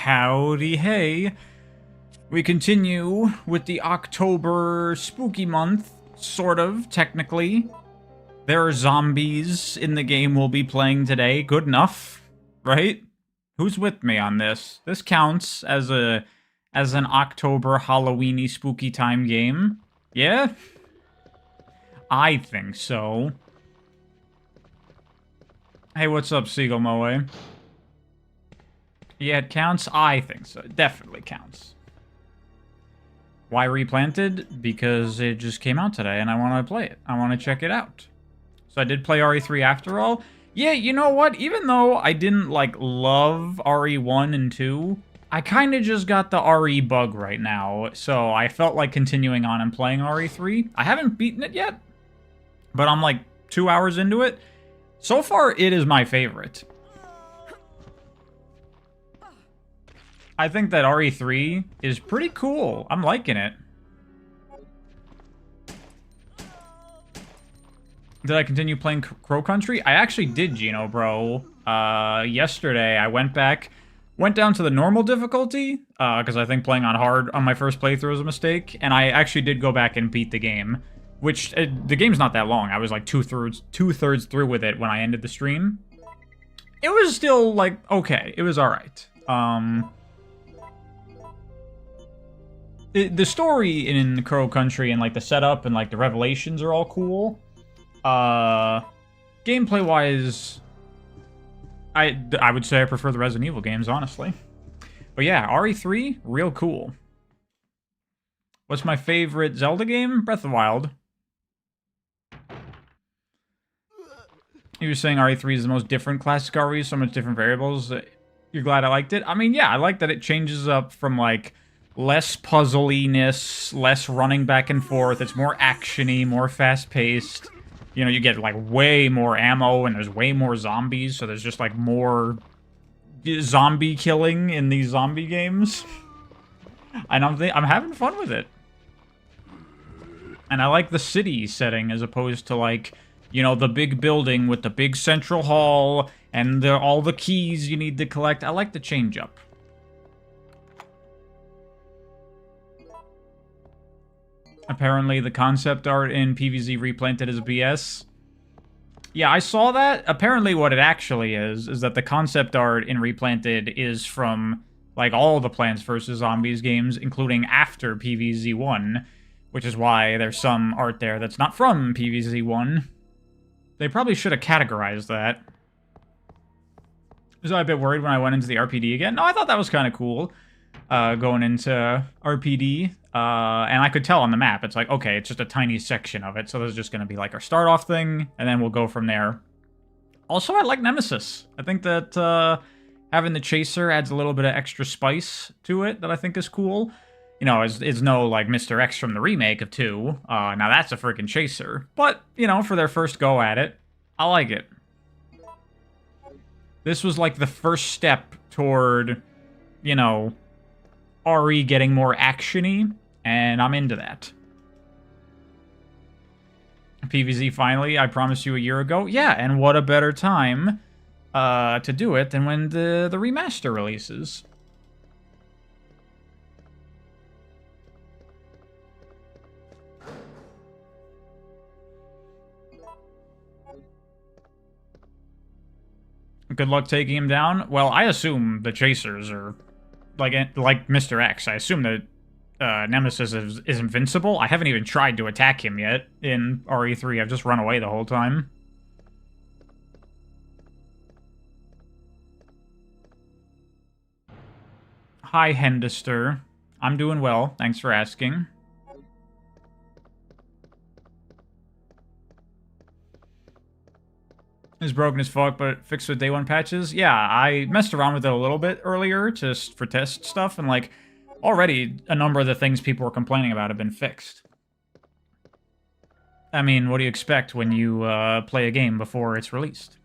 Howdy hey. We continue with the October spooky month, sort of, technically. There are zombies in the game we'll be playing today. Good enough, right? Who's with me on this? This counts as an October Halloweeny spooky time game. Yeah? I think so. Hey, what's up, Seagull Moe? Yeah, it counts? I think so. It definitely counts. Why Replanted? Because it just came out today and I want to play it. I want to check it out. So I did play RE3 after all. Yeah, you know what? Even though I didn't, love RE1 and 2, I kind of just got the RE bug right now. So I felt like continuing on and playing RE3. I haven't beaten it yet, but I'm 2 hours into it. So far, it is my favorite. I think that RE3 is pretty cool. I'm liking it. Did I continue playing Crow Country? I actually did, Gino, bro. Yesterday, I went down to the normal difficulty, because I think playing on hard on my first playthrough was a mistake, and I actually did go back and beat the game, which, the game's not that long. I was two-thirds through with it when I ended the stream. It was still, okay. It was alright. The story in Crow Country and, the setup and, the revelations are all cool. Gameplay-wise, I would say I prefer the Resident Evil games, honestly. But yeah, RE3, real cool. What's my favorite Zelda game? Breath of the Wild. You were saying RE3 is the most different classic RE, so much different variables. You're glad I liked it? I mean, yeah, I like that it changes up from, less puzzliness, less running back and forth. It's more actiony, more fast-paced. You know, you get, way more ammo, and there's way more zombies, so there's just, more zombie killing in these zombie games. And I'm having fun with it. And I like the city setting as opposed to, the big building with the big central hall and all the keys you need to collect. I like the change-up. Apparently, the concept art in PvZ Replanted is BS. Yeah, I saw that. Apparently, what it actually is that the concept art in Replanted is from, all the Plants vs. Zombies games, including after PvZ 1, which is why there's some art there that's not from PvZ 1. They probably should have categorized that. Was I a bit worried when I went into the RPD again? No, I thought that was kind of cool, going into RPD. And I could tell on the map, it's okay, it's just a tiny section of it, so this is just going to be our start-off thing, and then we'll go from there. Also, I like Nemesis. I think that having the chaser adds a little bit of extra spice to it that I think is cool. You know, it's no, Mr. X from the remake of 2. Now that's a freaking chaser. But, for their first go at it, I like it. This was, the first step toward, RE getting more action-y, and I'm into that. PvZ finally, I promised you a year ago. Yeah, and what a better time to do it than when the remaster releases. Good luck taking him down. Well, I assume the chasers are like Mr. X. I assume that Nemesis is invincible. I haven't even tried to attack him yet in RE3. I've just run away the whole time. Hi, Hendister. I'm doing well. Thanks for asking. It's broken as fuck, but fixed with day 1 patches. Yeah, I messed around with it a little bit earlier just for test stuff, and already a number of the things people were complaining about have been fixed. I mean, what do you expect when you play a game before it's released?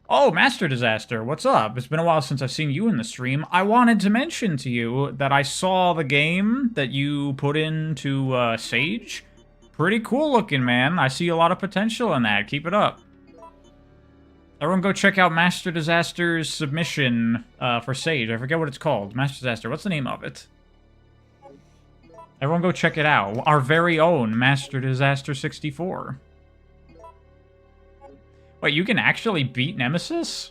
Oh, Master Disaster, what's up? It's been a while since I've seen you in the stream. I wanted to mention to you that I saw the game that you put into Sage. Pretty cool looking, man. I see a lot of potential in that. Keep it up. Everyone go check out Master Disaster's submission for Sage. I forget what it's called. Master Disaster. What's the name of it? Everyone go check it out. Our very own Master Disaster 64. Wait, you can actually beat Nemesis?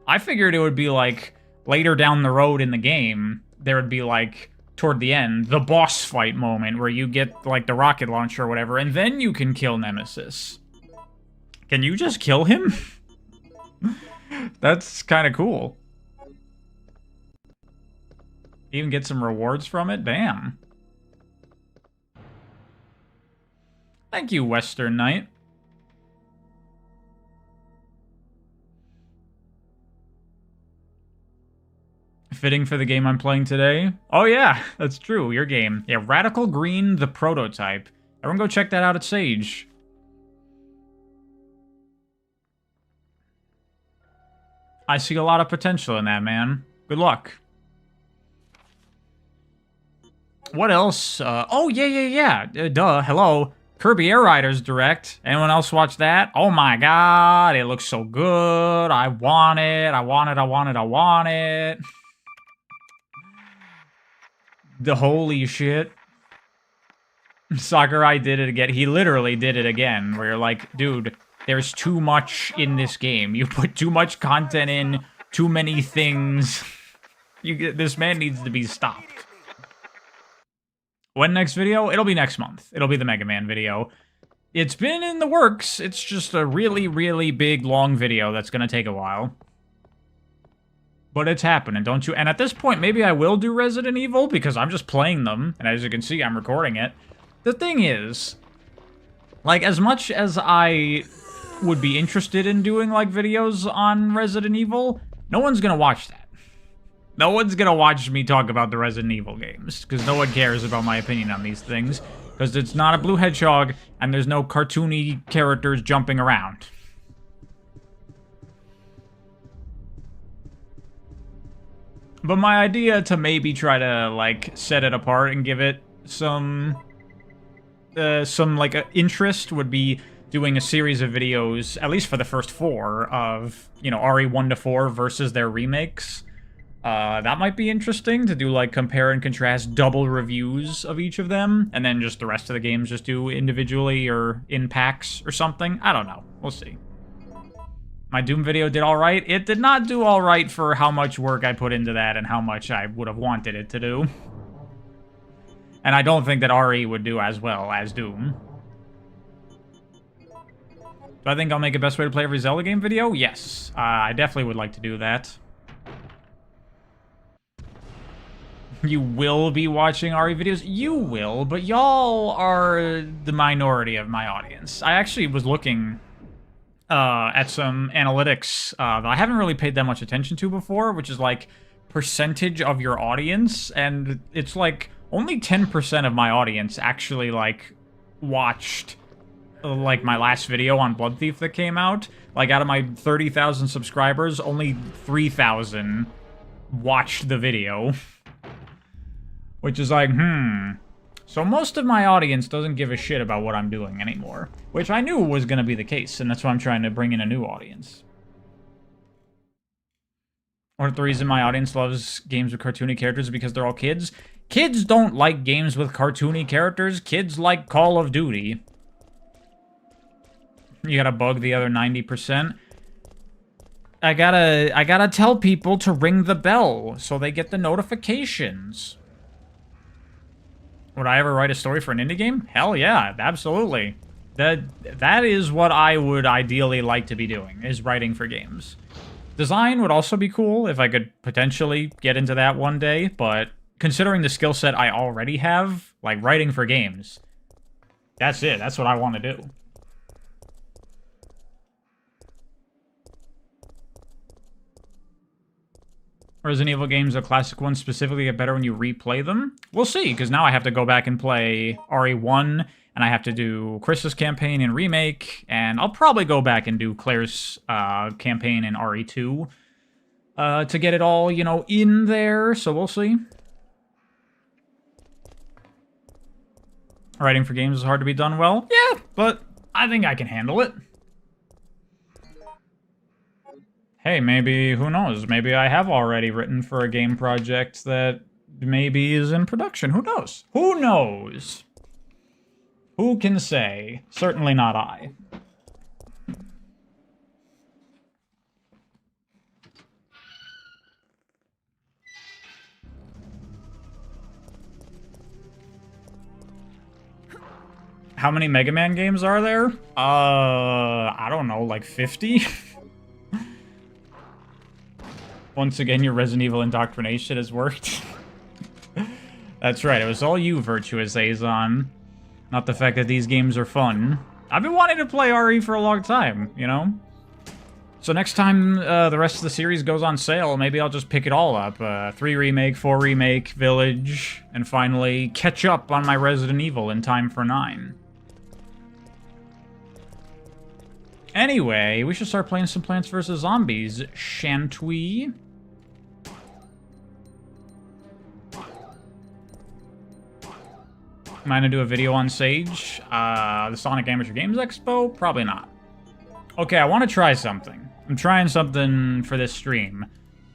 I figured it would be like later down the road in the game, there would be like toward the end, the boss fight moment where you get like the rocket launcher or whatever, and then you can kill Nemesis. Can you just kill him? That's kind of cool. Even get some rewards from it? Damn. Thank you, Western Knight. Fitting for the game I'm playing today. Oh yeah, that's true, your game. Yeah, Radical Green, the prototype. Everyone go check that out at Sage. I see a lot of potential in that, man. Good luck. What else? Oh, yeah. Duh, hello. Kirby Air Riders Direct. Anyone else watch that? Oh my god, it looks so good. I want it. The holy shit. Sakurai did it again. He literally did it again, where you're like, dude, there's too much in this game. You put too much content in, too many things. This man needs to be stopped. When next video? It'll be next month. It'll be the Mega Man video. It's been in the works. It's just a really, really big, long video that's gonna take a while. But it's happening, don't you? And at this point, maybe I will do Resident Evil, because I'm just playing them, and as you can see, I'm recording it. The thing is, like, as much as I would be interested in doing, like, videos on Resident Evil, no one's gonna watch that. No one's gonna watch me talk about the Resident Evil games, because no one cares about my opinion on these things, because it's not a blue hedgehog, and there's no cartoony characters jumping around. But my idea to maybe try to, like, set it apart and give it some interest would be doing a series of videos, at least for the first 4, of, you know, RE 1 to 4 versus their remakes. That might be interesting, to do, like, compare and contrast double reviews of each of them, and then just the rest of the games just do individually or in packs or something. I don't know. We'll see. My Doom video did alright. It did not do alright for how much work I put into that and how much I would have wanted it to do. And I don't think that RE would do as well as Doom. Do I think I'll make a best way to play every Zelda game video? Yes. I definitely would like to do that. You will be watching RE videos? You will, but y'all are the minority of my audience. I actually was looking at some analytics that I haven't really paid that much attention to before, which is like percentage of your audience, and it's like only 10% of my audience actually like watched like my last video on Blood Thief that came out. Like out of my 30,000 subscribers, only 3,000 watched the video. Which is like, So most of my audience doesn't give a shit about what I'm doing anymore. Which I knew was going to be the case, and that's why I'm trying to bring in a new audience. Or the reason my audience loves games with cartoony characters is because they're all kids. Kids don't like games with cartoony characters. Kids like Call of Duty. You gotta bug the other 90%. I gotta tell people to ring the bell so they get the notifications. Would I ever write a story for an indie game? Hell yeah, absolutely. That is what I would ideally like to be doing, is writing for games. Design would also be cool if I could potentially get into that one day, but considering the skill set I already have, like writing for games, that's it. That's what I want to do. Resident Evil games, the classic ones specifically, get better when you replay them? We'll see, because now I have to go back and play RE1, and I have to do Chris's campaign and remake, and I'll probably go back and do Claire's campaign in RE2 to get it all, you know, in there, so we'll see. Writing for games is hard to be done well? Yeah, but I think I can handle it. Hey, maybe, who knows? Maybe I have already written for a game project that maybe is in production. Who knows? Who knows? Who can say? Certainly not I. How many Mega Man games are there? I don't know, like 50? Once again, your Resident Evil indoctrination has worked. That's right, it was all you, Virtuous Azon. Not the fact that these games are fun. I've been wanting to play RE for a long time, you know? So next time the rest of the series goes on sale, maybe I'll just pick it all up. 3 Remake, 4 Remake, Village, and finally catch up on my Resident Evil in time for 9. Anyway, we should start playing some Plants vs. Zombies, shan't we? Am I gonna do a video on Sage? The Sonic Amateur Games Expo? Probably not. Okay, I want to try something. I'm trying something for this stream,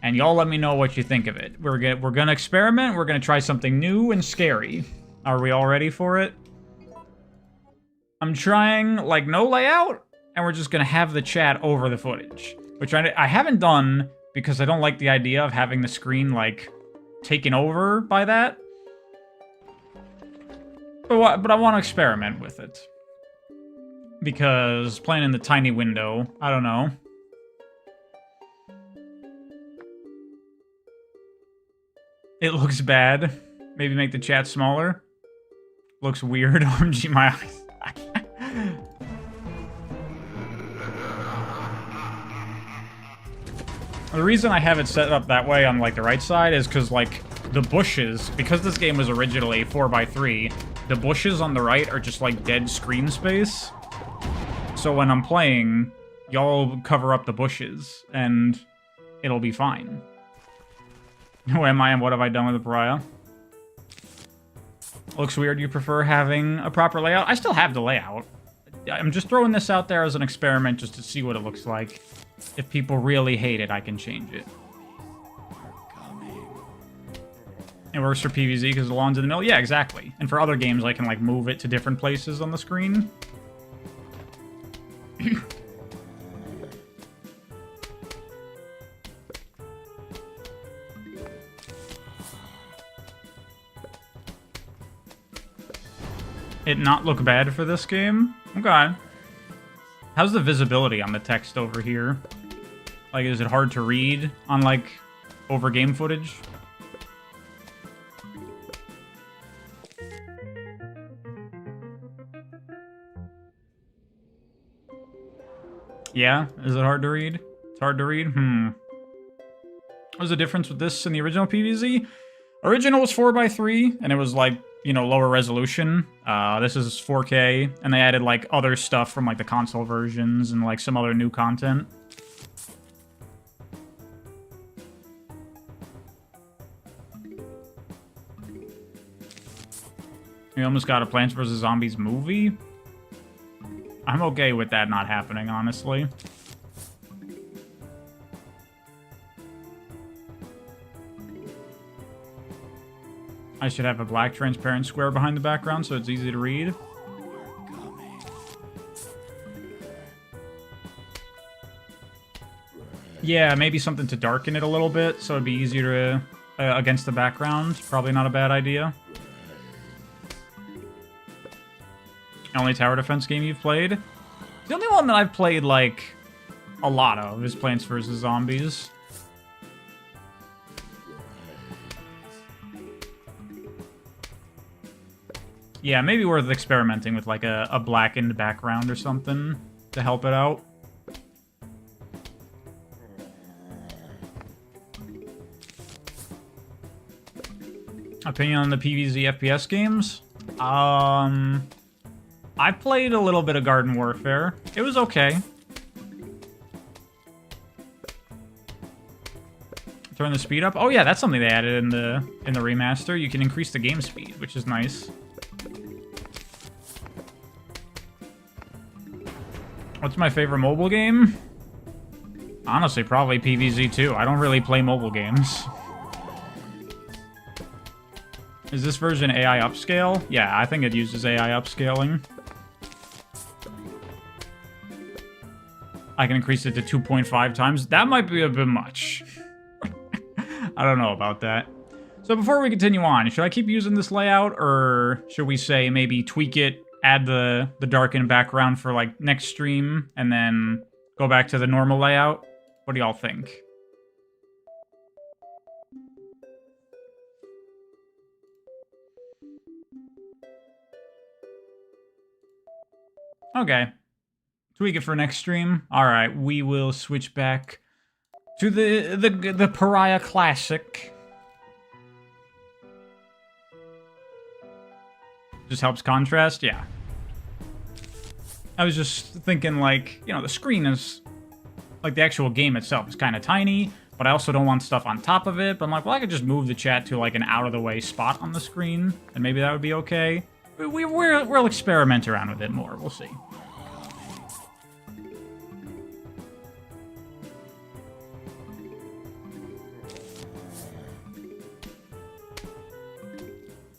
and y'all let me know what you think of it. We're gonna experiment. We're gonna try something new and scary. Are we all ready for it? I'm trying like no layout, and we're just gonna have the chat over the footage, which I haven't done because I don't like the idea of having the screen like taken over by that. But I want to experiment with it. Because playing in the tiny window, I don't know. It looks bad. Maybe make the chat smaller. Looks weird. OMG, my eyes. The reason I have it set up that way on like the right side is because like the bushes, because this game was originally 4x3, the bushes on the right are just like dead screen space. So when I'm playing, y'all cover up the bushes, and it'll be fine. Who am I and what have I done with the pariah? Looks weird, you prefer having a proper layout? I still have the layout. I'm just throwing this out there as an experiment just to see what it looks like. If people really hate it, I can change it. It works for PvZ because the lawn's in the middle? Yeah, exactly. And for other games, I can like move it to different places on the screen. It not look bad for this game? Okay. How's the visibility on the text over here? Like, is it hard to read on, like, over game footage? Yeah? Is it hard to read? It's hard to read? What's the difference with this and the original PvZ? Original was 4x3, and it was, like, you know, lower resolution. This is 4K, and they added, like, other stuff from, like, the console versions and, like, some other new content. We almost got a Plants vs. Zombies movie? I'm okay with that not happening, honestly. I should have a black transparent square behind the background so it's easy to read. Yeah, maybe something to darken it a little bit so it'd be easier to against the background. Probably not a bad idea. Only tower defense game you've played? The only one that I've played, like, a lot of is Plants vs. Zombies. Yeah, maybe worth experimenting with, like, a blackened background or something to help it out. Opinion on the PvZ FPS games? I played a little bit of Garden Warfare. It was okay. Turn the speed up. Oh yeah, that's something they added in the remaster. You can increase the game speed, which is nice. What's my favorite mobile game? Honestly, probably PvZ too. I don't really play mobile games. Is this version AI upscale? Yeah, I think it uses AI upscaling. I can increase it to 2.5 times. That might be a bit much. I don't know about that. So before we continue on, should I keep using this layout, or should we say maybe tweak it, add the darkened background for like next stream, and then go back to the normal layout? What do y'all think? Okay. Tweak it for next stream. Alright, we will switch back to the Pariah Classic. Just helps contrast? Yeah. I was just thinking, like, you know, the screen is... Like, the actual game itself is kind of tiny, but I also don't want stuff on top of it. But I'm like, well, I could just move the chat to, like, an out-of-the-way spot on the screen, and maybe that would be okay. We'll experiment around with it more. We'll see.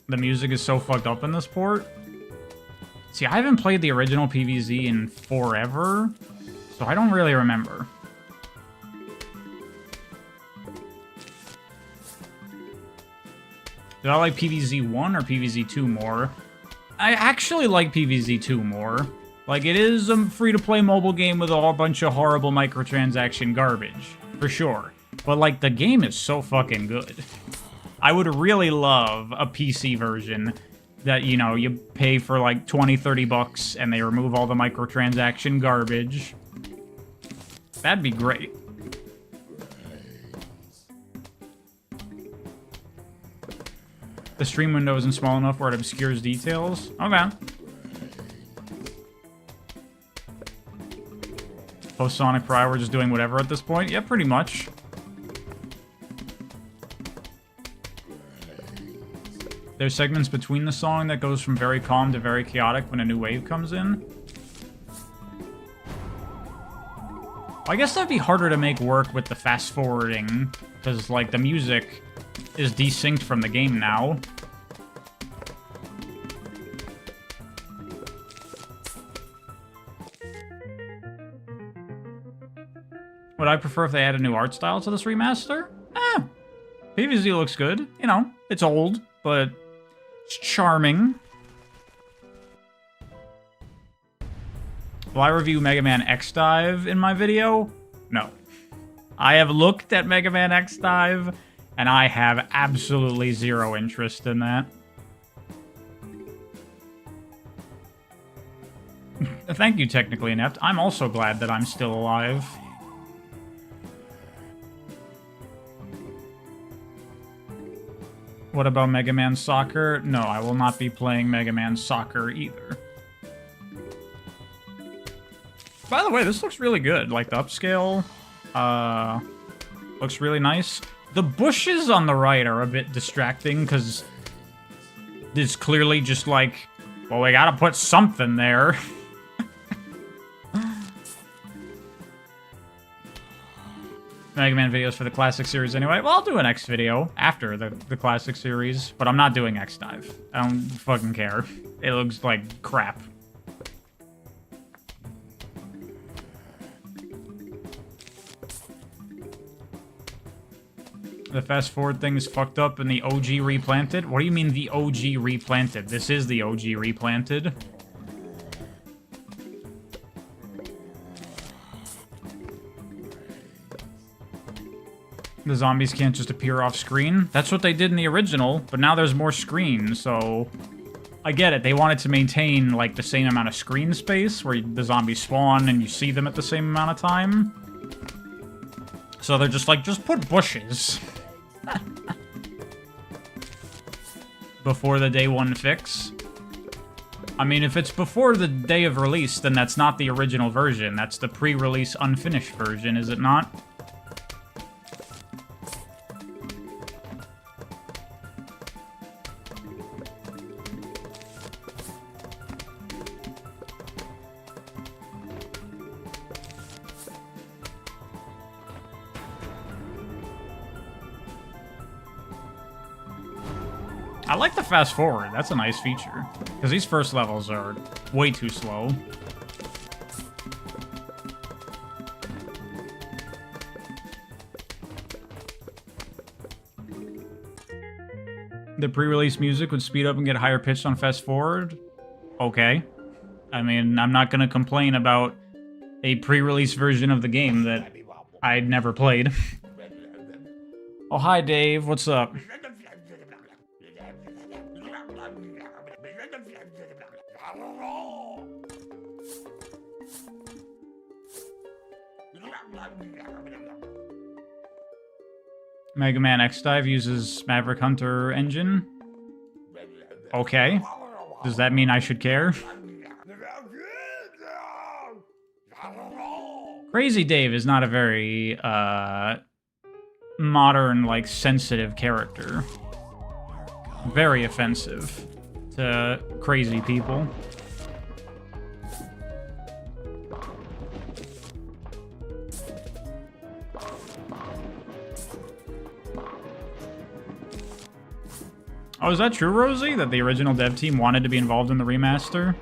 The music is so fucked up in this port. See, I haven't played the original PvZ in forever, so I don't really remember. Did I like PvZ 1 or PvZ 2 more? I actually like PvZ 2 more. Like, it is a free-to-play mobile game with a whole bunch of horrible microtransaction garbage, for sure. But, like, the game is so fucking good. I would really love a PC version that, you know, you pay for like 20, 30 bucks and they remove all the microtransaction garbage. That'd be great. The stream window isn't small enough where it obscures details. Okay. Post-Sonic Pariah, we're just doing whatever at this point? Yeah, pretty much. There's segments between the song that goes from very calm to very chaotic when a new wave comes in. I guess that'd be harder to make work with the fast-forwarding, because, like, the music is desynced from the game now. Would I prefer if they add a new art style to this remaster? PvZ looks good. You know, it's old, but it's charming. Will I review Mega Man X Dive in my video? No. I have looked at Mega Man X Dive, and I have absolutely zero interest in that. Thank you, Technically Inept. I'm also glad that I'm still alive. What about Mega Man Soccer? No, I will not be playing Mega Man Soccer either. By the way, this looks really good. Like, the upscale looks really nice. The bushes on the right are a bit distracting, because it's clearly just like, well, we gotta put something there. Mega Man videos for the Classic Series anyway. Well, I'll do an X video after the Classic Series, but I'm not doing X Dive. I don't fucking care. It looks like crap. The fast forward thing is fucked up in the OG Replanted? What do you mean the OG Replanted? This is the OG Replanted. The zombies can't just appear off screen. That's what they did in the original, but now there's more screens, so... I get it, they wanted to maintain, like, the same amount of screen space, where the zombies spawn and you see them at the same amount of time. So they're just like, just put bushes. Before the day one fix. I mean, if it's before the day of release, then that's not the original version. That's the pre-release unfinished version, is it not? I like the fast forward. That's a nice feature. Because these first levels are way too slow. The pre-release music would speed up and get higher pitched on fast forward. Okay. I mean, I'm not going to complain about a pre-release version of the game that I'd never played. Oh, hi, Dave. What's up? Mega Man X Dive uses Maverick Hunter engine. Okay. Does that mean I should care? Crazy Dave is not a very, modern, like, sensitive character. Very offensive to crazy people. Oh, is that true, Rosie? That the original dev team wanted to be involved in the remaster?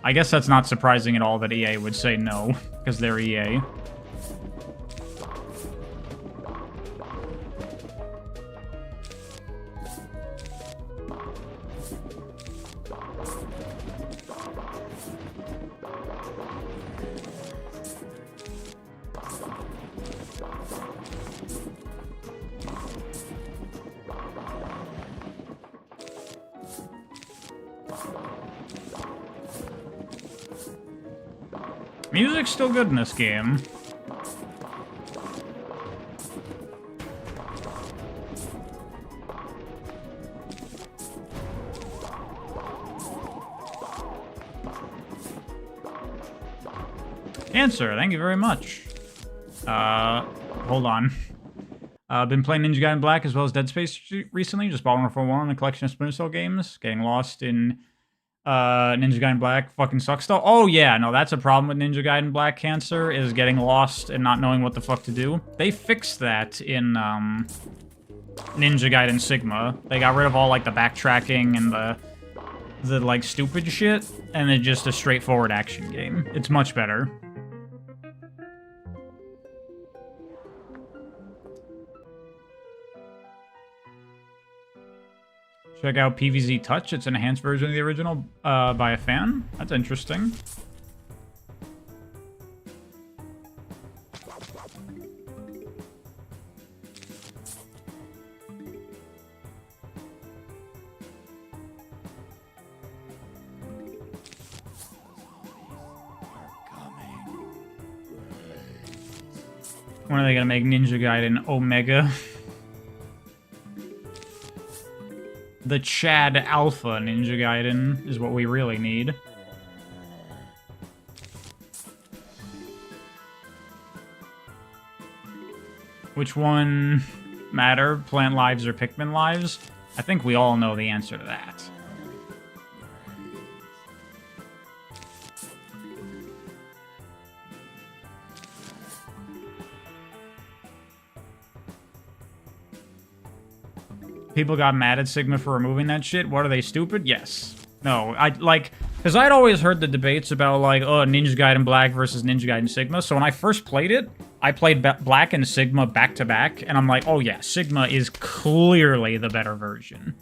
I guess that's not surprising at all that EA would say no, because they're EA. Music's still good in this game. Answer, thank you very much. Hold on. Been playing Ninja Gaiden Black as well as Dead Space recently. Just bought 141 on a collection of Splinter Cell games. Getting lost in Ninja Gaiden Black fucking sucks though. Oh yeah, no, that's a problem with Ninja Gaiden Black Cancer, is getting lost and not knowing what the fuck to do. They fixed that in Ninja Gaiden Sigma. They got rid of all like the backtracking and the like stupid shit, and it's just a straightforward action game. It's much better. Check out PvZ Touch. It's an enhanced version of the original by a fan. That's interesting. When are they gonna make Ninja Gaiden Omega? The Chad Alpha Ninja Gaiden is what we really need. Which one matter? Plant lives or Pikmin lives? I think we all know the answer to that. People got mad at Sigma for removing that shit. What, are they stupid? Yes. No, because I'd always heard the debates about, like, oh, Ninja Gaiden Black versus Ninja Gaiden Sigma. So when I first played it, I played Black and Sigma back-to-back, and I'm like, oh yeah, Sigma is clearly the better version.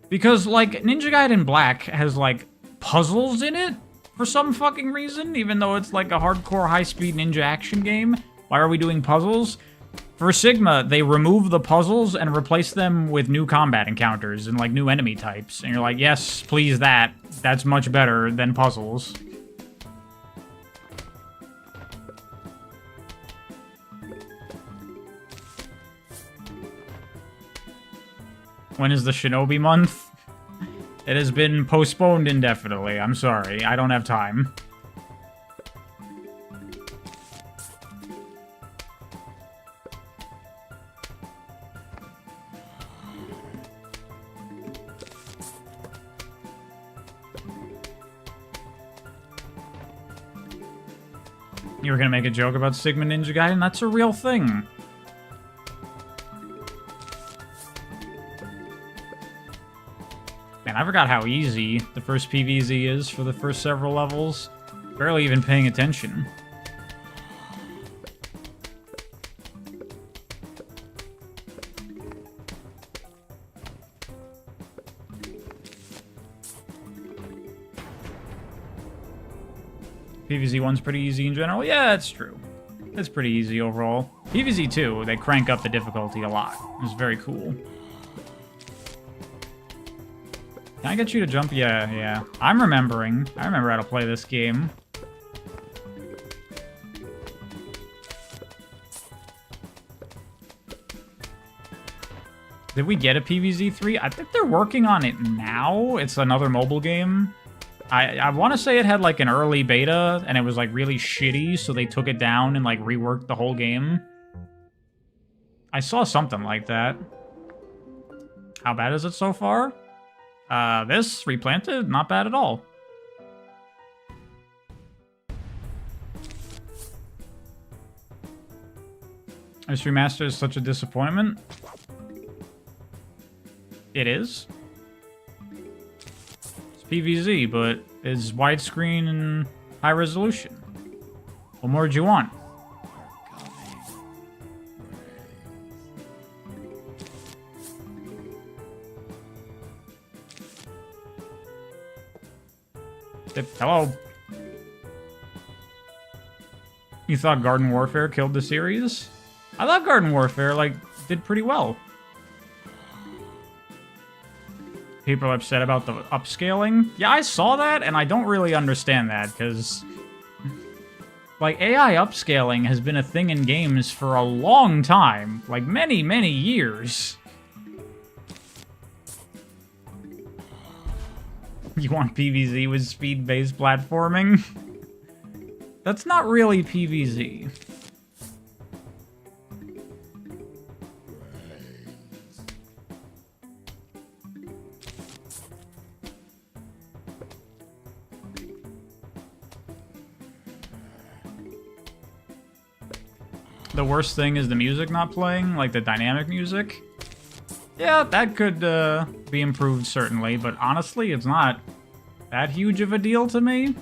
Because, like, Ninja Gaiden Black has, like, puzzles in it for some fucking reason, even though it's, like, a hardcore high-speed ninja action game. Why are we doing puzzles? For Sigma, they remove the puzzles and replace them with new combat encounters and, like, new enemy types. And you're like, yes, please that. That's much better than puzzles. When is the Shinobi month? It has been postponed indefinitely. I'm sorry. I don't have time. You were gonna make a joke about Sigma Ninja Gaiden? That's a real thing. Man, I forgot how easy the first PvZ is for the first several levels. Barely even paying attention. PvZ 1's pretty easy in general. Yeah, that's true. It's pretty easy overall. PvZ 2, they crank up the difficulty a lot. It's very cool. Can I get you to jump? Yeah. I'm remembering. I remember how to play this game. Did we get a PvZ 3? I think they're working on it now. It's another mobile game. I want to say it had like an early beta and it was like really shitty, so they took it down and like reworked the whole game. I saw something like that. How bad is it so far? This Replanted, not bad at all. This remaster is such a disappointment. It is. It's PvZ, but it's widescreen and high resolution. What more do you want? Hello. You thought Garden Warfare killed the series? I thought Garden Warfare, like, did pretty well. People are upset about the upscaling. Yeah, I saw that, and I don't really understand that, because... like, AI upscaling has been a thing in games for a long time. Like, many, many years. You want PvZ with speed-based platforming? That's not really PvZ. The worst thing is the music not playing, like the dynamic music. Yeah, that could be improved, certainly, but honestly, it's not that huge of a deal to me.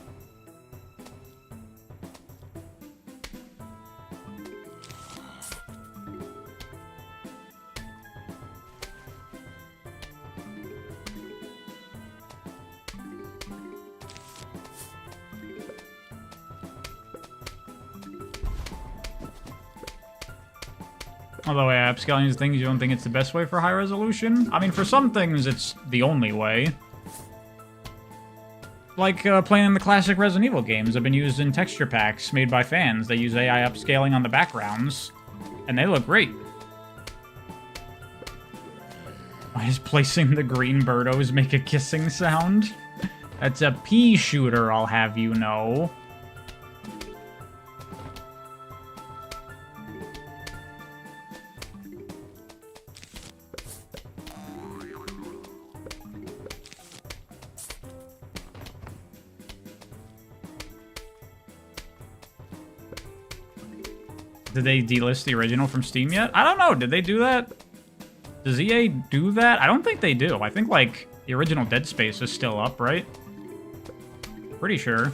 Although upscaling these things, you don't think it's the best way for high resolution? I mean, for some things, it's the only way. Like playing the classic Resident Evil games have been used in texture packs made by fans. They use AI upscaling on the backgrounds, and they look great. Why does placing the green birdos make a kissing sound? That's a pea shooter, I'll have you know. Did they delist the original from Steam yet? I don't know. Did they do that? Does EA do that? I don't think they do. I think, like, the original Dead Space is still up, right? Pretty sure.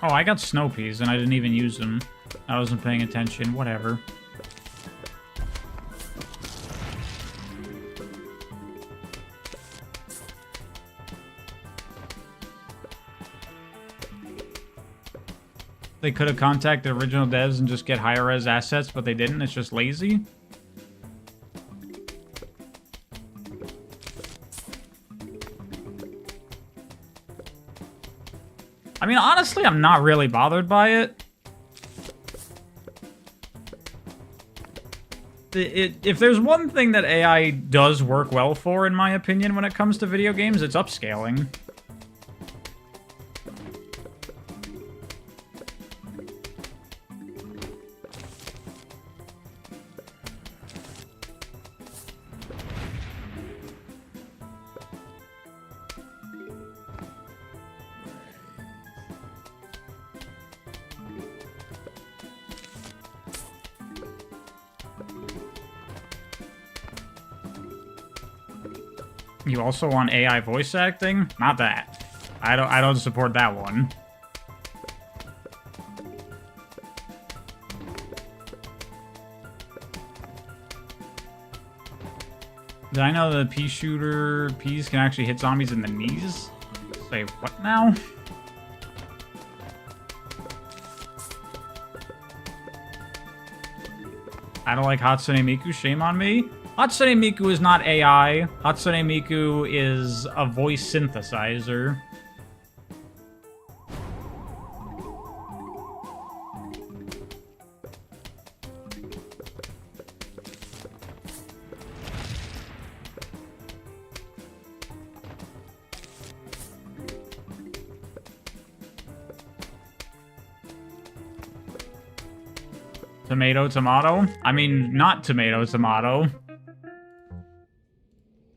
Oh, I got snow peas and I didn't even use them. I wasn't paying attention. Whatever. They could have contacted original devs and just get higher res assets, but they didn't. It's just lazy. I mean, honestly, I'm not really bothered by it. If there's one thing that AI does work well for, in my opinion, when it comes to video games, it's upscaling. You also want AI voice acting? Not that. I don't support that one. Did I know the pea shooter peas can actually hit zombies in the knees? Say what now? I don't like Hatsune Miku, shame on me. Hatsune Miku is not AI. Hatsune Miku is a voice synthesizer. Tomato, tomato? I mean, not tomato, tomato.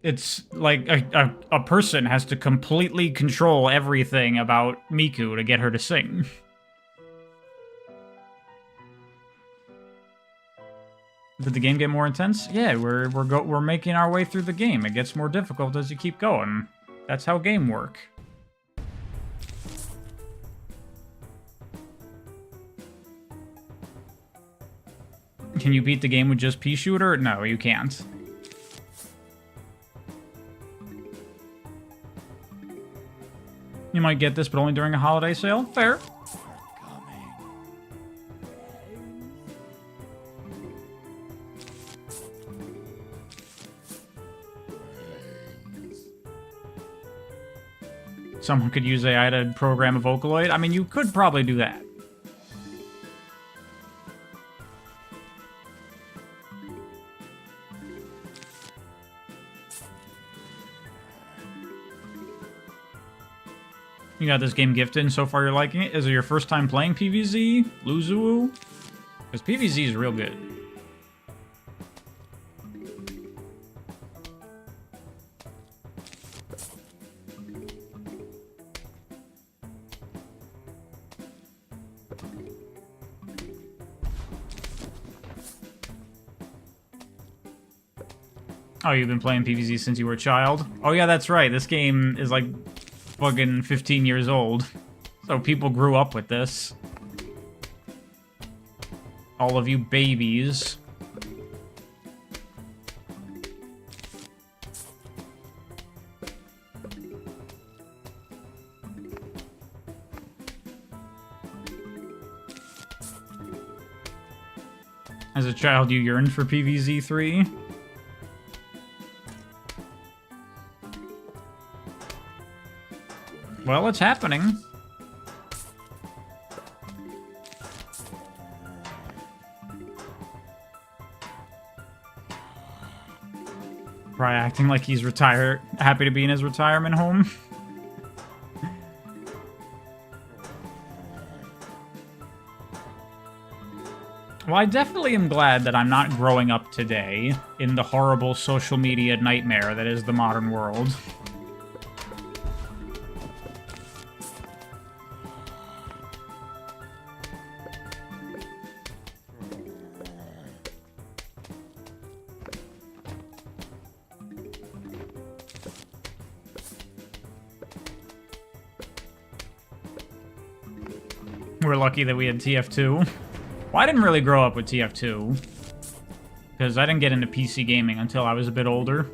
It's like a person has to completely control everything about Miku to get her to sing. Did the game get more intense? Yeah, we're making our way through the game. It gets more difficult as you keep going. That's how game work. Can you beat the game with just pea shooter? No, you can't. You might get this, but only during a holiday sale. Fair. Someone could use AI to program a Vocaloid. I mean, you could probably do that. You got this game gifted, and so far you're liking it. Is it your first time playing PvZ? Luzu? Because PvZ is real good. Oh, you've been playing PvZ since you were a child? Oh yeah, that's right. This game is like fucking 15 years old. So people grew up with this. All of you babies. As a child, you yearned for PvZ 3? Well, it's happening. Probably acting like he's retired, happy to be in his retirement home. Well, I definitely am glad that I'm not growing up today in the horrible social media nightmare that is the modern world. We're lucky that we had TF2. Well, I didn't really grow up with TF2. Because I didn't get into PC gaming until I was a bit older.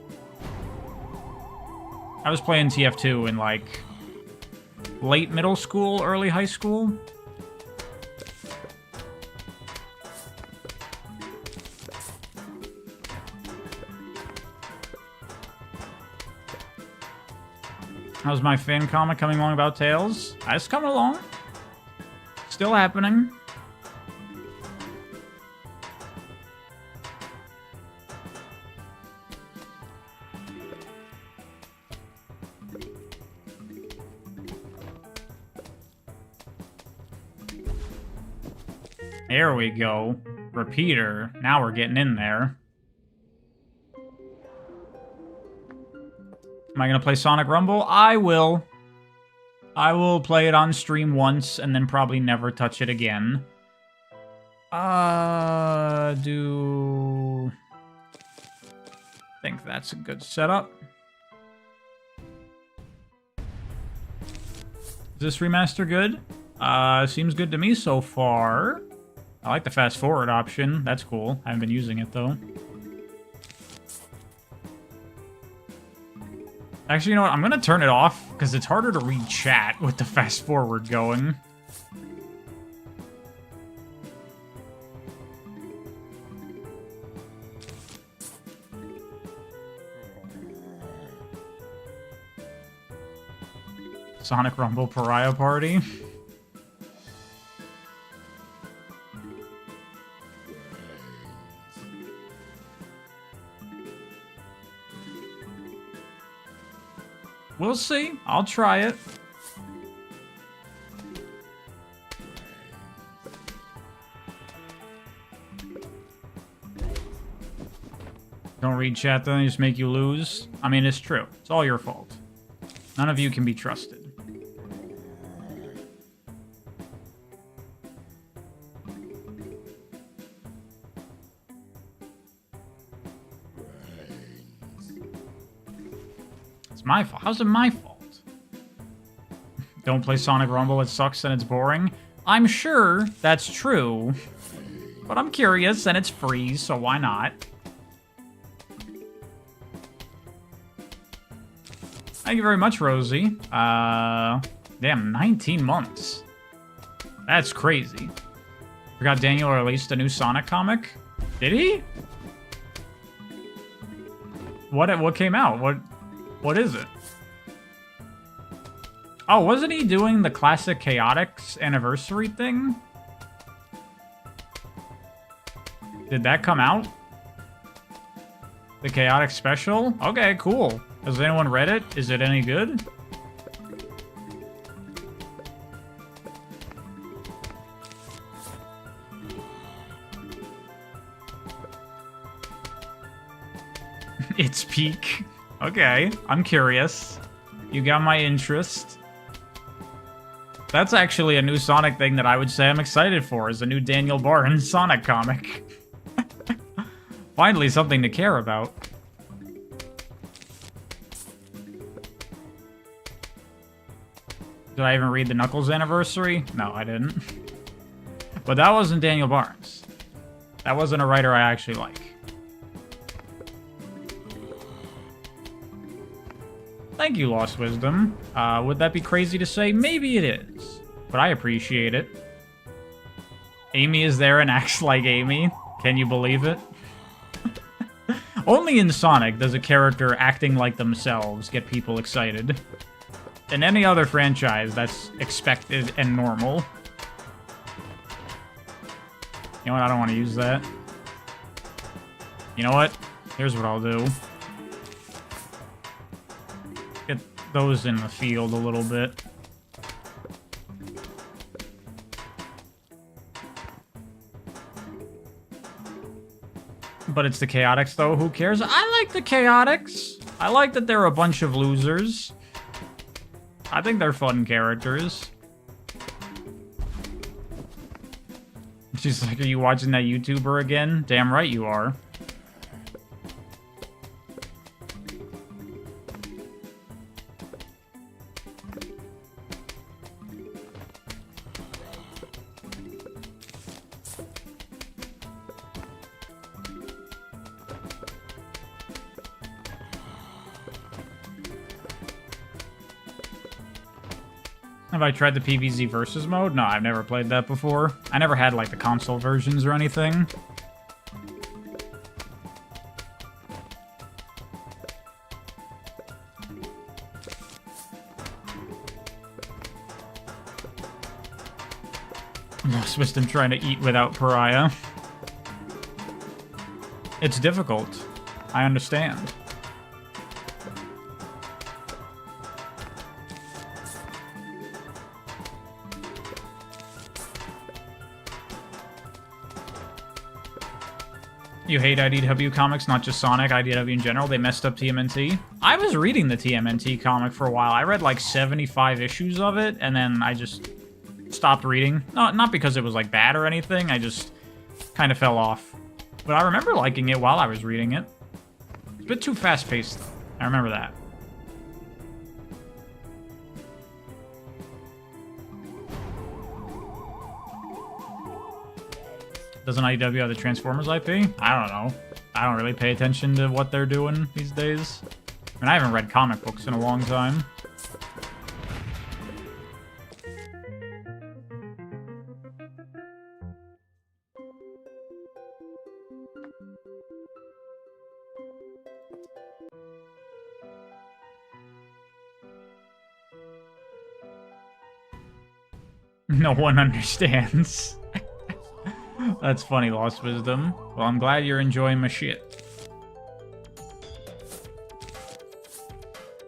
I was playing TF2 in, like, late middle school, early high school. How's my fan comic coming along about Tails? It's coming along. Still happening. There we go. Repeater. Now we're getting in there. Am I going to play Sonic Rumble? I will. I will play it on stream once and then probably never touch it again. Think that's a good setup. Is this remaster good? Seems good to me so far. I like the fast forward option. That's cool. I haven't been using it though. Actually, you know what? I'm gonna turn it off because it's harder to read chat with the fast forward going. Sonic Rumble Pariah Party. We'll see. I'll try it. Don't read chat, then they just make you lose. I mean, it's true. It's all your fault. None of you can be trusted. It's my fault. How's it my fault? Don't play Sonic Rumble. It sucks and it's boring. I'm sure that's true. But I'm curious and it's free, so why not? Thank you very much, Rosie. Damn, 19 months. That's crazy. Forgot Daniel released a new Sonic comic. Did he? What came out? What is it? Oh, wasn't he doing the classic Chaotix anniversary thing? Did that come out? The Chaotix special? Okay, cool. Has anyone read it? Is it any good? It's peak. Okay, I'm curious. You got my interest. That's actually a new Sonic thing that I would say I'm excited for, is a new Daniel Barnes Sonic comic. Finally something to care about. Did I even read the Knuckles anniversary? No, I didn't. But that wasn't Daniel Barnes. That wasn't a writer I actually like. Thank you, Lost Wisdom. Would that be crazy to say? Maybe it is. But I appreciate it. Amy is there and acts like Amy. Can you believe it? Only in Sonic does a character acting like themselves get people excited. In any other franchise, that's expected and normal. You know what? I don't want to use that. You know what? Here's what I'll do. Get those in the field a little bit. But it's the Chaotix, though. Who cares? I like the Chaotix. I like that they're a bunch of losers. I think they're fun characters. She's like, are you watching that YouTuber again? Damn right you are. Have I tried the PvZ versus mode? No, I've never played that before. I never had, like, the console versions or anything. Lost Wisdom trying to eat without Pariah. It's difficult. I understand. You hate IDW comics, not just Sonic, IDW in general. They messed up TMNT. I was reading the TMNT comic for a while. I read like 75 issues of it, and then I just stopped reading. Not because it was like bad or anything, I just kind of fell off. But I remember liking it while I was reading it. It's a bit too fast-paced, though. I remember that. Doesn't IDW have the Transformers IP? I don't know. I don't really pay attention to what they're doing these days. I mean, I haven't read comic books in a long time. No one understands. That's funny, Lost Wisdom. Well, I'm glad you're enjoying my shit.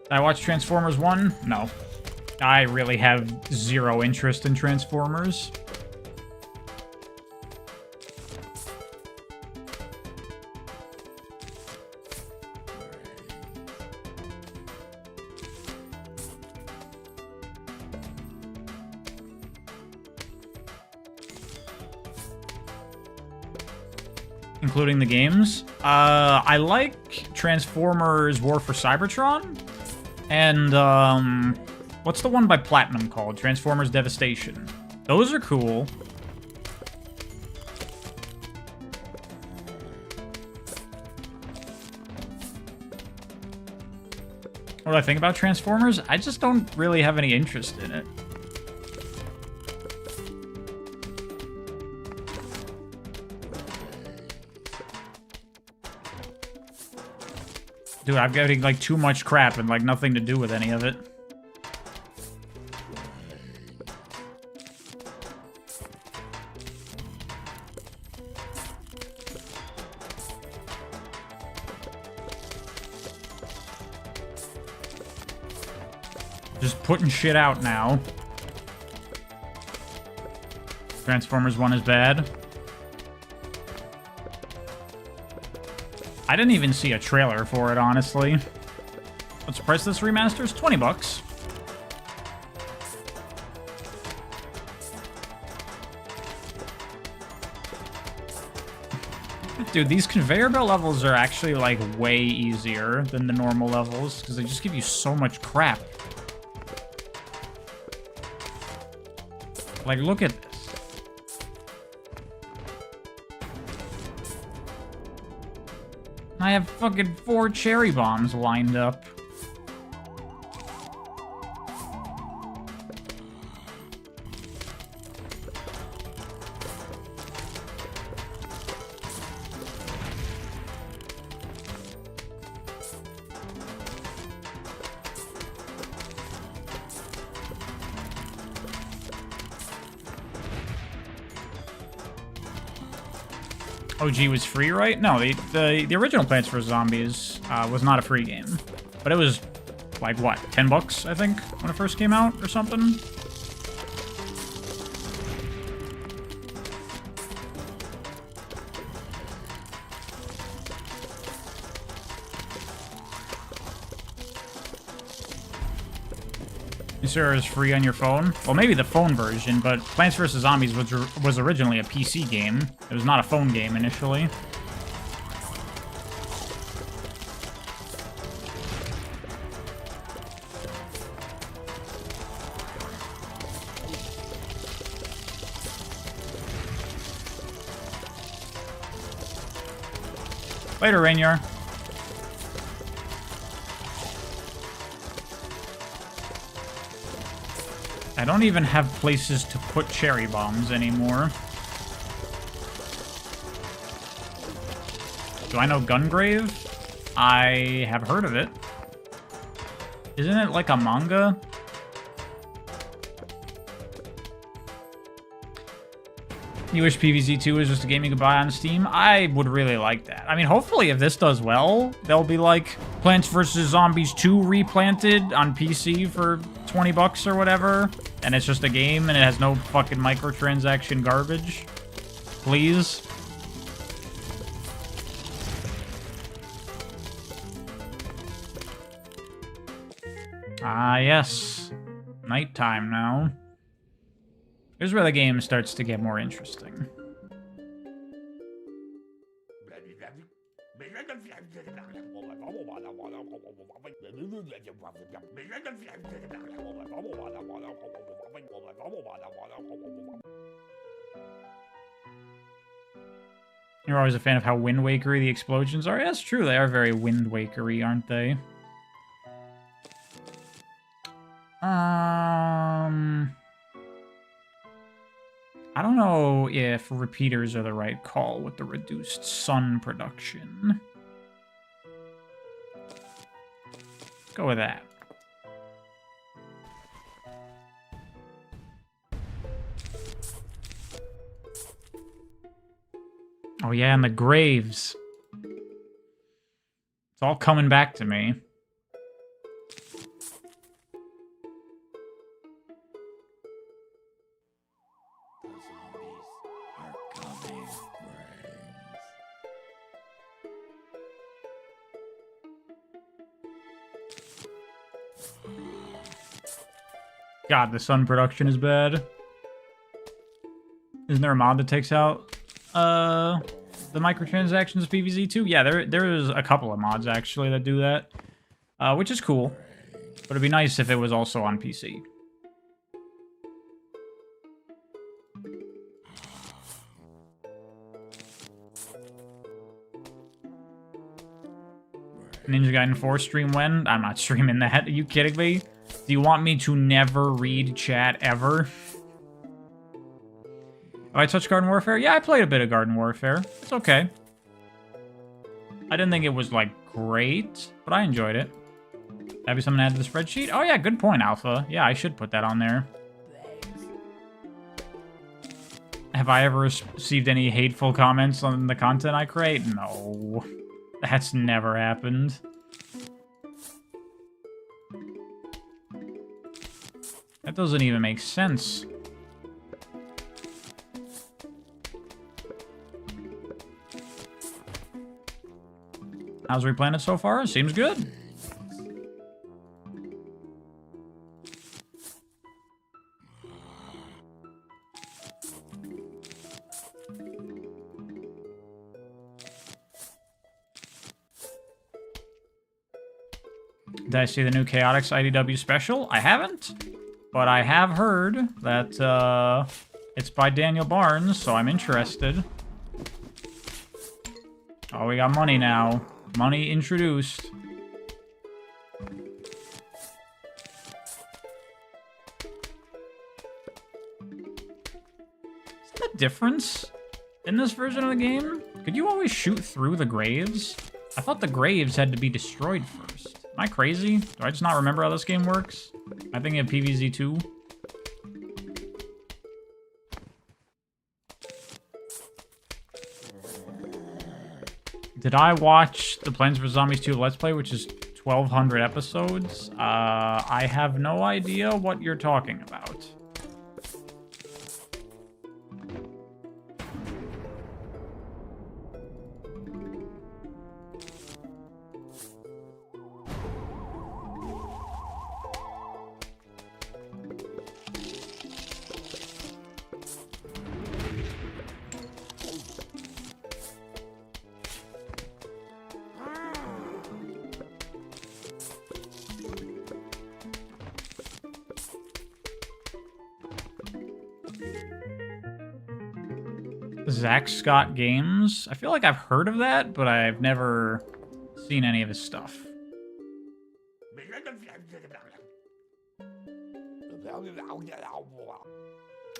Did I watch Transformers 1? No. I really have zero interest in Transformers. Including the games. I like Transformers War for Cybertron. And, what's the one by Platinum called? Transformers Devastation. Those are cool. What do I think about Transformers? I just don't really have any interest in it. Dude, I'm getting, like, too much crap and, like, nothing to do with any of it. Just putting shit out now. Transformers 1 is bad. I didn't even see a trailer for it, honestly. What's the price of this remaster? It's 20 bucks. Dude, these conveyor belt levels are actually, like, way easier than the normal levels, because they just give you so much crap. Like, look at this. I have fucking 4 cherry bombs lined up. OG was free, right? No, the original Plants vs. Zombies was not a free game. But it was, like, what, 10 bucks, I think, when it first came out, or something? Sure, is free on your phone. Well, maybe the phone version, but Plants vs. Zombies was originally a PC game. It was not a phone game initially. Later, Rainier. I don't even have places to put cherry bombs anymore. Do I know Gungrave? I have heard of it. Isn't it like a manga? You wish PvZ 2 was just a game you could buy on Steam? I would really like that. I mean, hopefully if this does well, there'll be like Plants vs. Zombies 2 replanted on PC for 20 bucks or whatever. And it's just a game and it has no fucking microtransaction garbage. Please. Ah, yes. Nighttime now. Here's where the game starts to get more interesting. You're always a fan of how Wind Wakery the explosions are. Yeah, that's true. They are very Wind Wakery, aren't they? I don't know if repeaters are the right call with the reduced sun production. Let's go with that. Oh yeah, and the graves. It's all coming back to me. God, the sun production is bad. Isn't there a mod that takes out the microtransactions of PvZ too? Yeah, there is a couple of mods actually that do that, which is cool. But it'd be nice if it was also on PC. Ninja Gaiden 4 stream when? I'm not streaming that. Are you kidding me? Do you want me to never read chat ever? Have I touched Garden Warfare? Yeah, I played a bit of Garden Warfare. It's okay. I didn't think it was, like, great, but I enjoyed it. Have you something to add to the spreadsheet? Oh, yeah, good point, Alpha. Yeah, I should put that on there. Have I ever received any hateful comments on the content I create? No. That's never happened. That doesn't even make sense. How's Replanted so far? Seems good. Did I see the new Chaotix IDW special? I haven't, but I have heard that it's by Daniel Barnes, so I'm interested. Oh, we got money now. Money introduced. Is that a difference in this version of the game? Could you always shoot through the graves? I thought the graves had to be destroyed first. Am I crazy? Do I just not remember how this game works? I think in PvZ 2. Did I watch the Plants vs. Zombies 2 Let's Play, which is 1,200 episodes? I have no idea what you're talking about. Zach Scott Games. I feel like I've heard of that, but I've never seen any of his stuff.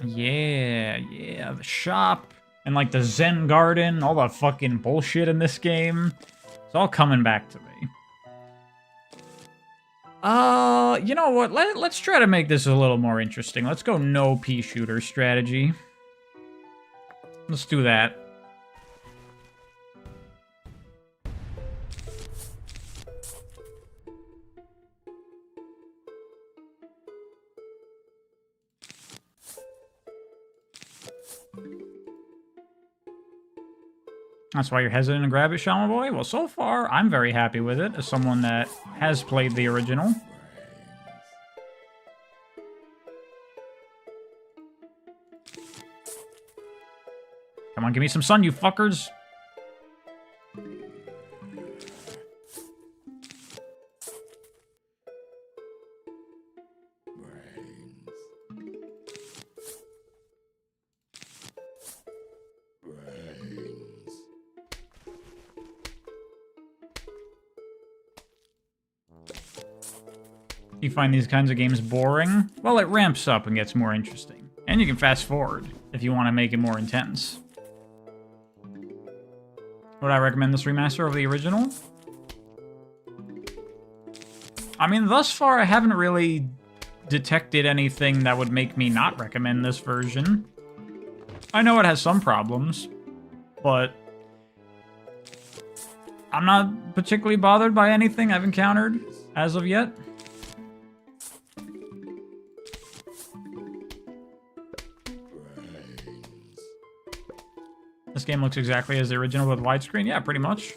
Yeah, the shop, and like the Zen Garden, all the fucking bullshit in this game. It's all coming back to me. You know what? Let's try to make this a little more interesting. Let's go no pea shooter strategy. Let's do that. That's why you're hesitant to grab it, Shaman Boy? Well, so far, I'm very happy with it, as someone that has played the original. Come on, give me some sun, you fuckers! You find these kinds of games boring? Well, it ramps up and gets more interesting. And you can fast forward if you want to make it more intense. Would I recommend this remaster over the original? I mean, thus far, I haven't really detected anything that would make me not recommend this version. I know it has some problems, but I'm not particularly bothered by anything I've encountered as of yet. This game looks exactly as the original with widescreen. Yeah, pretty much.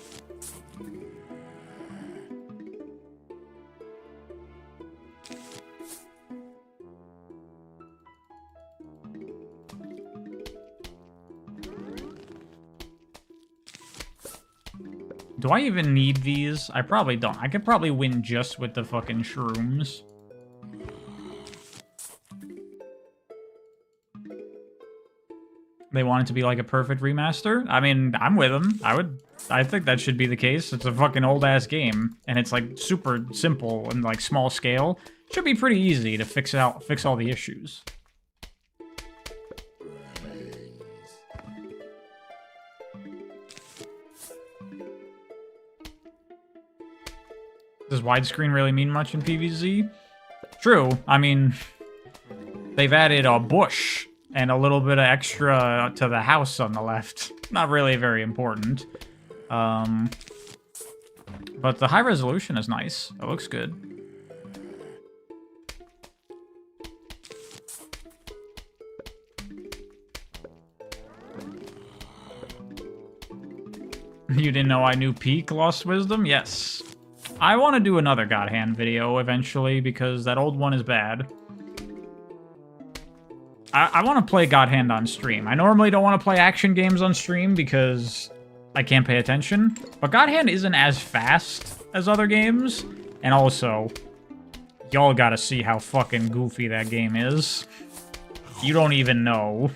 Do I even need these? I probably don't. I could probably win just with the fucking shrooms. They want it to be like a perfect remaster? I mean, I'm with them. I think that should be the case. It's a fucking old-ass game, and it's like super simple and like small scale. Should be pretty easy to fix all the issues. Does widescreen really mean much in PvZ? True. I mean, they've added a bush and a little bit of extra to the house on the left. Not really very important. But the high resolution is nice. It looks good. You didn't know I knew Peak Lost Wisdom? Yes. I want to do another God Hand video eventually because that old one is bad. I want to play God Hand on stream. I normally don't want to play action games on stream because I can't pay attention. But God Hand isn't as fast as other games. And also, y'all gotta see how fucking goofy that game is. You don't even know.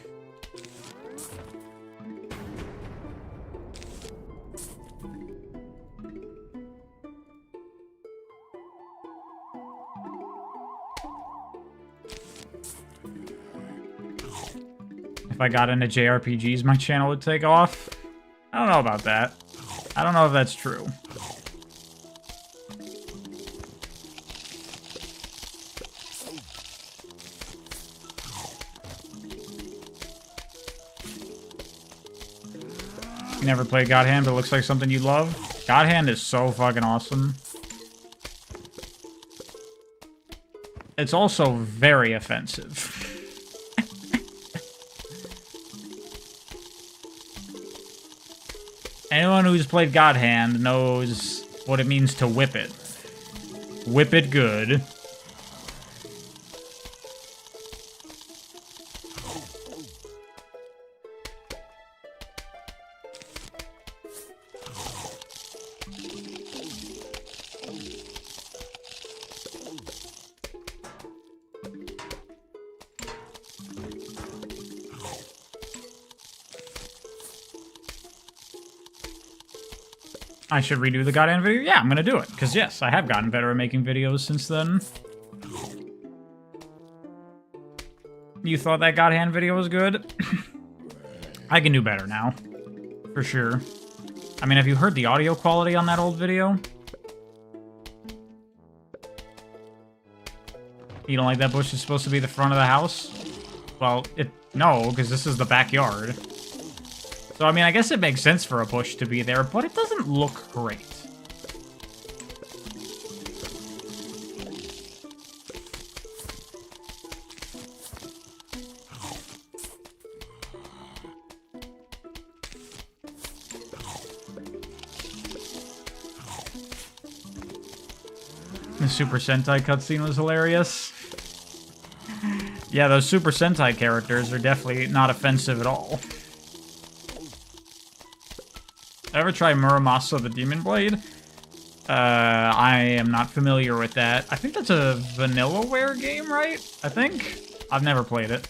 If I got into JRPGs, my channel would take off. I don't know about that. I don't know if that's true. You never played God Hand, but it looks like something you love? God Hand is so fucking awesome. It's also very offensive. Anyone who's played God Hand knows what it means to whip it. Whip it good. I should redo the God Hand video? Yeah, I'm gonna do it. Because yes, I have gotten better at making videos since then. You thought that God Hand video was good? I can do better now. For sure. I mean, have you heard the audio quality on that old video? You don't like that bush is supposed to be the front of the house? Well, no, because this is the backyard. So, I mean, I guess it makes sense for a bush to be there, but it doesn't look great. The Super Sentai cutscene was hilarious. Yeah, those Super Sentai characters are definitely not offensive at all. Ever try Muramasa the Demon Blade? I am not familiar with that. I think that's a Vanillaware game, right? I think? I've never played it.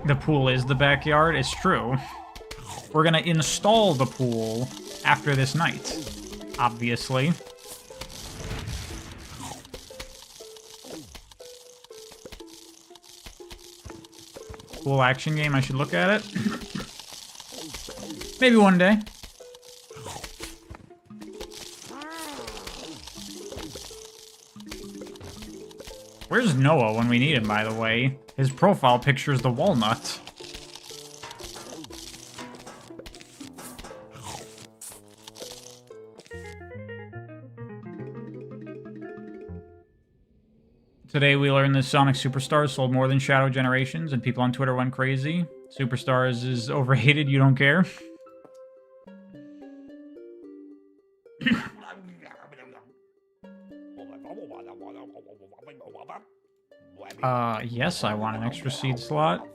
The pool is the backyard. It's true. We're gonna install the pool after this night, obviously. Cool action game. I should look at it. Maybe one day. Where's Noah when we need him, by the way? His profile picture is the walnut. Today we learned that Sonic Superstars sold more than Shadow Generations, and people on Twitter went crazy. Superstars is overhated, you don't care? Yes, I want an extra seed slot.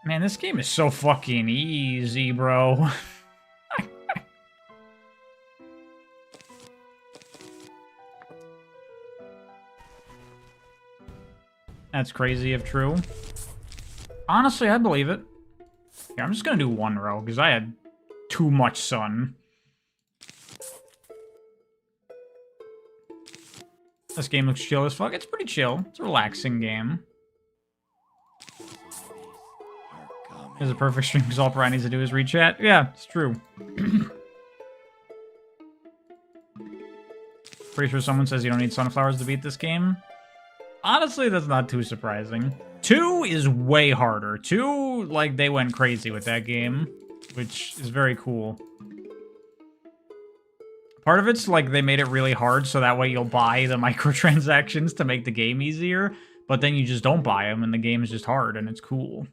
Man, this game is so fucking easy, bro. That's crazy if true. Honestly, I believe it. Yeah, I'm just gonna do one row, because I had too much sun. This game looks chill as fuck. It's pretty chill. It's a relaxing game. It's a perfect stream because all Brian needs to do is read chat. Yeah, it's true. Pretty sure someone says you don't need sunflowers to beat this game. Honestly, that's not too surprising. 2 is way harder. 2, like, they went crazy with that game, which is very cool. Part of it's, like, they made it really hard, so that way you'll buy the microtransactions to make the game easier, but then you just don't buy them, and the game is just hard, and it's cool.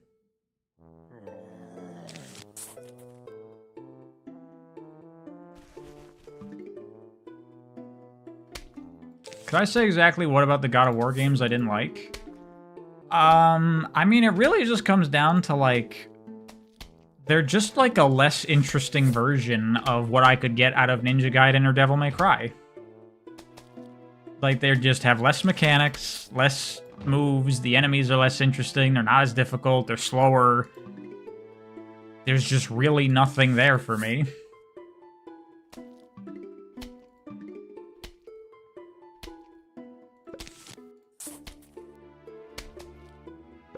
Could I say exactly what about the God of War games I didn't like? I mean, it really just comes down to, like, they're just, like, a less interesting version of what I could get out of Ninja Gaiden or Devil May Cry. Like, they just have less mechanics, less moves, the enemies are less interesting, they're not as difficult, they're slower. There's just really nothing there for me.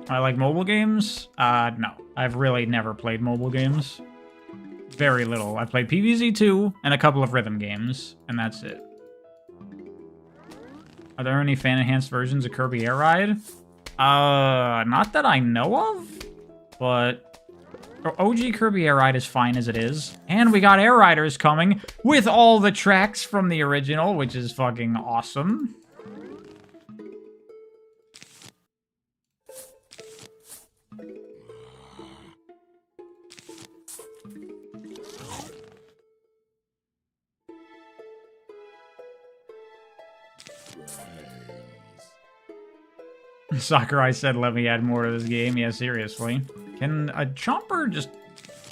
I like mobile games? No. I've really never played mobile games. Very little. I've played PvZ 2 and a couple of rhythm games, and that's it. Are there any fan-enhanced versions of Kirby Air Ride? Not that I know of, but OG Kirby Air Ride is fine as it is. And we got Air Riders coming with all the tracks from the original, which is fucking awesome. Sakurai said, let me add more to this game. Yeah, seriously. Can a chomper just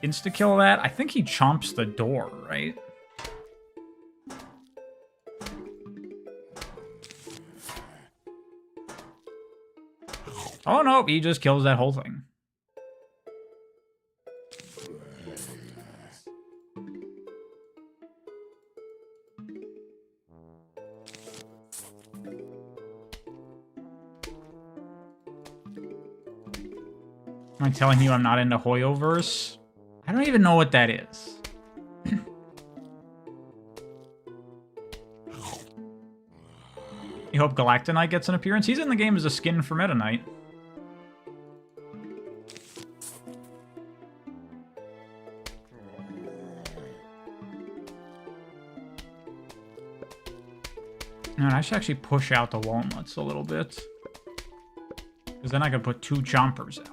insta-kill that? I think he chomps the door, right? Oh, no, he just kills that whole thing. Am I telling you I'm not into Hoyoverse? I don't even know what that is. You hope Galactonite gets an appearance? He's in the game as a skin for Meta Knight. Man, I should actually push out the walnuts a little bit. Because then I could put 2 chompers out.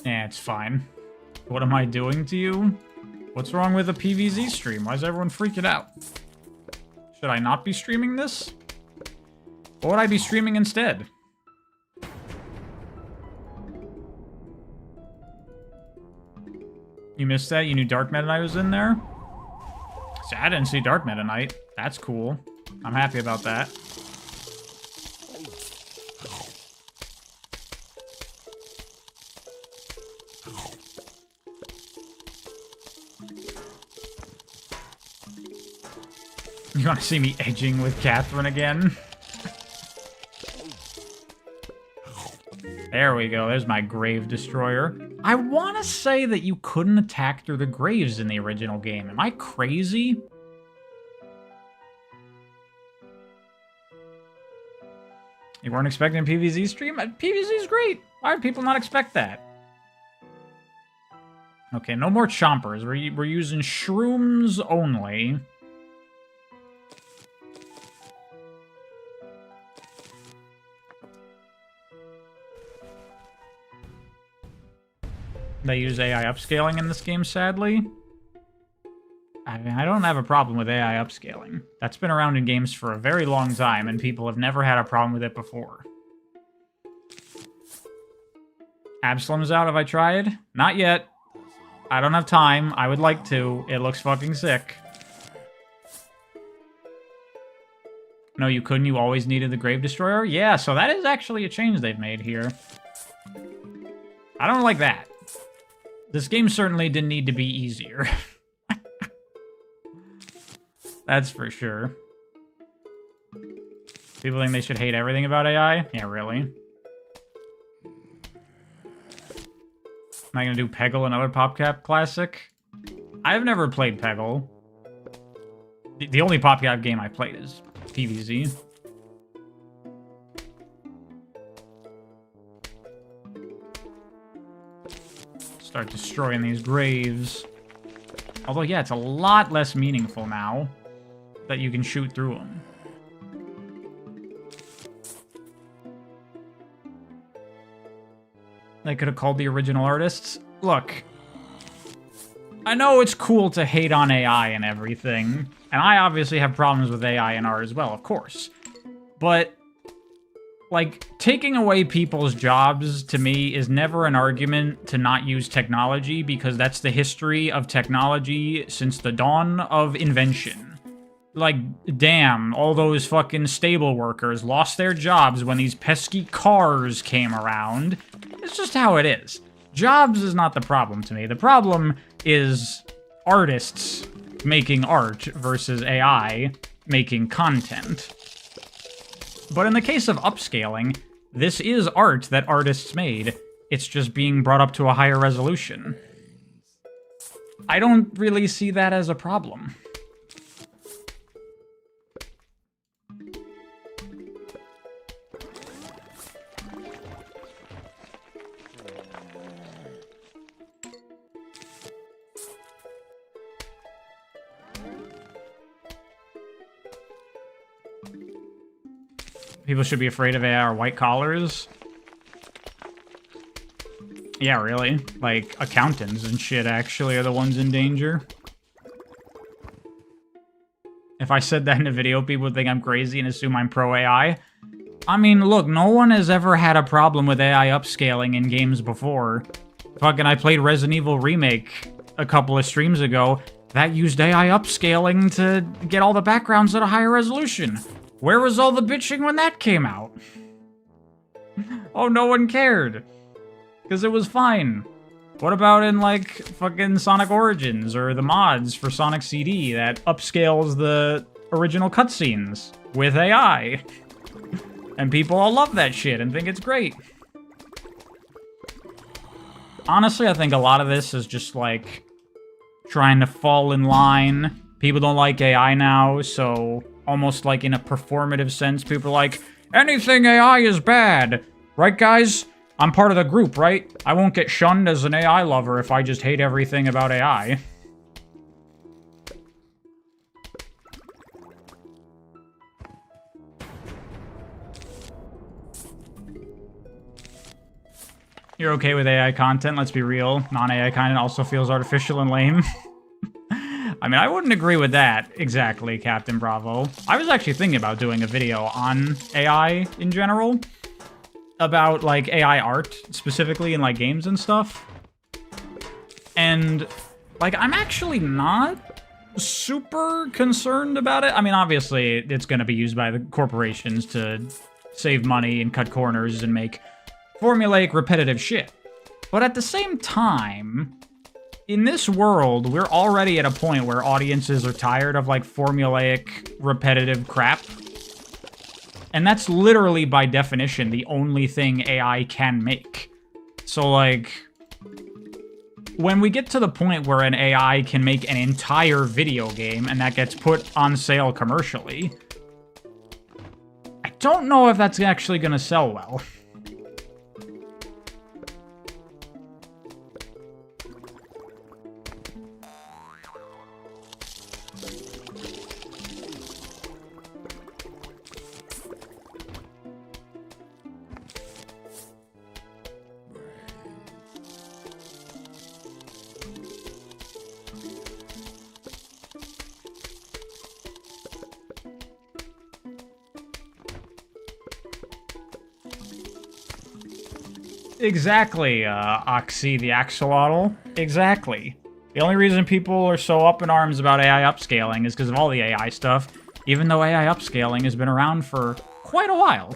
Yeah, it's fine. What am I doing to you? What's wrong with a PvZ stream? Why is everyone freaking out? Should I not be streaming this? What would I be streaming instead? You missed that? You knew Dark Meta Knight was in there? See, I didn't see Dark Meta Knight. That's cool. I'm happy about that. You want to see me edging with Catherine again? There we go. There's my grave destroyer. I want to say that you couldn't attack through the graves in the original game. Am I crazy? You weren't expecting a PvZ stream? PvZ is great. Why would people not expect that? Okay, no more chompers. We're using shrooms only. They use AI upscaling in this game, sadly. I mean, I don't have a problem with AI upscaling. That's been around in games for a very long time, and people have never had a problem with it before. Absalom's out, have I tried? Not yet. I don't have time. I would like to. It looks fucking sick. No, you couldn't. You always needed the Grave Destroyer? Yeah, so that is actually a change they've made here. I don't like that. This game certainly didn't need to be easier. That's for sure. People think they should hate everything about AI? Yeah, really? Am I gonna do Peggle, another PopCap classic? I've never played Peggle. The only PopCap game I played is PvZ. Start destroying these graves. Although, yeah, it's a lot less meaningful now that you can shoot through them. They could have called the original artists. Look, I know it's cool to hate on AI and everything, and I obviously have problems with AI and art as well, of course. But like, taking away people's jobs, to me, is never an argument to not use technology, because that's the history of technology since the dawn of invention. Like, damn, all those fucking stable workers lost their jobs when these pesky cars came around. It's just how it is. Jobs is not the problem to me. The problem is artists making art versus AI making content. But in the case of upscaling, this is art that artists made. It's just being brought up to a higher resolution. I don't really see that as a problem. People should be afraid of AI or white collars. Yeah, really. Like, accountants and shit actually are the ones in danger. If I said that in a video, people would think I'm crazy and assume I'm pro-AI. I mean, look, no one has ever had a problem with AI upscaling in games before. Fucking, I played Resident Evil Remake a couple of streams ago. That used AI upscaling to get all the backgrounds at a higher resolution. Where was all the bitching when that came out? Oh, no one cared. Because it was fine. What about in, like, fucking Sonic Origins or the mods for Sonic CD that upscales the original cutscenes with AI? And people all love that shit and think it's great. Honestly, I think a lot of this is just, like, trying to fall in line. People don't like AI now, so almost like in a performative sense, people are like, anything AI is bad. Right, guys? I'm part of the group, right? I won't get shunned as an AI lover if I just hate everything about AI. You're okay with AI content? Let's be real. Non-AI content also feels artificial and lame. I mean, I wouldn't agree with that exactly, Captain Bravo. I was actually thinking about doing a video on AI in general. About, like, AI art, specifically in, like, games and stuff. And, like, I'm actually not super concerned about it. I mean, obviously, it's going to be used by the corporations to save money and cut corners and make formulaic, repetitive shit. But at the same time, in this world, we're already at a point where audiences are tired of, like, formulaic, repetitive crap. And that's literally, by definition, the only thing AI can make. So, like, when we get to the point where an AI can make an entire video game and that gets put on sale commercially, I don't know if that's actually going to sell well. Exactly, Oxy the Axolotl. Exactly. The only reason people are so up in arms about AI upscaling is because of all the AI stuff, even though AI upscaling has been around for quite a while.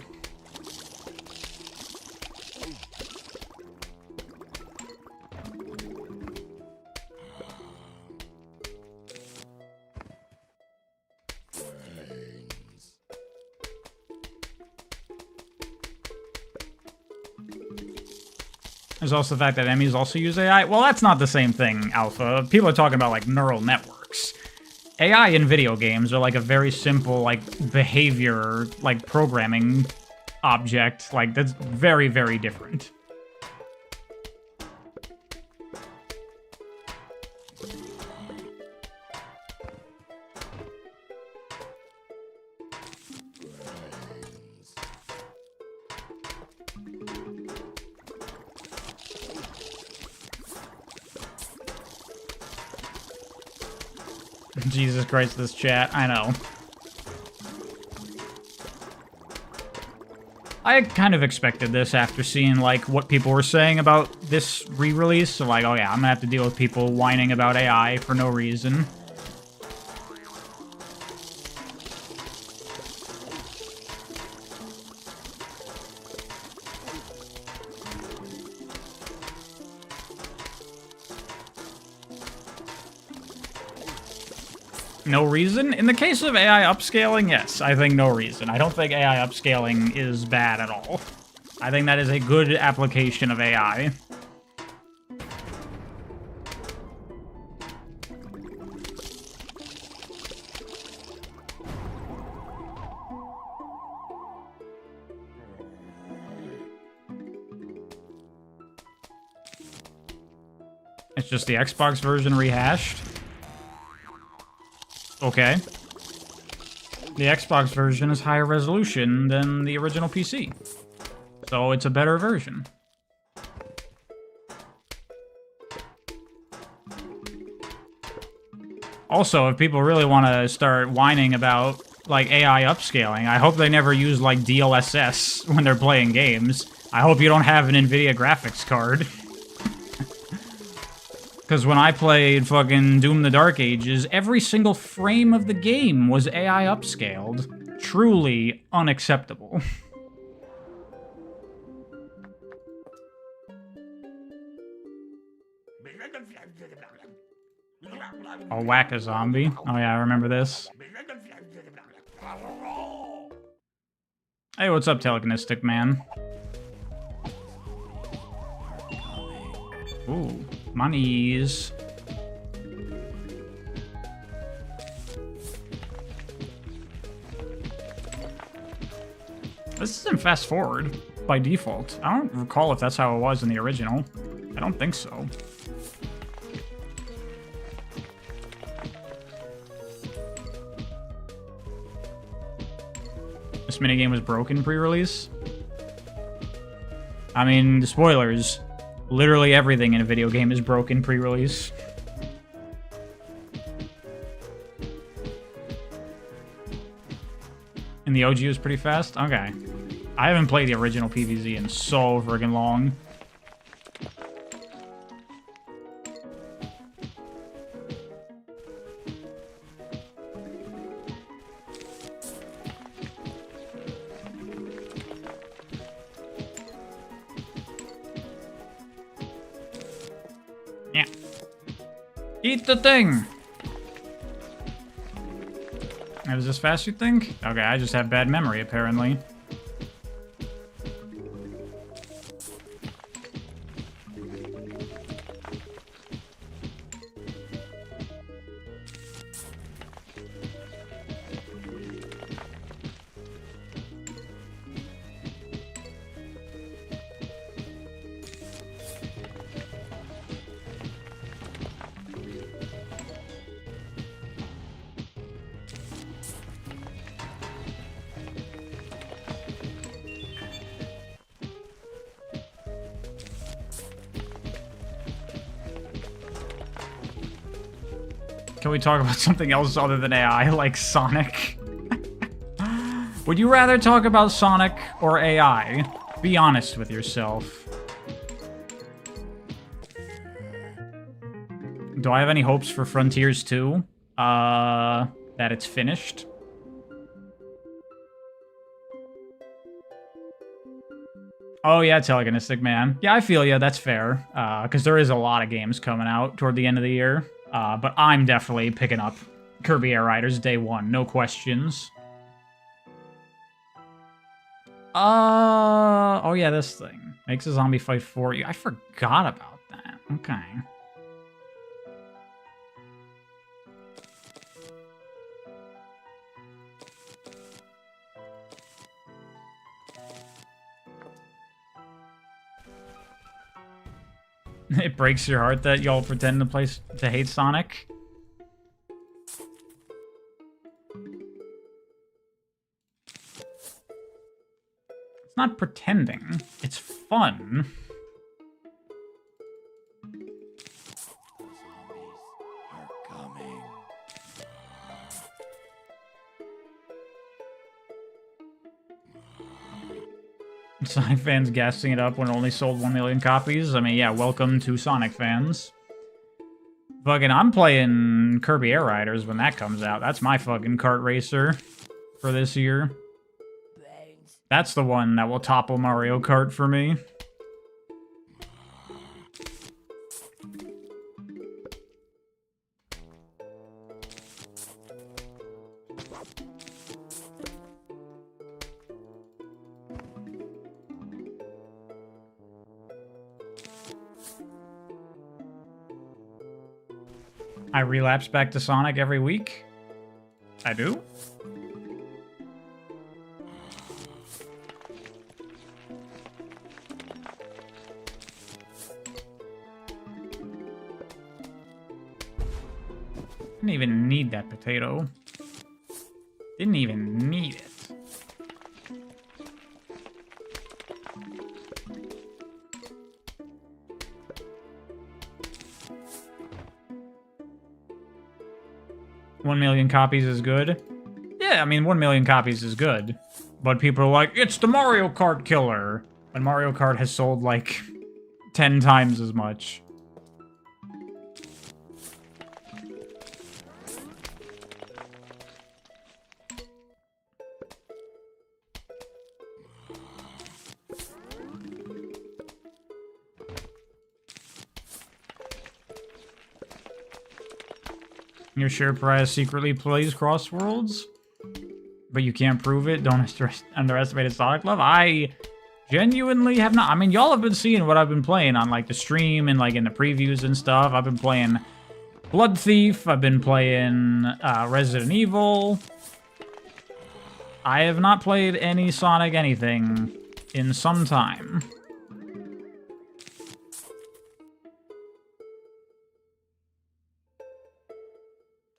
There's also the fact that enemies also use AI. Well, that's not the same thing, Alpha. People are talking about, like, neural networks. AI in video games are, like, a very simple, like, behavior, like, programming object. Like, that's very, very different. Jesus Christ, this chat. I know. I kind of expected this after seeing, like, what people were saying about this re-release. So, like, oh yeah, I'm gonna have to deal with people whining about AI for no reason. No reason? In the case of AI upscaling, yes, I think no reason. I don't think AI upscaling is bad at all. I think that is a good application of AI. It's just the Xbox version rehashed. Okay. The Xbox version is higher resolution than the original PC. So it's a better version. Also, if people really want to start whining about, like, AI upscaling, I hope they never use, like, DLSS when they're playing games. I hope you don't have an NVIDIA graphics card. Because when I played fucking Doom the Dark Ages, every single frame of the game was AI upscaled. Truly unacceptable. I'll whack a zombie. Oh yeah, I remember this. Hey, what's up, Telekinestic Man? Ooh. Monies. This isn't fast forward by default. I don't recall if that's how it was in the original. I don't think so. This minigame was broken pre-release. I mean, the spoilers. Literally everything in a video game is broken pre-release. And the OG was pretty fast? Okay. I haven't played the original PvZ in so friggin' long. Eat the thing! It was this fast, you think? Okay, I just have bad memory, apparently. Can we talk about something else other than AI, like Sonic? Would you rather talk about Sonic or AI? Be honest with yourself. Do I have any hopes for Frontiers 2? That it's finished? Oh yeah, Telegonistic Man. Yeah, I feel ya, that's fair. Because there is a lot of games coming out toward the end of the year. But I'm definitely picking up Kirby Air Riders day one, no questions. Oh yeah, this thing. Makes a zombie fight for you. I forgot about that. Okay. It breaks your heart that y'all pretend to hate Sonic. It's not pretending. It's fun. Sonic fans gassing it up when it only sold 1 million copies. I mean, yeah, welcome to Sonic fans. Fucking, I'm playing Kirby Air Riders when that comes out. That's my fucking kart racer for this year. That's the one that will topple Mario Kart for me. I relapse back to Sonic every week. I do? Didn't even need that potato. Didn't even need it. $1 million copies is good. Yeah, I mean, 1 million copies is good. But people are like, it's the Mario Kart killer. And Mario Kart has sold like 10 times as much. You're sure Perez secretly plays Crossworlds? But you can't prove it? Don't underestimate his Sonic love? I genuinely have not. I mean, y'all have been seeing what I've been playing on, like, the stream and, like, in the previews and stuff. I've been playing Blood Thief. I've been playing Resident Evil. I have not played any Sonic anything in some time.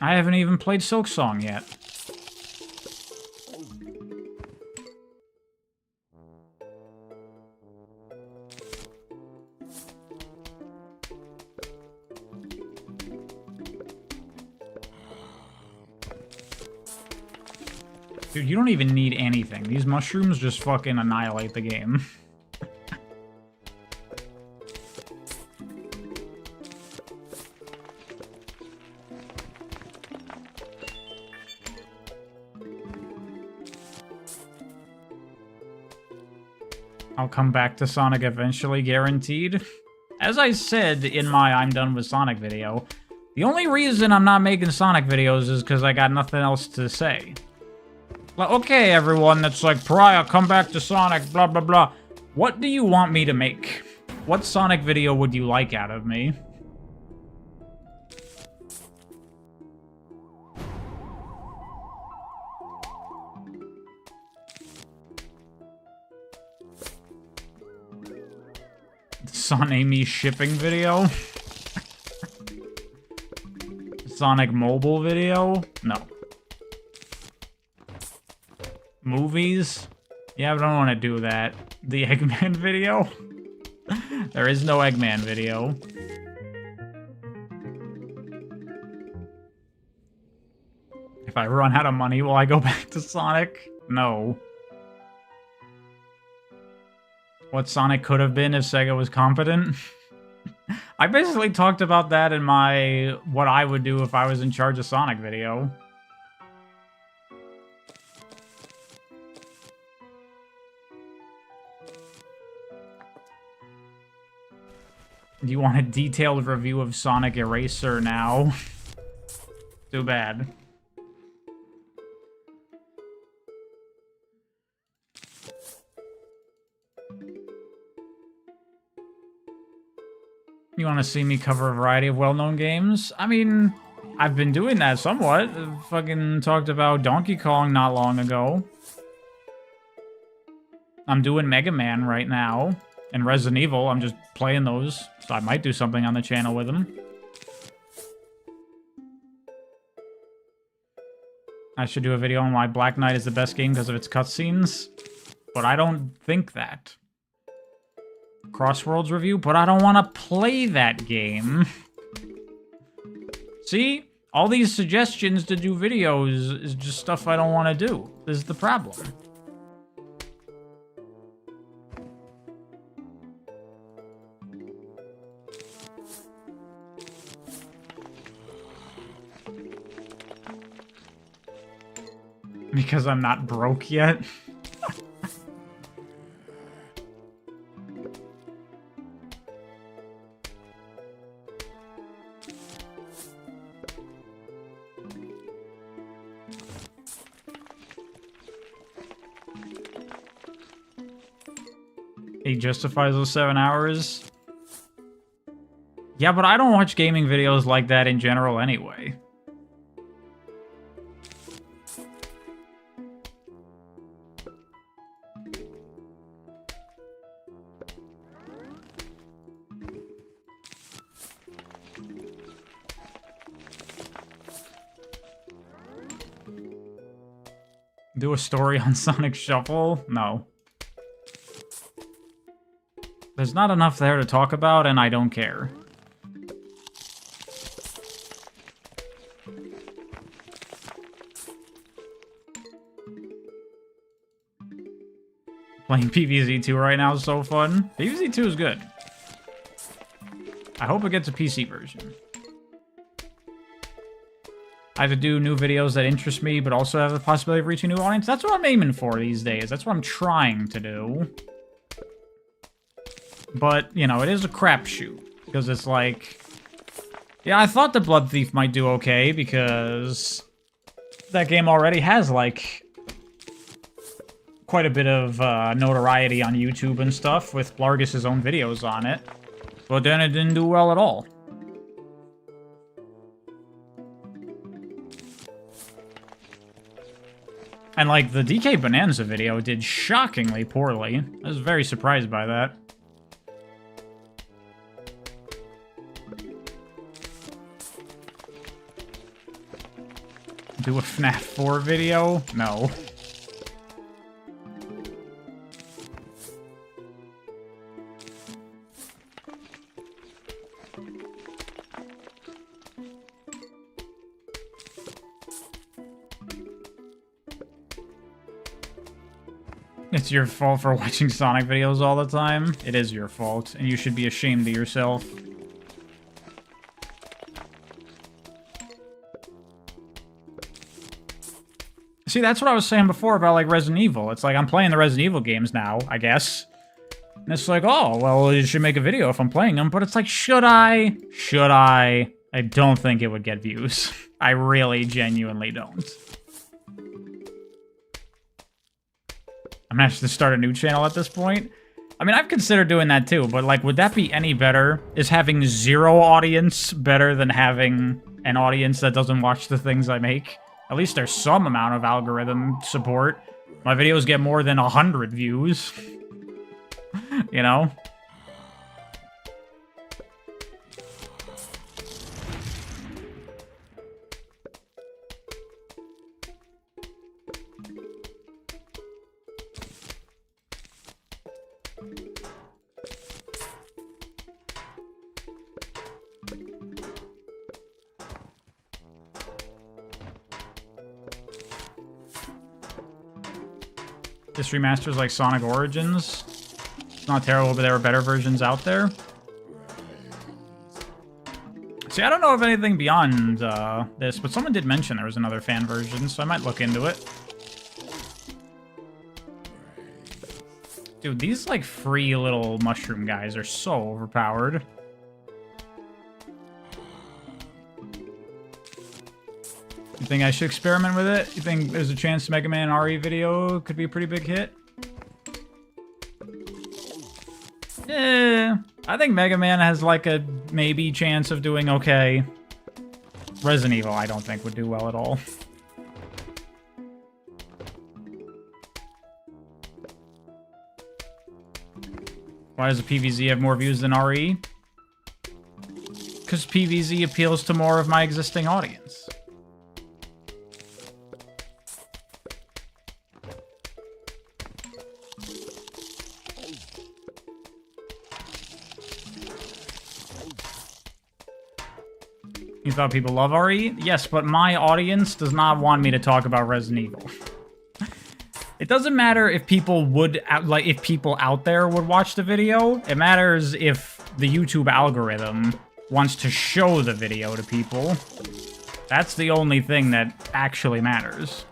I haven't even played Silk Song yet. Dude, you don't even need anything. These mushrooms just fucking annihilate the game. I'll come back to Sonic eventually, guaranteed. As I said in my I'm done with Sonic video, The only reason I'm not making Sonic videos is because I got nothing else to say. Like, okay, everyone that's like, Pariah, come back to Sonic, blah, blah, blah. What do you want me to make? What Sonic video would you like out of me? Sonic me shipping video? Sonic mobile video? No. Movies? Yeah, but I don't want to do that. The Eggman video? There is no Eggman video. If I run out of money, will I go back to Sonic? No. What Sonic could have been if Sega was competent? I basically talked about that in my what I would do if I was in charge of Sonic video. Do you want a detailed review of Sonic Eraser now? Too bad. You want to see me cover a variety of well-known games? I mean, I've been doing that somewhat. I fucking talked about Donkey Kong not long ago. I'm doing Mega Man right now. And Resident Evil, I'm just playing those. So I might do something on the channel with them. I should do a video on why Black Knight is the best game because of its cutscenes. But I don't think that. Crossworlds review, but I don't want to play that game. See? All these suggestions to do videos is just stuff I don't want to do. This is the problem. Because I'm not broke yet. He justifies those 7 hours. Yeah, but I don't watch gaming videos like that in general anyway. Do a story on Sonic Shuffle? No. There's not enough there to talk about, and I don't care. Playing PvZ 2 right now is so fun. PvZ 2 is good. I hope it gets a PC version. I have to do new videos that interest me, but also have the possibility of reaching a new audience. That's what I'm aiming for these days. That's what I'm trying to do. But, you know, it is a crapshoot. Because it's like... Yeah, I thought the Blood Thief might do okay, because... that game already has, like... quite a bit of notoriety on YouTube and stuff, with Largus' own videos on it. But then it didn't do well at all. And, like, the DK Bonanza video did shockingly poorly. I was very surprised by that. Do a FNAF 4 video? No. It's your fault for watching Sonic videos all the time. It is your fault, and you should be ashamed of yourself. See, that's what I was saying before about, like, Resident Evil. It's like, I'm playing the Resident Evil games now, I guess. And it's like, oh, well, you should make a video if I'm playing them. But it's like, should I? Should I? I don't think it would get views. I really genuinely don't. I'm gonna have to start a new channel at this point. I mean, I've considered doing that too, but like, would that be any better? Is having 0 audience better than having an audience that doesn't watch the things I make? At least there's some amount of algorithm support. My videos get more than 100 views. You know? This remaster's like Sonic Origins. It's not terrible, but there are better versions out there. See, I don't know of anything beyond this, but someone did mention there was another fan version, so I might look into it. Dude, these like free little mushroom guys are so overpowered. You think I should experiment with it? You think there's a chance Mega Man RE video could be a pretty big hit? I think Mega Man has like a maybe chance of doing okay. Resident Evil I don't think would do well at all. Why does the PvZ have more views than RE? Because PvZ appeals to more of my existing audience. You thought people love RE? Yes, but my audience does not want me to talk about Resident Evil. It doesn't matter if people would, like, if people out there would watch the video. It matters if the YouTube algorithm wants to show the video to people. That's the only thing that actually matters.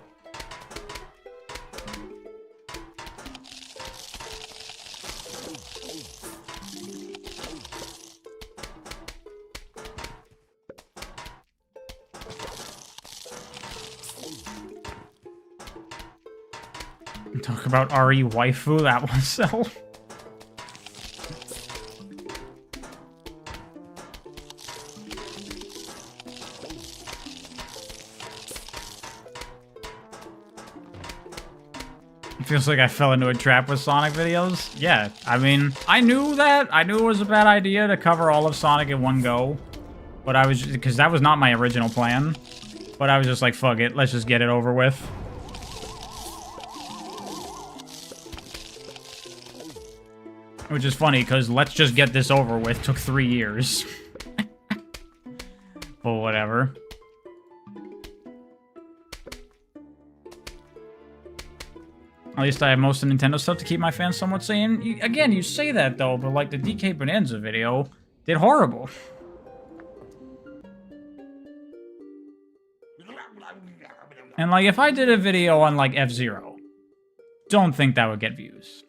Talk about RE waifu, that will sell. It feels like I fell into a trap with Sonic videos. Yeah, I mean, I knew that. I knew it was a bad idea to cover all of Sonic in one go. But I was, because that was not my original plan. But I was just like, fuck it, let's just get it over with. Which is funny, because let's just get this over with took 3 years. But whatever. At least I have most of Nintendo stuff to keep my fans somewhat sane. Again, you say that though, but like the DK Bonanza video did horrible. And like if I did a video on like F-Zero, don't think that would get views.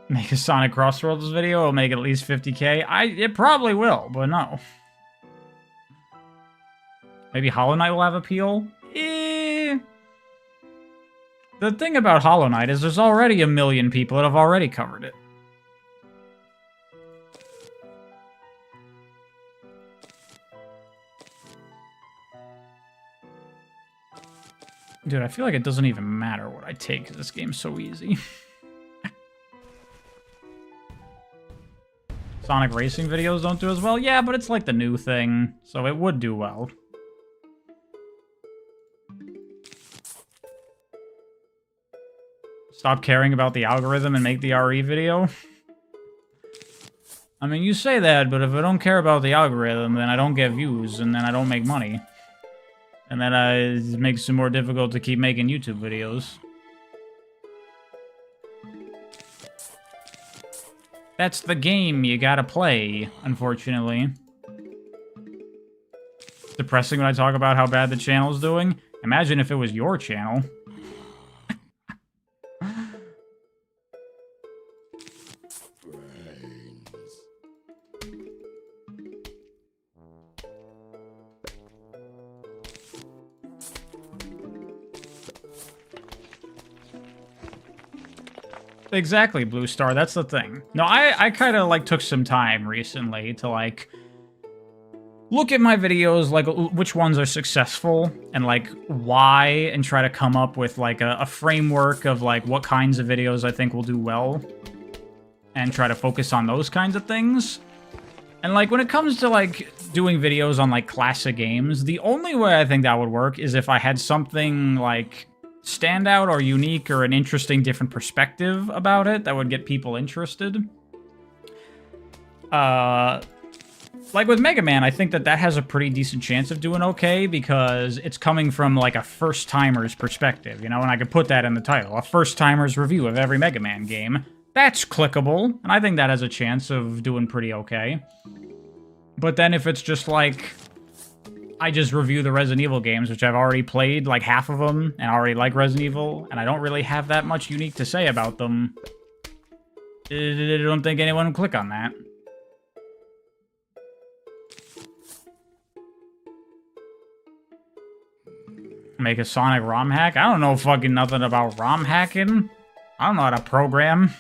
Make a Sonic Crossroads video, it'll make at least 50k. It probably will, but no. Maybe Hollow Knight will have appeal? The thing about Hollow Knight is there's already 1 million people that have already covered it. Dude, I feel like it doesn't even matter what I take, because this game's so easy. Sonic racing videos don't do as well? Yeah, but it's like the new thing, so it would do well. Stop caring about the algorithm and make the RE video? I mean, you say that, but if I don't care about the algorithm, then I don't get views, and then I don't make money. And then it makes it more difficult to keep making YouTube videos. That's the game you gotta play, unfortunately. It's depressing when I talk about how bad the channel's doing. Imagine if it was your channel. exactly, Blue Star. That's the thing. No, I kind of, like, took some time recently to, like, look at my videos, like, which ones are successful, and, like, why, and try to come up with, like, a framework of, like, what kinds of videos I think will do well, and try to focus on those kinds of things. And, like, when it comes to, like, doing videos on, like, classic games, the only way I think that would work is if I had something, like, stand out or unique or an interesting different perspective about it that would get people interested. Like with Mega Man, I think that has a pretty decent chance of doing okay because it's coming from like a first-timer's perspective, you know, and I could put that in the title, a first-timer's review of every Mega Man game. That's clickable, and I think that has a chance of doing pretty okay. But then if it's just like, I just review the Resident Evil games, which I've already played, like half of them, and I already like Resident Evil, and I don't really have that much unique to say about them, I don't think anyone will click on that. Make a Sonic ROM hack? I don't know fucking nothing about ROM hacking. I don't know how to program.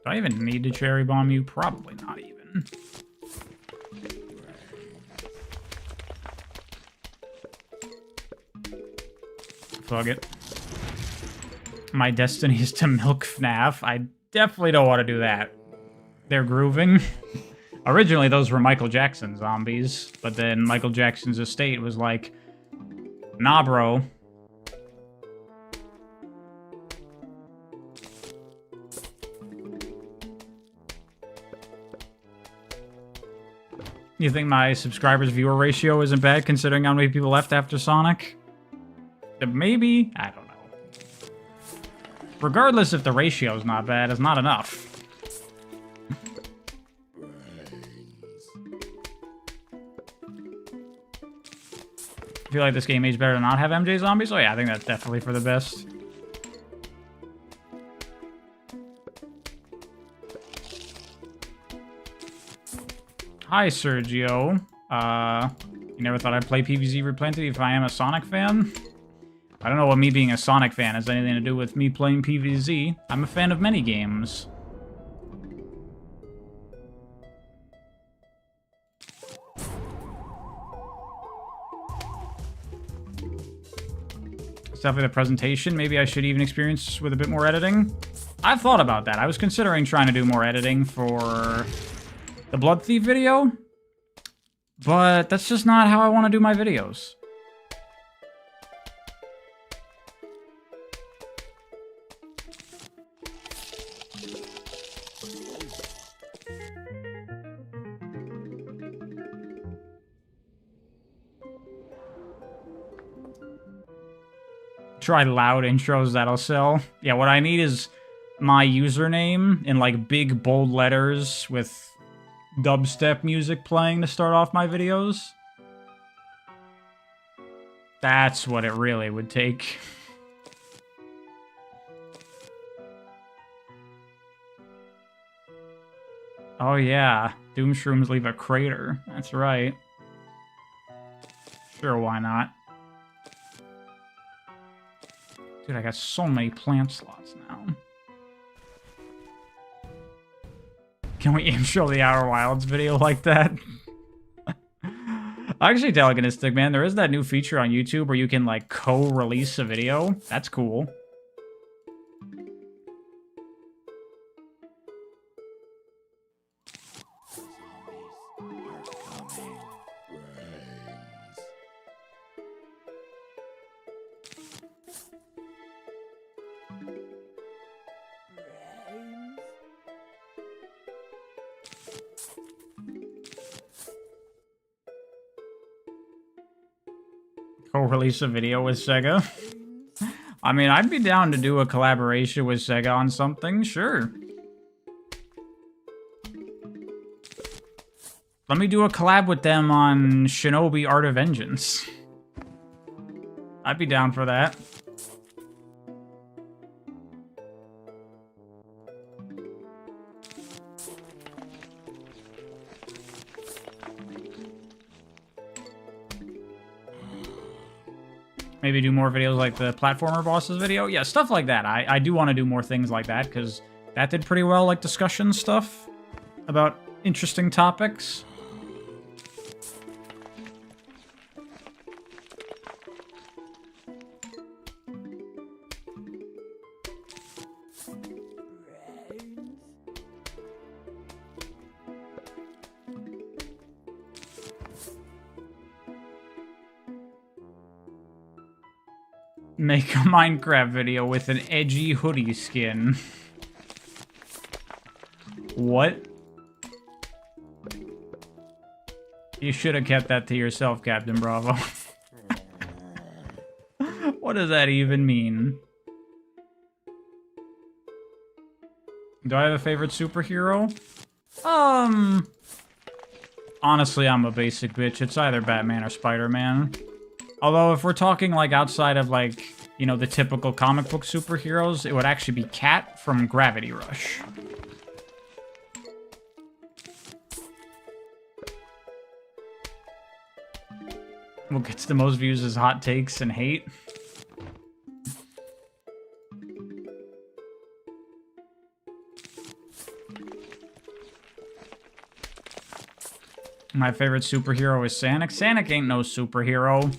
Do I even need to cherry bomb you? Probably not even. Fuck it. My destiny is to milk FNAF. I definitely don't want to do that. They're grooving. Originally, those were Michael Jackson zombies, but then Michael Jackson's estate was like, nah, bro. You think my subscribers viewer ratio isn't bad considering how many people left after Sonic? Maybe? I don't know. Regardless if the ratio's not bad, it's not enough. I feel like this game aged better to not have MJ zombies? Oh yeah, I think that's definitely for the best. Hi, Sergio. You never thought I'd play PvZ Replanted if I am a Sonic fan? I don't know what me being a Sonic fan has anything to do with me playing PvZ. I'm a fan of many games. It's definitely the presentation. Maybe I should even experience with a bit more editing. I've thought about that. I was considering trying to do more editing for the Blood Thief video, but that's just not how I want to do my videos. Try loud intros, that'll sell. Yeah, what I need is my username in like big bold letters with dubstep music playing to start off my videos. That's what it really would take. Oh yeah, Doom Shrooms leave a crater. That's right. Sure, why not? Dude, I got so many plant slots now. Can we intro the Outer Wilds video like that? Actually, Telekinestic, man, there is that new feature on YouTube where you can, like, co-release a video. That's cool. Release a video with Sega. I mean, I'd be down to do a collaboration with Sega on something, sure. Let me do a collab with them on Shinobi Art of Vengeance. I'd be down for that. Maybe do more videos like the platformer bosses video. Yeah, stuff like that. I do want to do more things like that, because that did pretty well, like discussion stuff about interesting topics. Make a Minecraft video with an edgy hoodie skin. What? You should have kept that to yourself, Captain Bravo. What does that even mean? Do I have a favorite superhero? Honestly, I'm a basic bitch. It's either Batman or Spider-Man. Although, if we're talking, like, outside of, like, you know, the typical comic book superheroes, it would actually be Cat from Gravity Rush. What gets the most views is hot takes and hate. My favorite superhero is Sonic. Sonic ain't no superhero.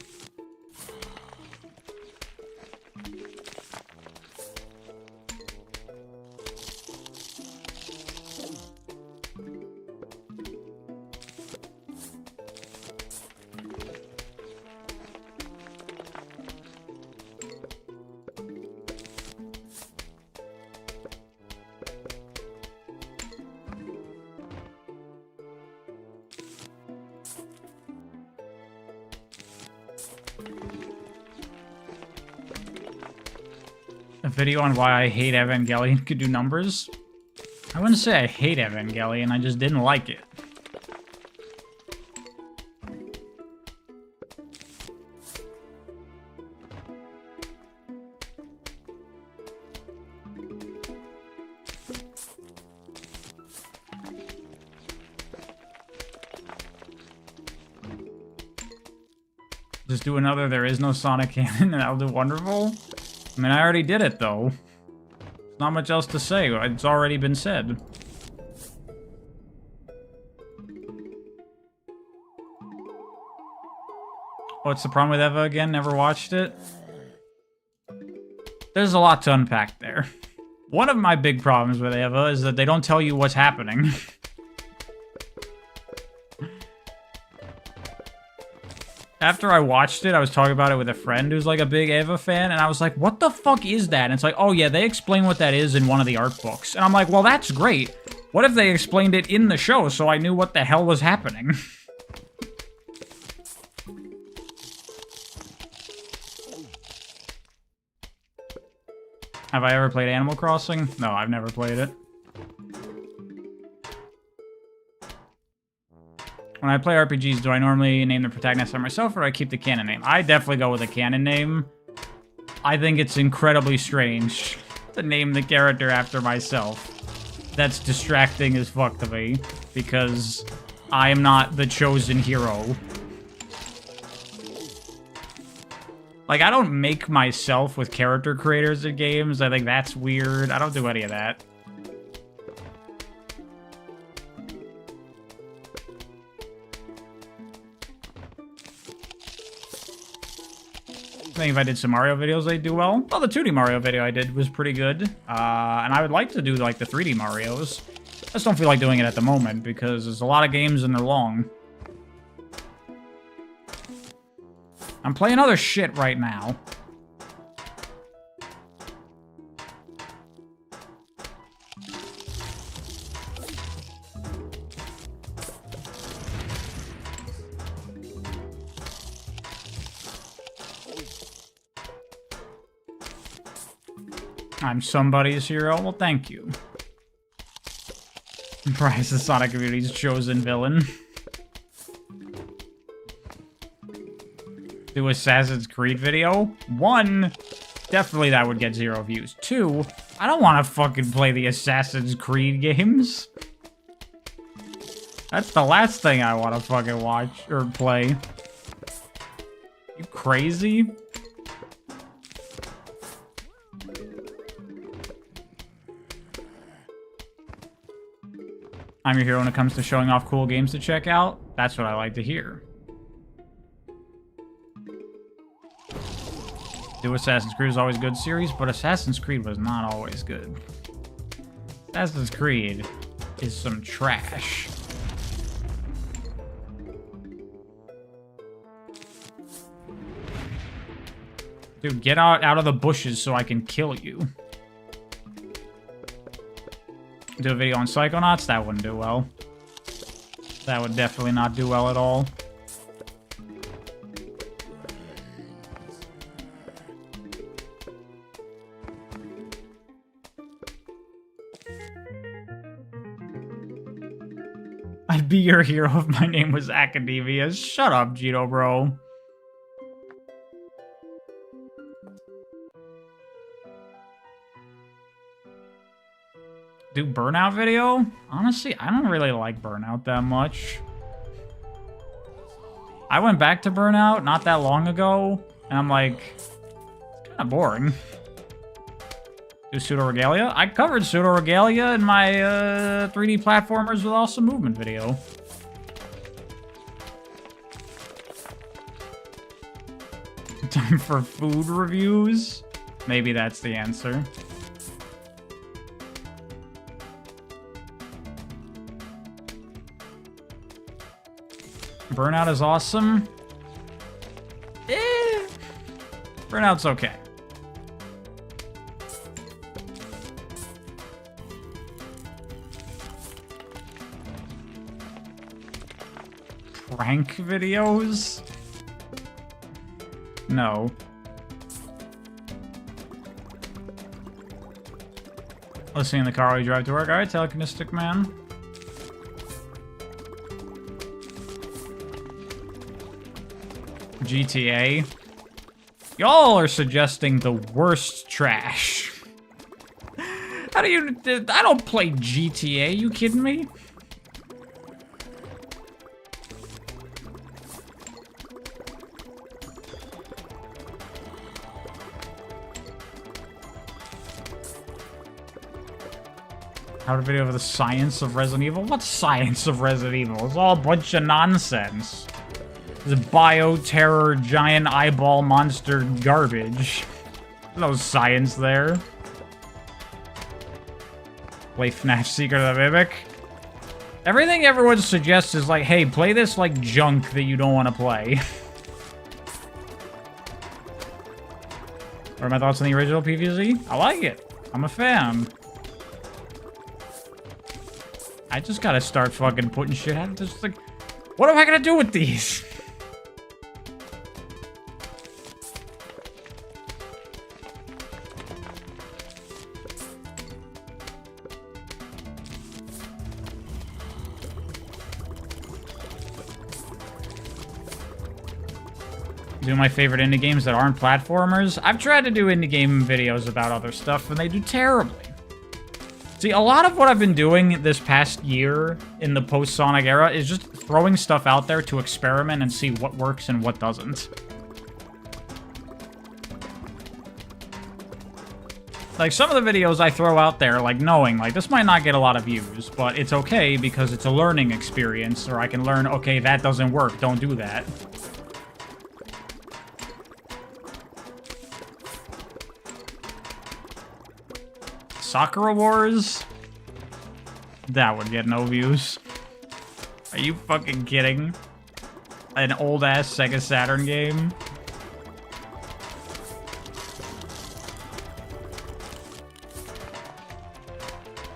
A video on why I hate Evangelion could do numbers? I wouldn't say I hate Evangelion, I just didn't like it. Just do another There Is No Sonic canon and I'll do wonderful? I mean, I already did it, though. There's not much else to say. It's already been said. What's the problem with Eva again? Never watched it? There's a lot to unpack there. One of my big problems with Eva is that they don't tell you what's happening. After I watched it, I was talking about it with a friend who's like a big Eva fan, and I was like, what the fuck is that? And it's like, oh yeah, they explain what that is in one of the art books. And I'm like, well, that's great. What if they explained it in the show so I knew what the hell was happening? Have I ever played Animal Crossing? No, I've never played it. When I play RPGs, do I normally name the protagonist after myself, or do I keep the canon name? I definitely go with a canon name. I think it's incredibly strange to name the character after myself. That's distracting as fuck to me, because I am not the chosen hero. Like, I don't make myself with character creators in games. I think that's weird. I don't do any of that. I think if I did some Mario videos, they'd do well. Well, the 2D Mario video I did was pretty good. And I would like to do, like, the 3D Marios. I just don't feel like doing it at the moment, because there's a lot of games and they're long. I'm playing other shit right now. I'm somebody's hero? Well, thank you. Bryce, the Sonic community's chosen villain. Do Assassin's Creed video? 1, definitely that would get 0 views. 2, I don't want to fucking play the Assassin's Creed games. That's the last thing I want to fucking watch or play. You crazy? I'm your hero when it comes to showing off cool games to check out. That's what I like to hear. Do Assassin's Creed is always good series, but Assassin's Creed was not always good. Assassin's Creed is some trash. Dude, get out of the bushes so I can kill you. Do a video on Psychonauts? That wouldn't do well. That would definitely not do well at all. I'd be your hero if my name was Academia. Shut up, Gito, bro. Do Burnout video? Honestly, I don't really like Burnout that much. I went back to Burnout not that long ago, and I'm like, it's kind of boring. Do Pseudo Regalia? I covered Pseudo Regalia in my 3D platformers with awesome movement video. Time for food reviews? Maybe that's the answer. Burnout is awesome. Burnout's okay. Prank videos? No. Listening in the car while you drive to work. Alright, telekinetic man. GTA. Y'all are suggesting the worst trash. How do you... I don't play GTA, you kidding me? How to video of the science of Resident Evil? What science of Resident Evil? It's all a bunch of nonsense. It's bioterror, giant eyeball monster garbage. No science there. Play FNAF Secret of the Mimic. Everything everyone suggests is like, hey, play this like junk that you don't want to play. What are my thoughts on the original PvZ? I like it. I'm a fan. I just gotta start fucking putting shit out. Just like, what am I gonna do with these? Do my favorite indie games that aren't platformers. I've tried to do indie game videos about other stuff, and they do terribly. See, a lot of what I've been doing this past year in the post-Sonic era is just throwing stuff out there to experiment and see what works and what doesn't. Like, some of the videos I throw out there, like, knowing, like, this might not get a lot of views, but it's okay because it's a learning experience, or I can learn, okay, that doesn't work, don't do that. Sakura Wars? That would get no views. Are you fucking kidding? An old-ass Sega Saturn game?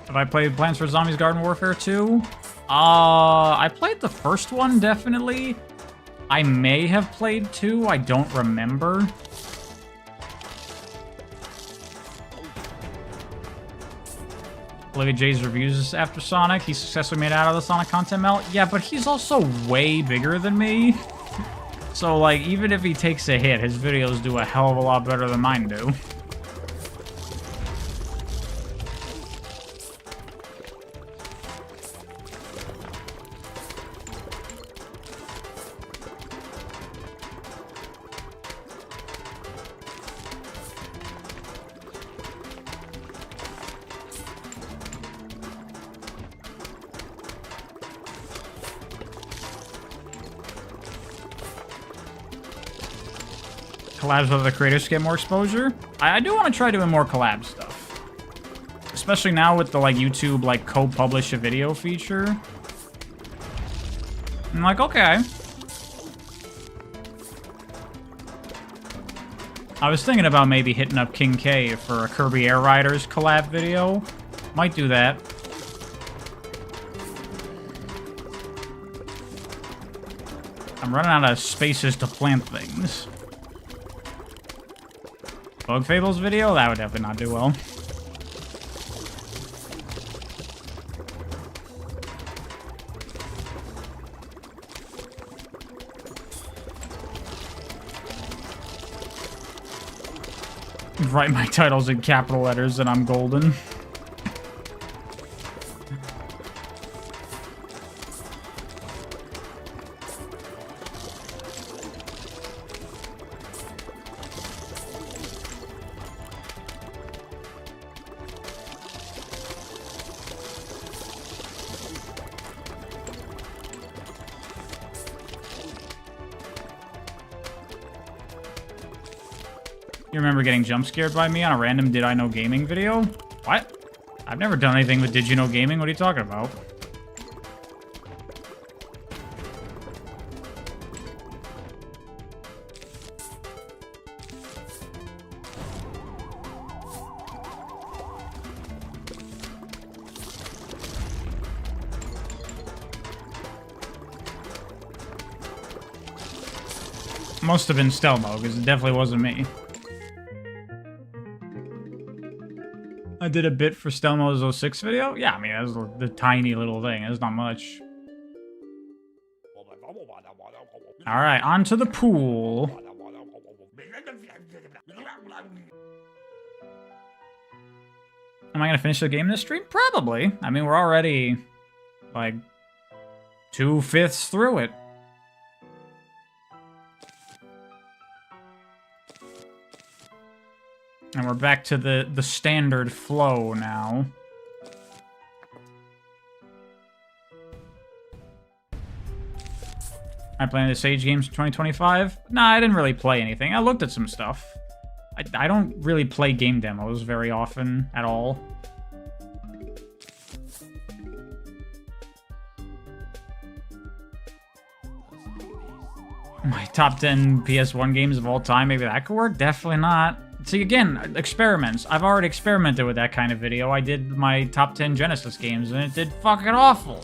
Have I played Plants vs. Zombies Garden Warfare 2? I played the first one, definitely. I may have played 2, I don't remember. Olivia J's reviews after Sonic. He successfully made out of the Sonic content melt. Yeah, but he's also way bigger than me. So, like, even if he takes a hit, his videos do a hell of a lot better than mine do. collabs with other creators to get more exposure. I do want to try doing more collab stuff. Especially now with the, like, YouTube, like, co-publish a video feature. I'm like, okay. I was thinking about maybe hitting up King K for a Kirby Air Riders collab video. Might do that. I'm running out of spaces to plant things. Bug Fables video? That would definitely not do well. Write my titles in capital letters and I'm golden. You remember getting jump scared by me on a random Did I Know Gaming video? What? I've never done anything with Did You Know Gaming. What are you talking about? Must have been Stelmo, because it definitely wasn't me. I did a bit for Stelmo's 06 video? Yeah, I mean, that was the tiny little thing. It's not much. Alright, on to the pool. Am I going to finish the game this stream? Probably. I mean, we're already, like, 2/5 through it. And we're back to the standard flow now. I playing the Sage games in 2025? Nah, I didn't really play anything. I looked at some stuff. I don't really play game demos very often at all. My top 10 PS1 games of all time, maybe that could work? Definitely not. See, again, experiments. I've already experimented with that kind of video. I did my top 10 Genesis games, and it did fucking awful.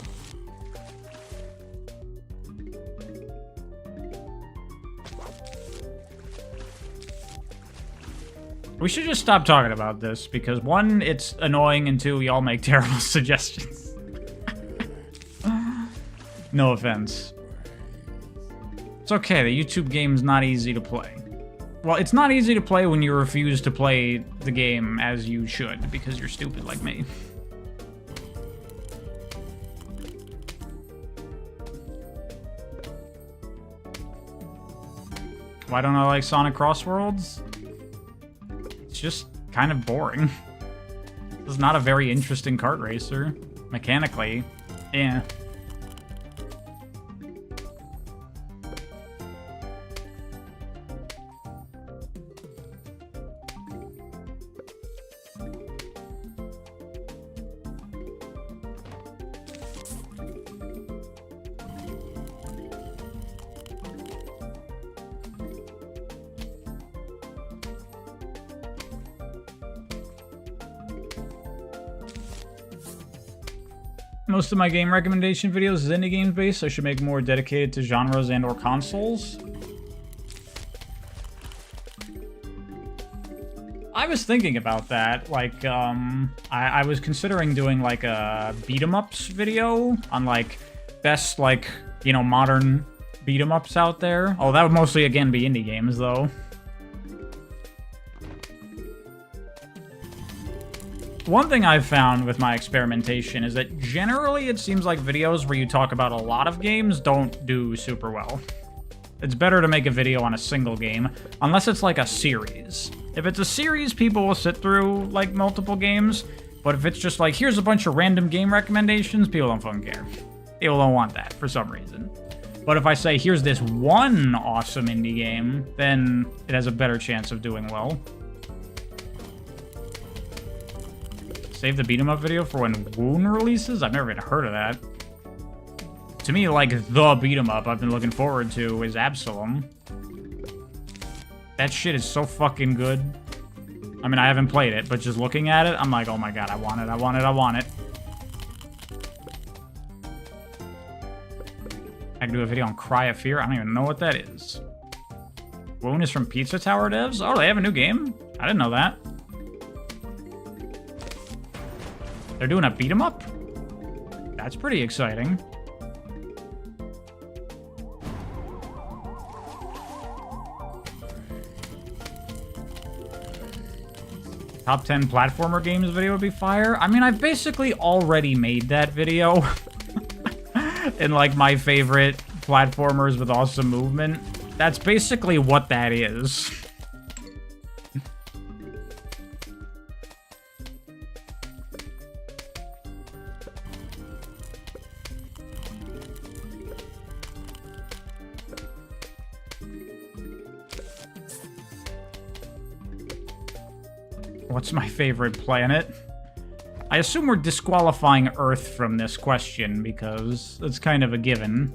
We should just stop talking about this, because one, it's annoying, and two, y'all make terrible suggestions. No offense. It's okay, the YouTube game's not easy to play. Well, it's not easy to play when you refuse to play the game as you should, because you're stupid like me. Why don't I like Sonic Cross Worlds? It's just kind of boring. This is not a very interesting kart racer. Mechanically, eh. Most of my game recommendation videos is indie games based, so I should make more dedicated to genres and or consoles. I was thinking about that, like, I was considering doing, like, a beat-em-ups video on, like, best, like, you know, modern beat-em-ups out there. Oh, that would mostly, again, be indie games, though. One thing I've found with my experimentation is that generally it seems like videos where you talk about a lot of games don't do super well. It's better to make a video on a single game, unless it's like a series. If it's a series, people will sit through, like, multiple games, but if it's just like, here's a bunch of random game recommendations, people don't fucking care. People don't want that, for some reason. But if I say, here's this one awesome indie game, then it has a better chance of doing well. Save the beat 'em up video for when Woon releases? I've never even heard of that. To me, like, the beat 'em up I've been looking forward to is Absalom. That shit is so fucking good. I mean, I haven't played it, but just looking at it, I'm like, oh my god, I want it, I want it, I want it. I can do a video on Cry of Fear. I don't even know what that is. Woon is from Pizza Tower devs? Oh, they have a new game? I didn't know that. They're doing a beat 'em up? That's pretty exciting. Top 10 platformer games video would be fire. I mean, I've basically already made that video. And like my favorite platformers with awesome movement. That's basically what that is. What's my favorite planet? I assume we're disqualifying Earth from this question because it's kind of a given.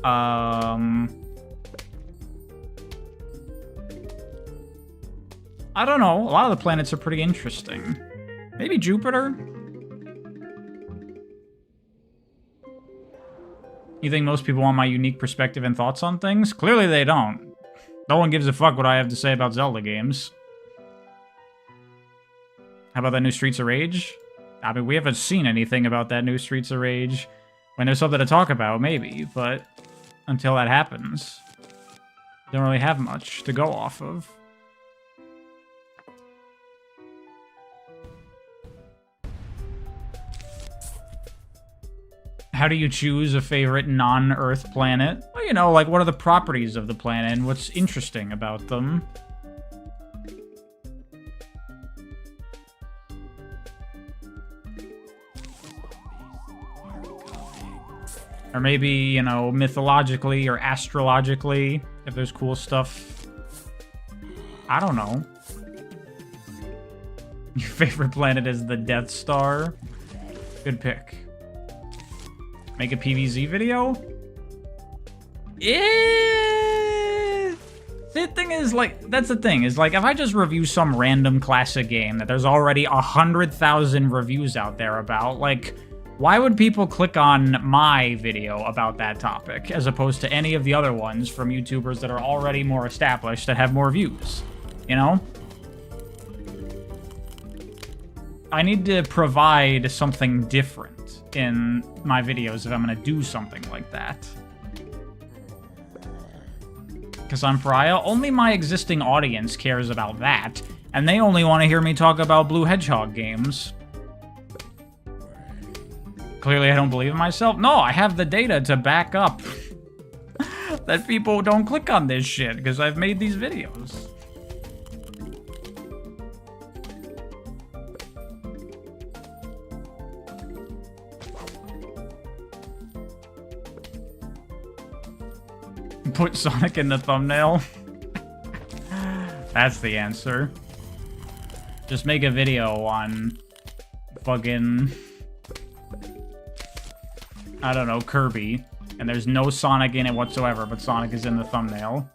I don't know. A lot of the planets are pretty interesting. Maybe Jupiter? You think most people want my unique perspective and thoughts on things? Clearly they don't. No one gives a fuck what I have to say about Zelda games. How about that new Streets of Rage? I mean, we haven't seen anything about that new Streets of Rage. When there's something to talk about, maybe, but until that happens, don't really have much to go off of. How do you choose a favorite non-Earth planet? Well, you know, like, what are the properties of the planet and what's interesting about them? Or maybe, you know, mythologically or astrologically, if there's cool stuff. I don't know. Your favorite planet is the Death Star? Good pick. Make a PvZ video? The thing is, like, that's the thing, is like, if I just review some random classic game that there's already 100,000 reviews out there about, like, why would people click on my video about that topic as opposed to any of the other ones from YouTubers that are already more established that have more views? You know? I need to provide something different in my videos if I'm going to do something like that. Because I'm pariah, only my existing audience cares about that, and they only want to hear me talk about Blue Hedgehog games. Clearly I don't believe in myself. No, I have the data to back up that people don't click on this shit because I've made these videos. Put Sonic in the thumbnail. That's the answer. Just make a video on fucking, I don't know, Kirby, and there's no Sonic in it whatsoever, but Sonic is in the thumbnail.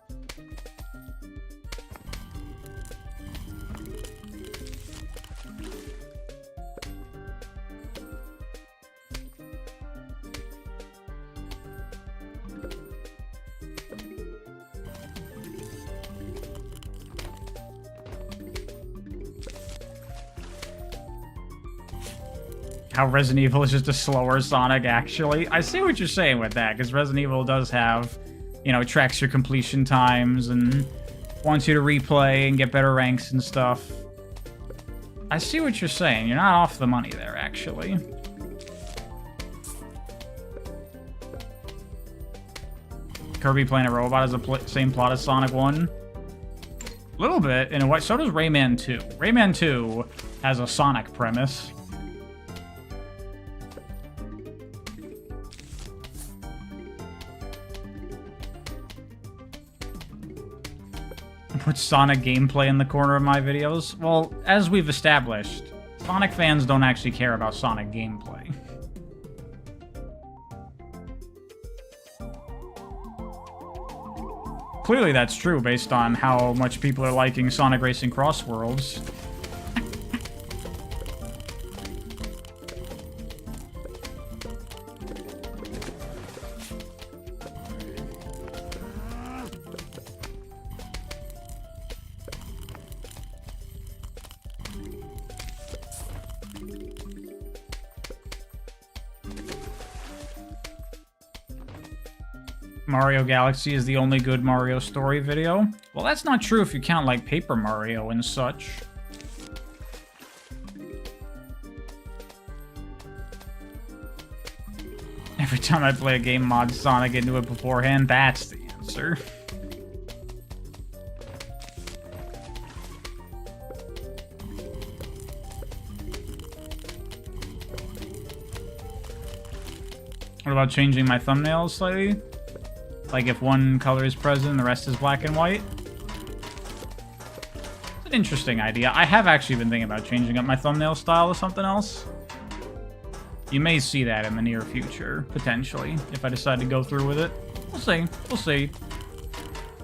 How Resident Evil is just a slower Sonic, actually. I see what you're saying with that, because Resident Evil does have, you know, tracks your completion times and wants you to replay and get better ranks and stuff. I see what you're saying. You're not off the money there, actually. Kirby playing a robot is the same plot as Sonic 1. A little bit, in a way. So does Rayman 2. Rayman 2 has a Sonic premise. Put Sonic gameplay in the corner of my videos? Well, as we've established, Sonic fans don't actually care about Sonic gameplay. Clearly that's true based on how much people are liking Sonic Racing Cross Worlds. Mario Galaxy is the only good Mario story video. Well, that's not true if you count, like, Paper Mario and such. Every time I play a game, mod Sonic into it beforehand. That's the answer. What about changing my thumbnails slightly? Like if one color is present and the rest is black and white? It's an interesting idea. I have actually been thinking about changing up my thumbnail style to something else. You may see that in the near future, potentially, if I decide to go through with it. We'll see. We'll see.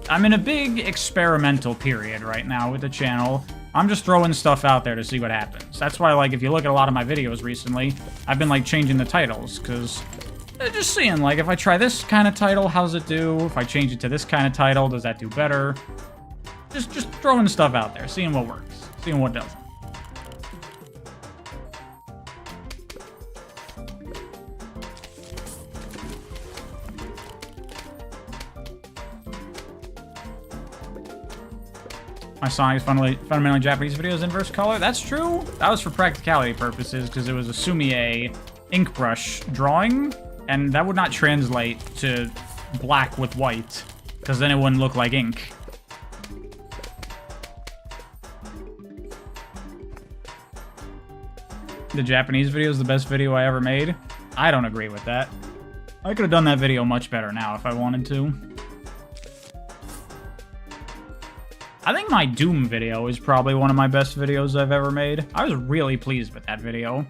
I'm in a big experimental period right now with the channel. I'm just throwing stuff out there to see what happens. That's why, like, if you look at a lot of my videos recently, I've been, like, changing the titles, because... just seeing, like, if I try this kind of title, how does it do? If I change it to this kind of title, does that do better? Just throwing stuff out there, seeing what works, seeing what doesn't. My Sonic is fundamentally Japanese videos inverse color. That's true. That was for practicality purposes, because it was a Sumie ink brush drawing. And that would not translate to black with white, because then it wouldn't look like ink. The Japanese video is the best video I ever made. I don't agree with that. I could have done that video much better now if I wanted to. I think my Doom video is probably one of my best videos I've ever made. I was really pleased with that video.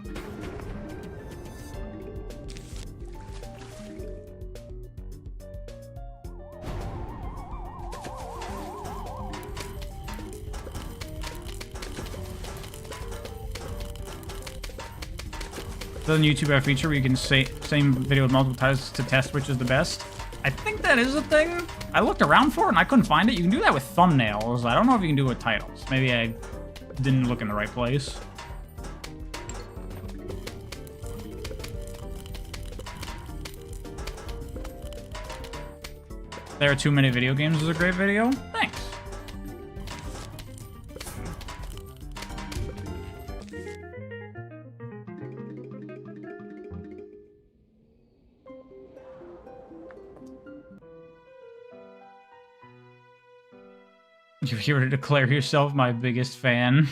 Doesn't YouTube have a feature where you can say same video with multiple titles to test which is the best? I think that is a thing. I looked around for it and I couldn't find it. You can do that with thumbnails. I don't know if you can do it with titles. Maybe I didn't look in the right place. There Are Too Many Video Games is a great video. Thanks. You're here to declare yourself my biggest fan.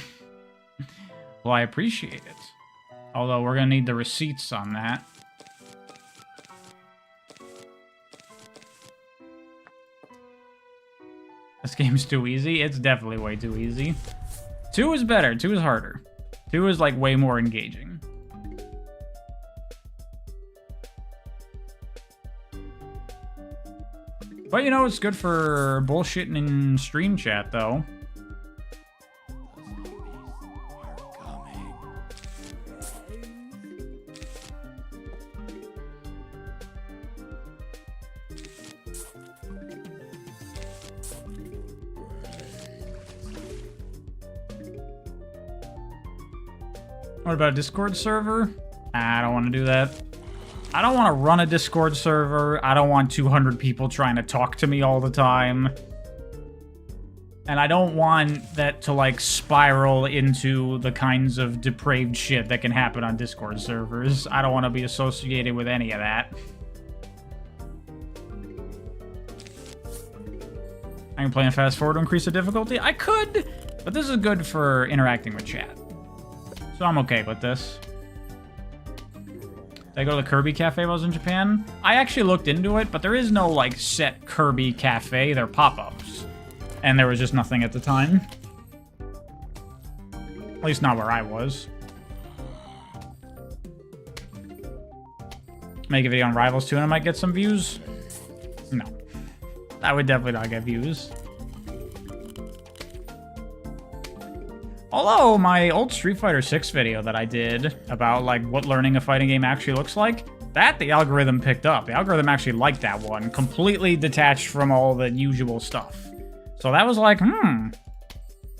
Well, I appreciate it. Although we're gonna need the receipts on that. This game's too easy? It's definitely way too easy. 2 is better. 2 is harder. 2 is, like, way more engaging. But, you know, it's good for bullshitting in stream chat, though. What about a Discord server? I don't want to do that. I don't want to run a Discord server. I don't want 200 people trying to talk to me all the time. And I don't want that to, like, spiral into the kinds of depraved shit that can happen on Discord servers. I don't want to be associated with any of that. I can play in fast forward to increase the difficulty? I could, but this is good for interacting with chat. So I'm okay with this. Did I go to the Kirby Cafe while I was in Japan? I actually looked into it, but there is no, like, set Kirby Cafe. They're pop-ups. and there was just nothing at the time. At least not where I was. Make a video on Rivals 2 and I might get some views? No. I would definitely not get views. Although, my old Street Fighter 6 video that I did about, like, what learning a fighting game actually looks like, that the algorithm picked up. The algorithm actually liked that one, completely detached from all the usual stuff. So that was like,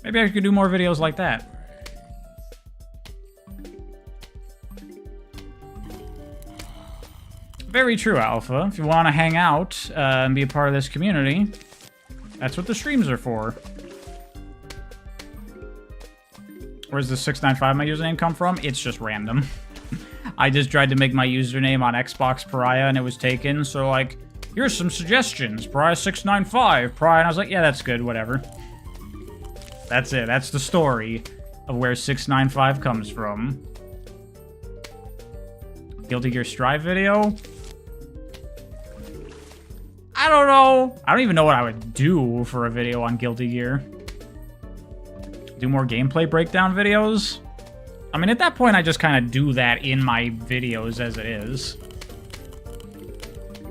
maybe I could do more videos like that. Very true, Alpha. If you want to hang out and be a part of this community, that's what the streams are for. Where's the 695 my username come from? It's just random. I just tried to make my username on Xbox Pariah and it was taken, so like, here's some suggestions. Pariah 695, Pariah, and I was like, yeah, that's good, whatever. That's it. That's the story of where 695 comes from. Guilty Gear Strive video? I don't know. I don't even know what I would do for a video on Guilty Gear. Do more gameplay breakdown videos? I mean, at that point, I just kind of do that in my videos as it is.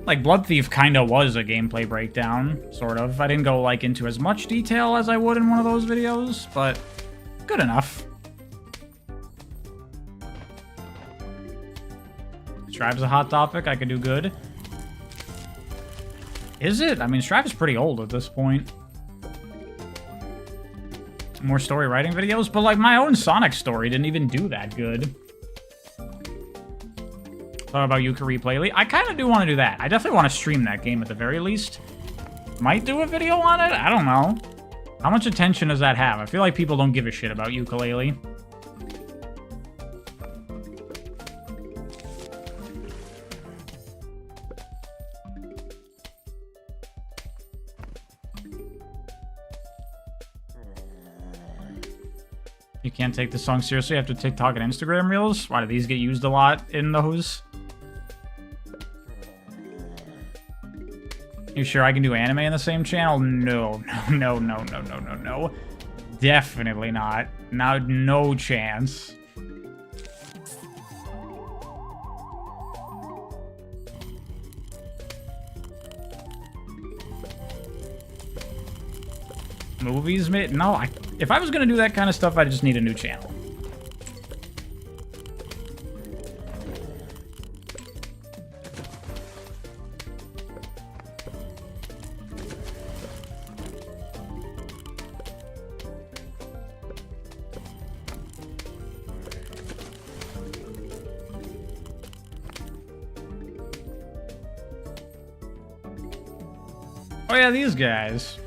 Like, Blood Thief kind of was a gameplay breakdown, sort of. I didn't go, like, into as much detail as I would in one of those videos, but good enough. Strive's a hot topic. I could do good. Is it? I mean, Strive's pretty old at this point. More story writing videos, but like my own Sonic story didn't even do that good. Thought about Yuka Replay. I kind of do want to do that. I definitely want to stream that game at the very least. Might do a video on it? I don't know. How much attention does that have? I feel like people don't give a shit about Yooka-Laylee. You can't take the song seriously after TikTok and Instagram Reels? Why do these get used a lot in those? You sure I can do anime in the same channel? No. Definitely not. No chance. Movies, mate? No, if I was gonna do that kind of stuff, I'd just need a new channel. Oh yeah, these guys.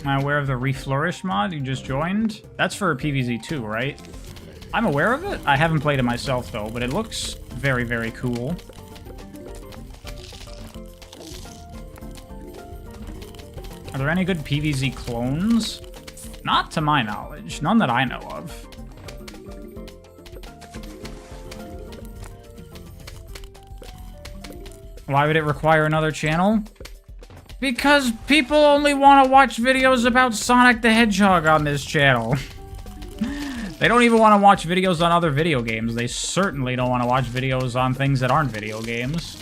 Am I aware of the Reflourish mod you just joined? That's for PvZ 2, right? I'm aware of it. I haven't played it myself, though, but it looks very, very cool. Are there any good PvZ clones? Not to my knowledge. None that I know of. Why would it require another channel? Because people only want to watch videos about Sonic the Hedgehog on this channel. They don't even want to watch videos on other video games. They certainly don't want to watch videos on things that aren't video games.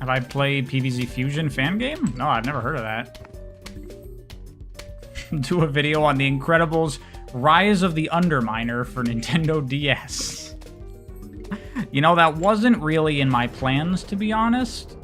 Have I played PvZ Fusion fan game? No, I've never heard of that. Do a video on The Incredibles Rise of the Underminer for Nintendo DS. You know, that wasn't really in my plans, to be honest.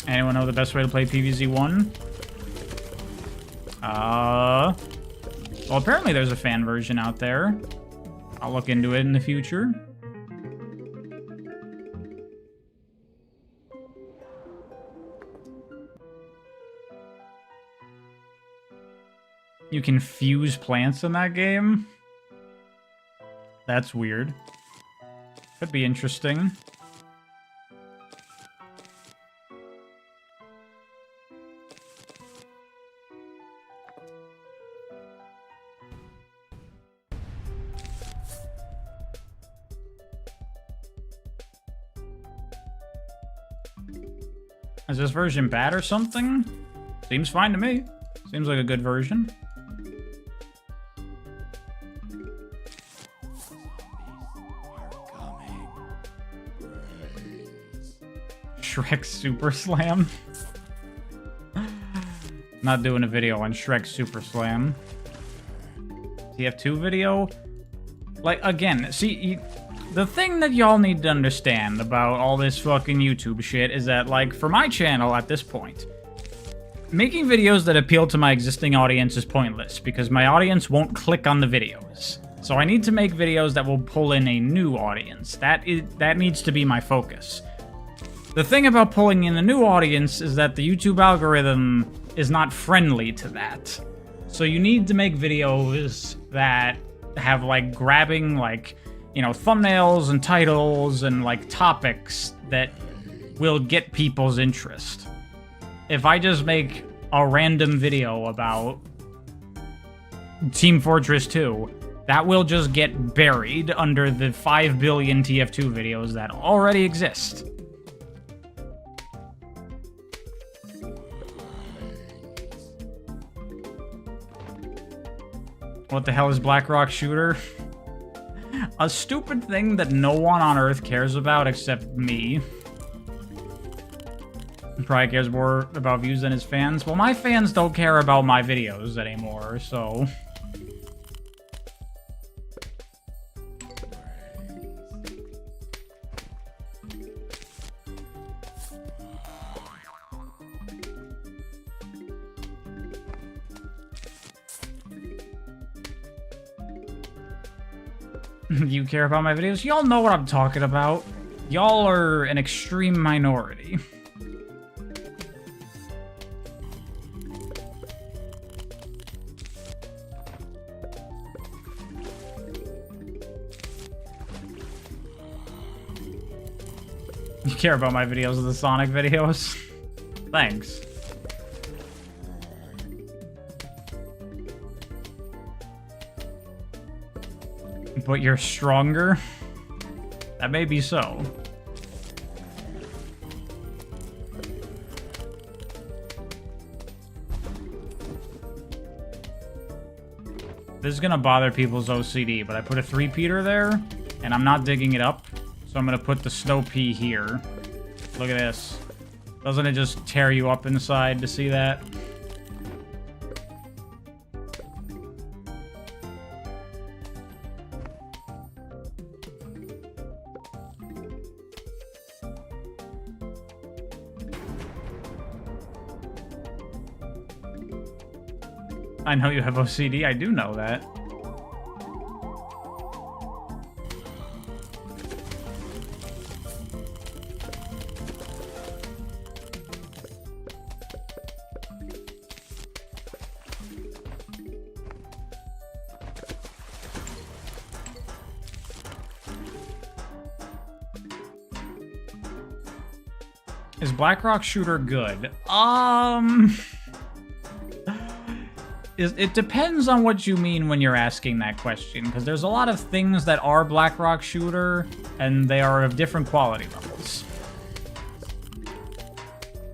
Anyone know the best way to play PvZ 1? Well, apparently there's a fan version out there. I'll look into it in the future. You can fuse plants in that game? That's weird. Could be interesting. Is this version bad or something? Seems fine to me. Seems like a good version. Shrek Super Slam? Not doing a video on Shrek Super Slam. TF2 video? Like, again, see, the thing that y'all need to understand about all this fucking YouTube shit is that, like, for my channel at this point, making videos that appeal to my existing audience is pointless because my audience won't click on the videos. So I need to make videos that will pull in a new audience. That needs to be my focus. The thing about pulling in a new audience is that the YouTube algorithm is not friendly to that. So you need to make videos that have, like, grabbing, like, you know, thumbnails and titles and, like, topics that will get people's interest. If I just make a random video about Team Fortress 2, that will just get buried under the 5 billion TF2 videos that already exist. What the hell is Blackrock Shooter? A stupid thing that no one on Earth cares about except me. He probably cares more about views than his fans. Well, my fans don't care about my videos anymore, so... You care about my videos? Y'all know what I'm talking about. Y'all are an extreme minority. You care about my videos, the Sonic videos? Thanks. But you're stronger? That may be so. This is gonna bother people's OCD, but I put a 3-peater there, and I'm not digging it up, so I'm gonna put the snow pea here. Look at this. Doesn't it just tear you up inside to see that? I know you have OCD, I do know that. Is Blackrock Shooter good? It depends on what you mean when you're asking that question, because there's a lot of things that are Blackrock Shooter, and they are of different quality levels.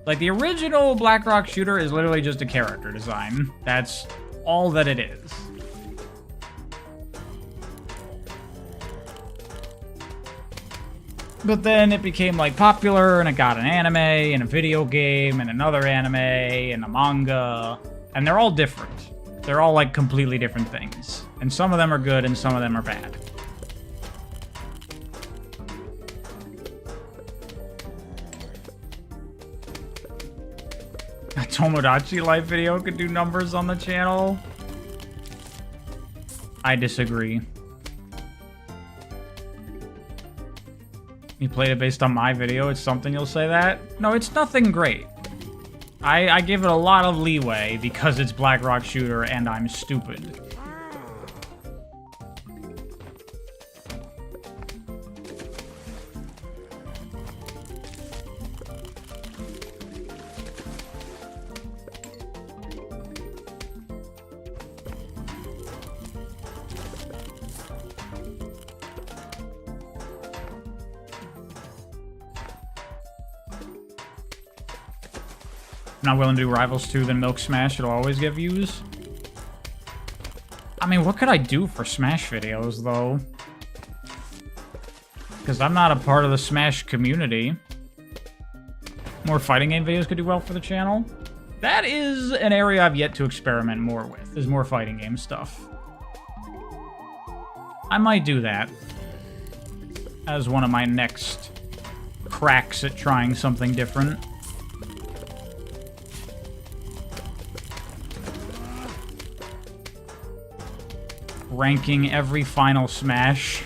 Like, the original Blackrock Shooter is literally just a character design. That's all that it is. But then it became, like, popular, and it got an anime, and a video game, and another anime, and a manga, and they're all different. They're all, like, completely different things. And some of them are good, and some of them are bad. A Tomodachi Life video could do numbers on the channel? I disagree. You played it based on my video, it's something you'll say that? No, it's nothing great. I give it a lot of leeway because it's Black Rock Shooter and I'm stupid. Not willing to do Rivals 2, then Milk Smash, it'll always get views. I mean, what could I do for Smash videos, though? Because I'm not a part of the Smash community. More fighting game videos could do well for the channel. That is an area I've yet to experiment more with, is more fighting game stuff. I might do that as one of my next cracks at trying something different. Ranking every final Smash.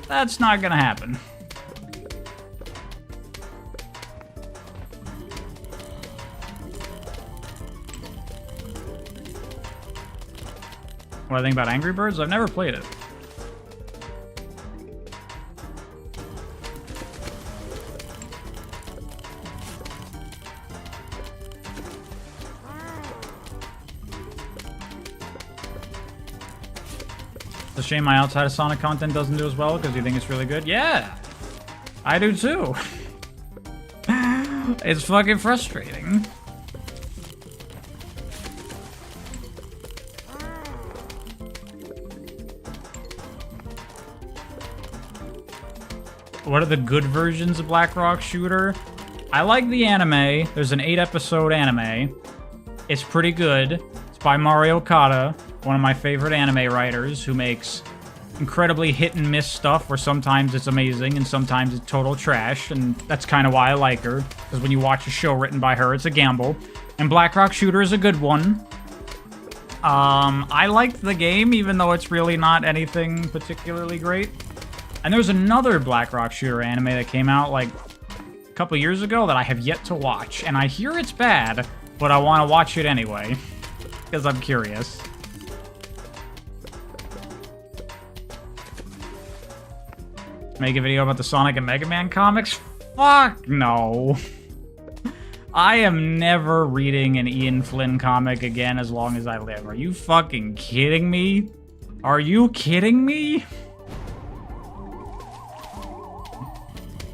That's not gonna happen. What do I think about Angry Birds? I've never played it. It's a shame my outside of Sonic content doesn't do as well because you think it's really good. Yeah, I do too. It's fucking frustrating. What are the good versions of Black Rock Shooter? I like the anime. There's an 8-episode anime. It's pretty good. It's by Mario Kata, one of my favorite anime writers, who makes incredibly hit-and-miss stuff where sometimes it's amazing and sometimes it's total trash, and that's kind of why I like her, because when you watch a show written by her, it's a gamble. And Black Rock Shooter is a good one. I liked the game, even though it's really not anything particularly great. And there's another Black Rock Shooter anime that came out, like, a couple years ago that I have yet to watch. And I hear it's bad, but I want to watch it anyway, because I'm curious. Make a video about the Sonic and Mega Man comics? Fuck no. I am never reading an Ian Flynn comic again as long as I live. Are you fucking kidding me? Are you kidding me?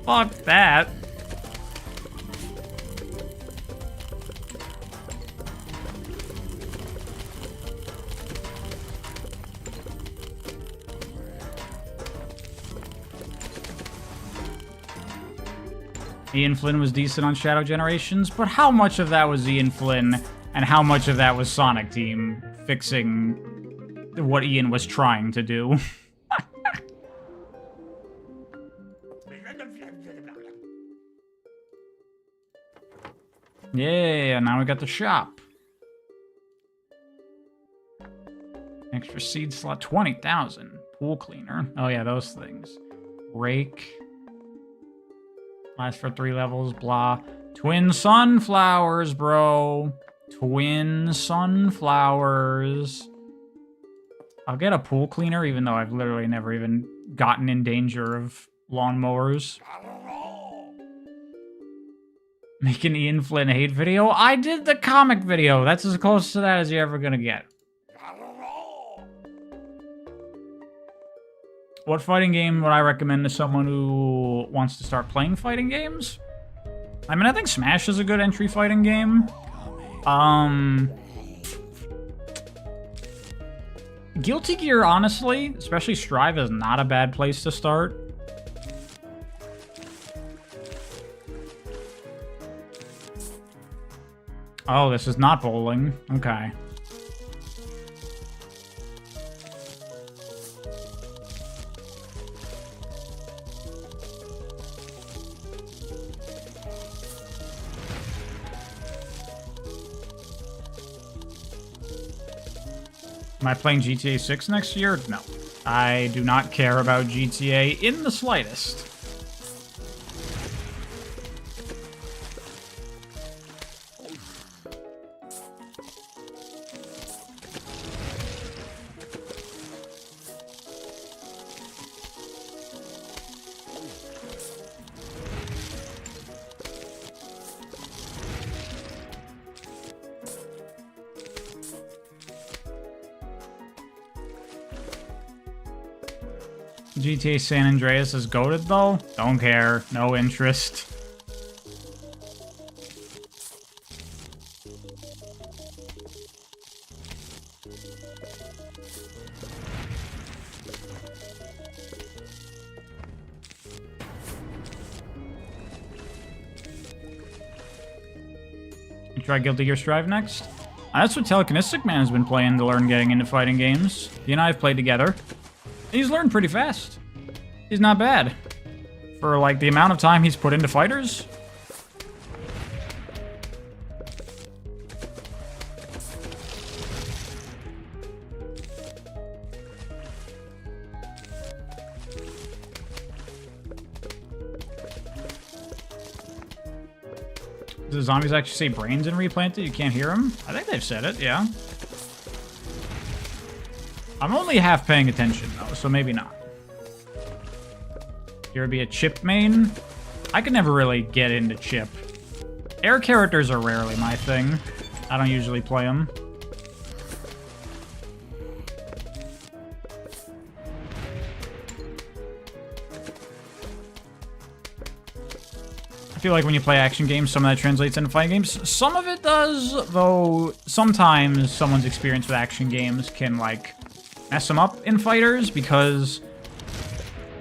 Fuck that. Ian Flynn was decent on Shadow Generations, but how much of that was Ian Flynn and how much of that was Sonic Team fixing what Ian was trying to do? Yeah, now we got the shop. Extra seed slot, 20,000. Pool cleaner. Oh yeah, those things. Rake. Lasts for 3 levels, blah. Twin sunflowers, bro. Twin sunflowers. I'll get a pool cleaner, even though I've literally never even gotten in danger of lawnmowers. Make an Ian Flynn hate video? I did the comic video. That's as close to that as you're ever gonna get. What fighting game would I recommend to someone who wants to start playing fighting games? I mean, I think Smash is a good entry fighting game. Guilty Gear, honestly, especially Strive, is not a bad place to start. Oh, this is not bowling. Okay. Am I playing GTA 6 next year? No. I do not care about GTA in the slightest. GTA San Andreas is goated though? Don't care. No interest. Try Guilty Gear Strive next. That's what Telekinetic Man has been playing to learn getting into fighting games. He and I have played together. He's learned pretty fast. He's not bad. For, like, the amount of time he's put into fighters. Do the zombies actually say brains in Replanted? You can't hear them? I think they've said it, yeah. I'm only half paying attention, though, so maybe not. Kirby a chip main? I could never really get into chip. Air characters are rarely my thing. I don't usually play them. I feel like when you play action games, some of that translates into fighting games. Some of it does, though sometimes someone's experience with action games can, like, mess them up in fighters, because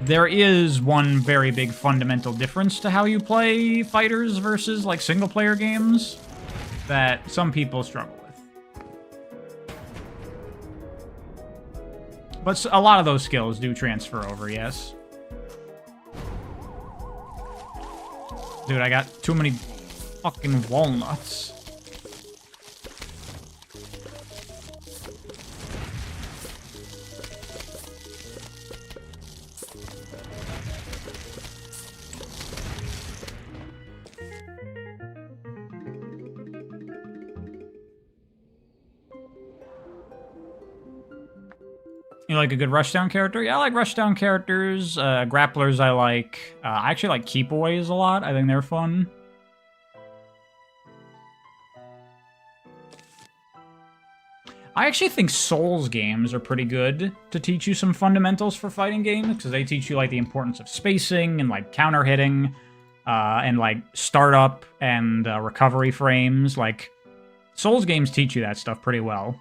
there is one very big fundamental difference to how you play fighters versus, like, single-player games that some people struggle with. But a lot of those skills do transfer over, yes. Dude, I got too many fucking walnuts. You like a good rushdown character? Yeah, I like rushdown characters. Grapplers I like. I actually like keepaways a lot. I think they're fun. I actually think Souls games are pretty good to teach you some fundamentals for fighting games, because they teach you, like, the importance of spacing and, like, counter hitting, and, like, startup and recovery frames. Like, Souls games teach you that stuff pretty well.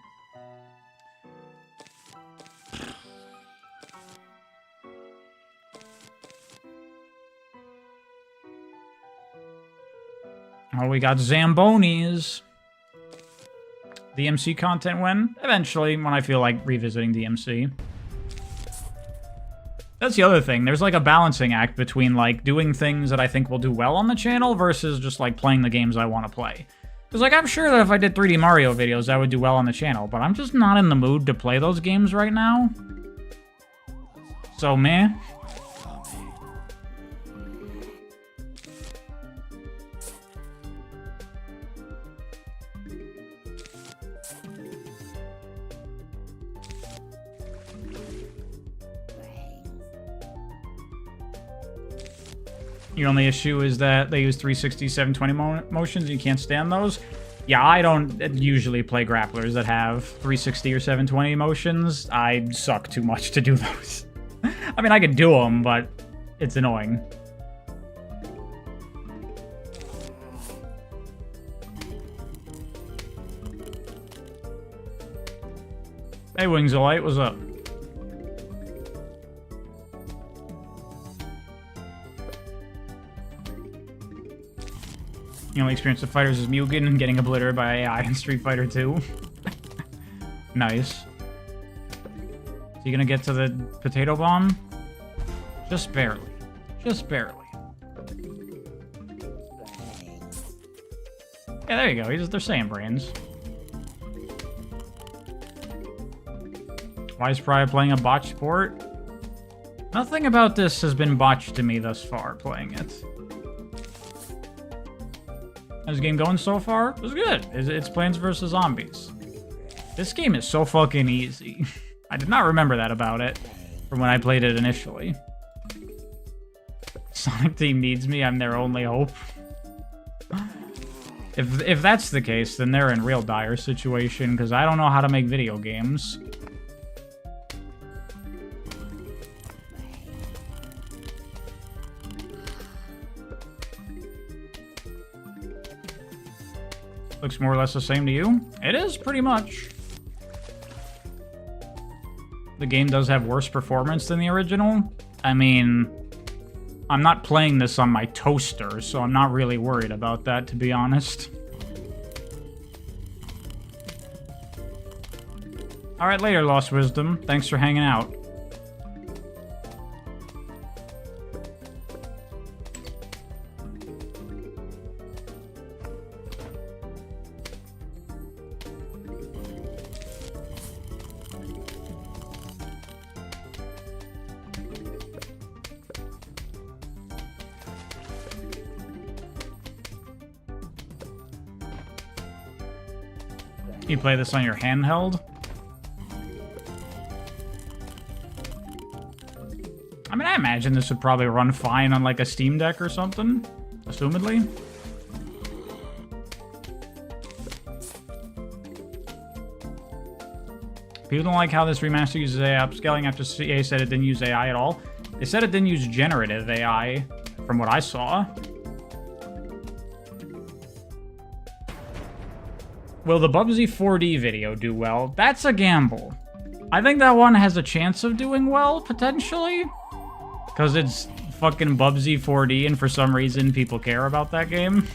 Oh, we got Zambonis. DMC content when? Eventually, when I feel like revisiting DMC. That's the other thing. There's, like, a balancing act between, like, doing things that I think will do well on the channel versus just, like, playing the games I want to play. Because, like, I'm sure that if I did 3D Mario videos, that would do well on the channel, but I'm just not in the mood to play those games right now. So, meh. Your only issue is that they use 360, 720 motions, and you can't stand those? Yeah, I don't usually play grapplers that have 360 or 720 motions. I suck too much to do those. I mean, I can do them, but it's annoying. Hey, Wings of Light, what's up? The only experience with fighters is Mugen and getting obliterated by AI in Street Fighter 2. Nice. So you gonna get to the potato bomb? Just barely. Just barely. Yeah, there you go. They're saying brains. Why is Pride playing a botched port? Nothing about this has been botched to me thus far, playing it. How's the game going so far? It was good. It's Plants vs. Zombies. This game is so fucking easy. I did not remember that about it from when I played it initially. Sonic Team needs me. I'm their only hope. If that's the case, then they're in real dire situation, because I don't know how to make video games. Looks more or less the same to you? It is, pretty much. The game does have worse performance than the original. I mean, I'm not playing this on my toaster, so I'm not really worried about that, to be honest. Alright, later, Lost Wisdom. Thanks for hanging out. You play this on your handheld? I mean, I imagine this would probably run fine on like a Steam Deck or something, assumedly. People don't like how this remaster uses AI upscaling after CA said it didn't use AI at all. They said it didn't use generative AI, from what I saw. Will the PvZ 4D video do well? That's a gamble. I think that one has a chance of doing well, potentially. Because it's fucking PvZ 4D, and for some reason people care about that game.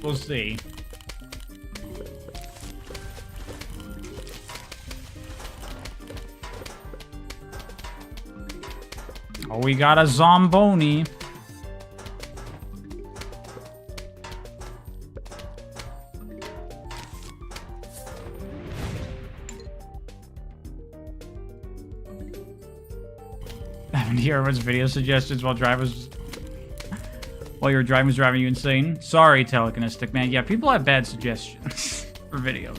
We'll see. Oh, we got a Zomboni. Hear everyone's video suggestions while your driver's driving you insane. Sorry, telekinetic man. Yeah, people have bad suggestions for videos.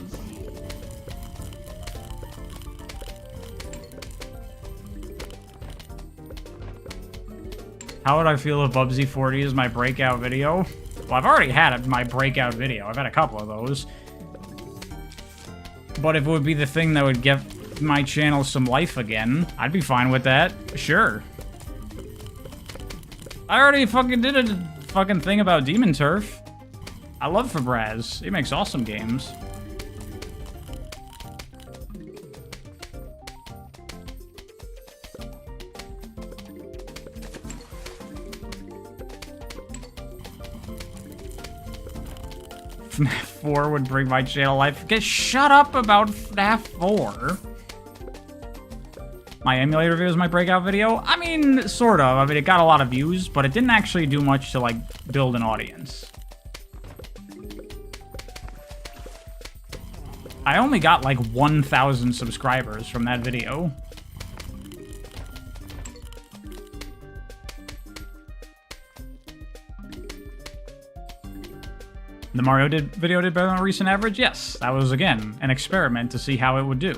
How would I feel if PvZ 40 is my breakout video? Well, I've already had my breakout video. I've had a couple of those. But if it would be the thing that would give my channel some life again, I'd be fine with that. Sure. I already fucking did a fucking thing about Demon Turf. I love Fabraz. He makes awesome games. FNAF 4 would bring my channel life. Get shut up about FNAF 4. My emulator video is my breakout video? I mean, sort of. I mean, it got a lot of views, but it didn't actually do much to, like, build an audience. I only got, like, 1,000 subscribers from that video. The Mario video did better than a recent average? Yes, that was, again, an experiment to see how it would do.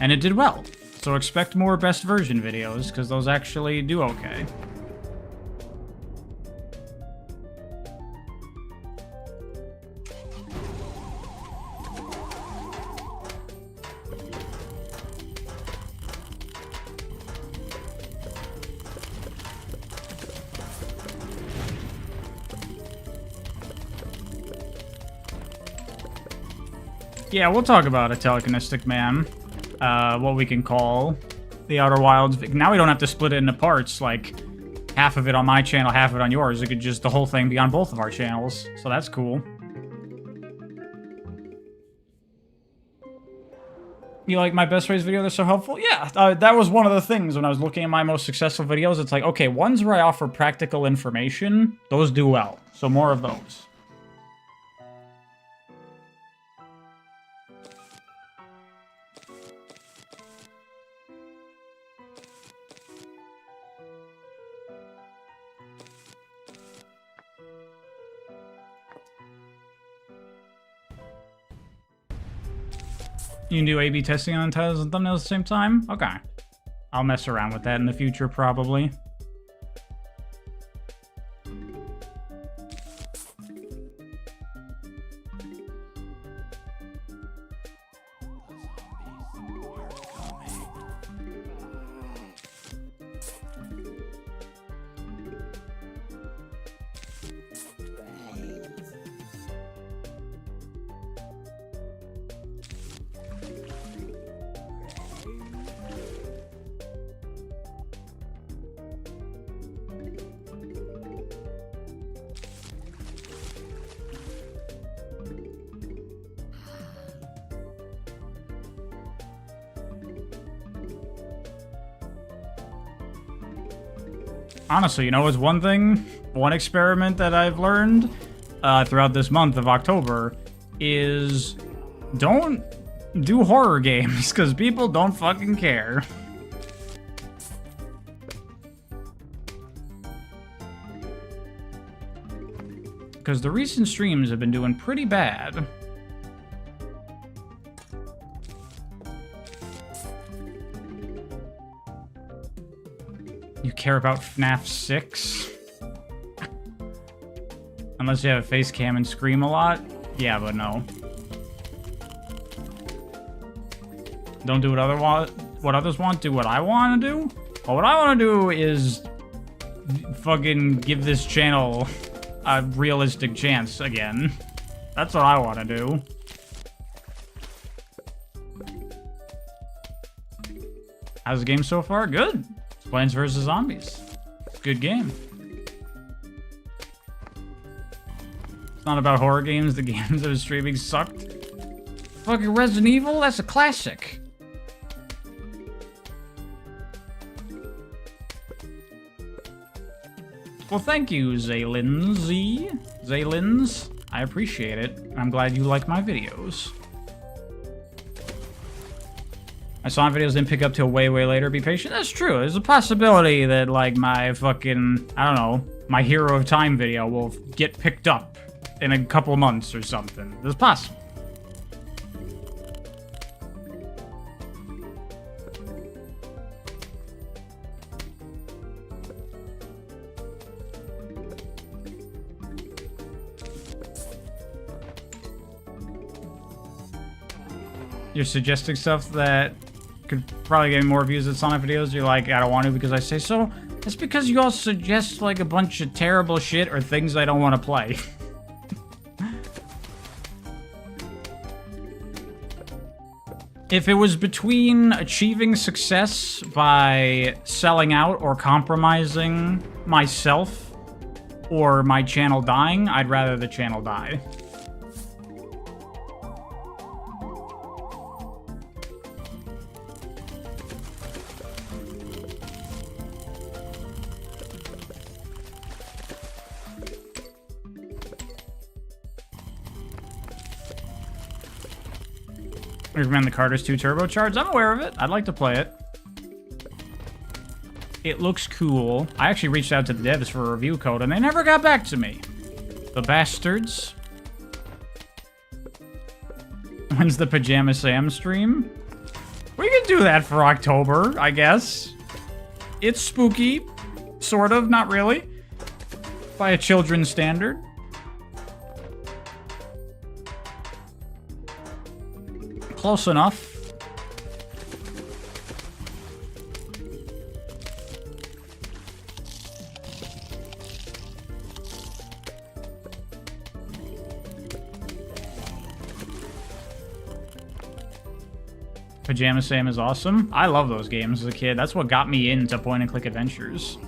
And it did well. So expect more best version videos, because those actually do okay. Yeah, we'll talk about a telekinetic man. What we can call the Outer Wilds. Now we don't have to split it into parts, like half of it on my channel, half of it on yours. It could just, the whole thing be on both of our channels. So that's cool. You like my best ways video that's so helpful? Yeah, that was one of the things when I was looking at my most successful videos. It's like, okay, ones where I offer practical information, those do well. So more of those. You can do A/B testing on titles and thumbnails at the same time? Okay. I'll mess around with that in the future, probably. Honestly, you know what's one experiment that I've learned throughout this month of October is don't do horror games, because people don't fucking care. Because the recent streams have been doing pretty bad. You care about FNAF 6? Unless you have a face cam and scream a lot? Yeah, but no. Don't do what others want, do what I want to do? Well, what I want to do is fucking give this channel a realistic chance again. That's what I want to do. How's the game so far? Good. Plants vs. Zombies. Good game. It's not about horror games. The games that are streaming sucked. Fucking Resident Evil? That's a classic. Well, thank you, Zaylins. I appreciate it. I'm glad you like my videos. My Sonic videos didn't pick up till way, way later. Be patient. That's true. There's a possibility that, like, my fucking, I don't know, my Hero of Time video will get picked up in a couple months or something. It's possible. You're suggesting stuff that could probably get more views than Sonic videos. You're like, I don't want to because I say so. That's because you all suggest like a bunch of terrible shit or things I don't want to play. If it was between achieving success by selling out or compromising myself or my channel dying, I'd rather the channel die. I recommend the Carter's 2 turbocharged. I'm aware of it. I'd like to play it. It looks cool. I actually reached out to the devs for a review code, and they never got back to me. The bastards. When's the Pajama Sam stream? We can do that for October, I guess. It's spooky. Sort of, not really. By a children's standard. Close enough. Pajama Sam is awesome. I love those games as a kid. That's what got me into point-and-click adventures.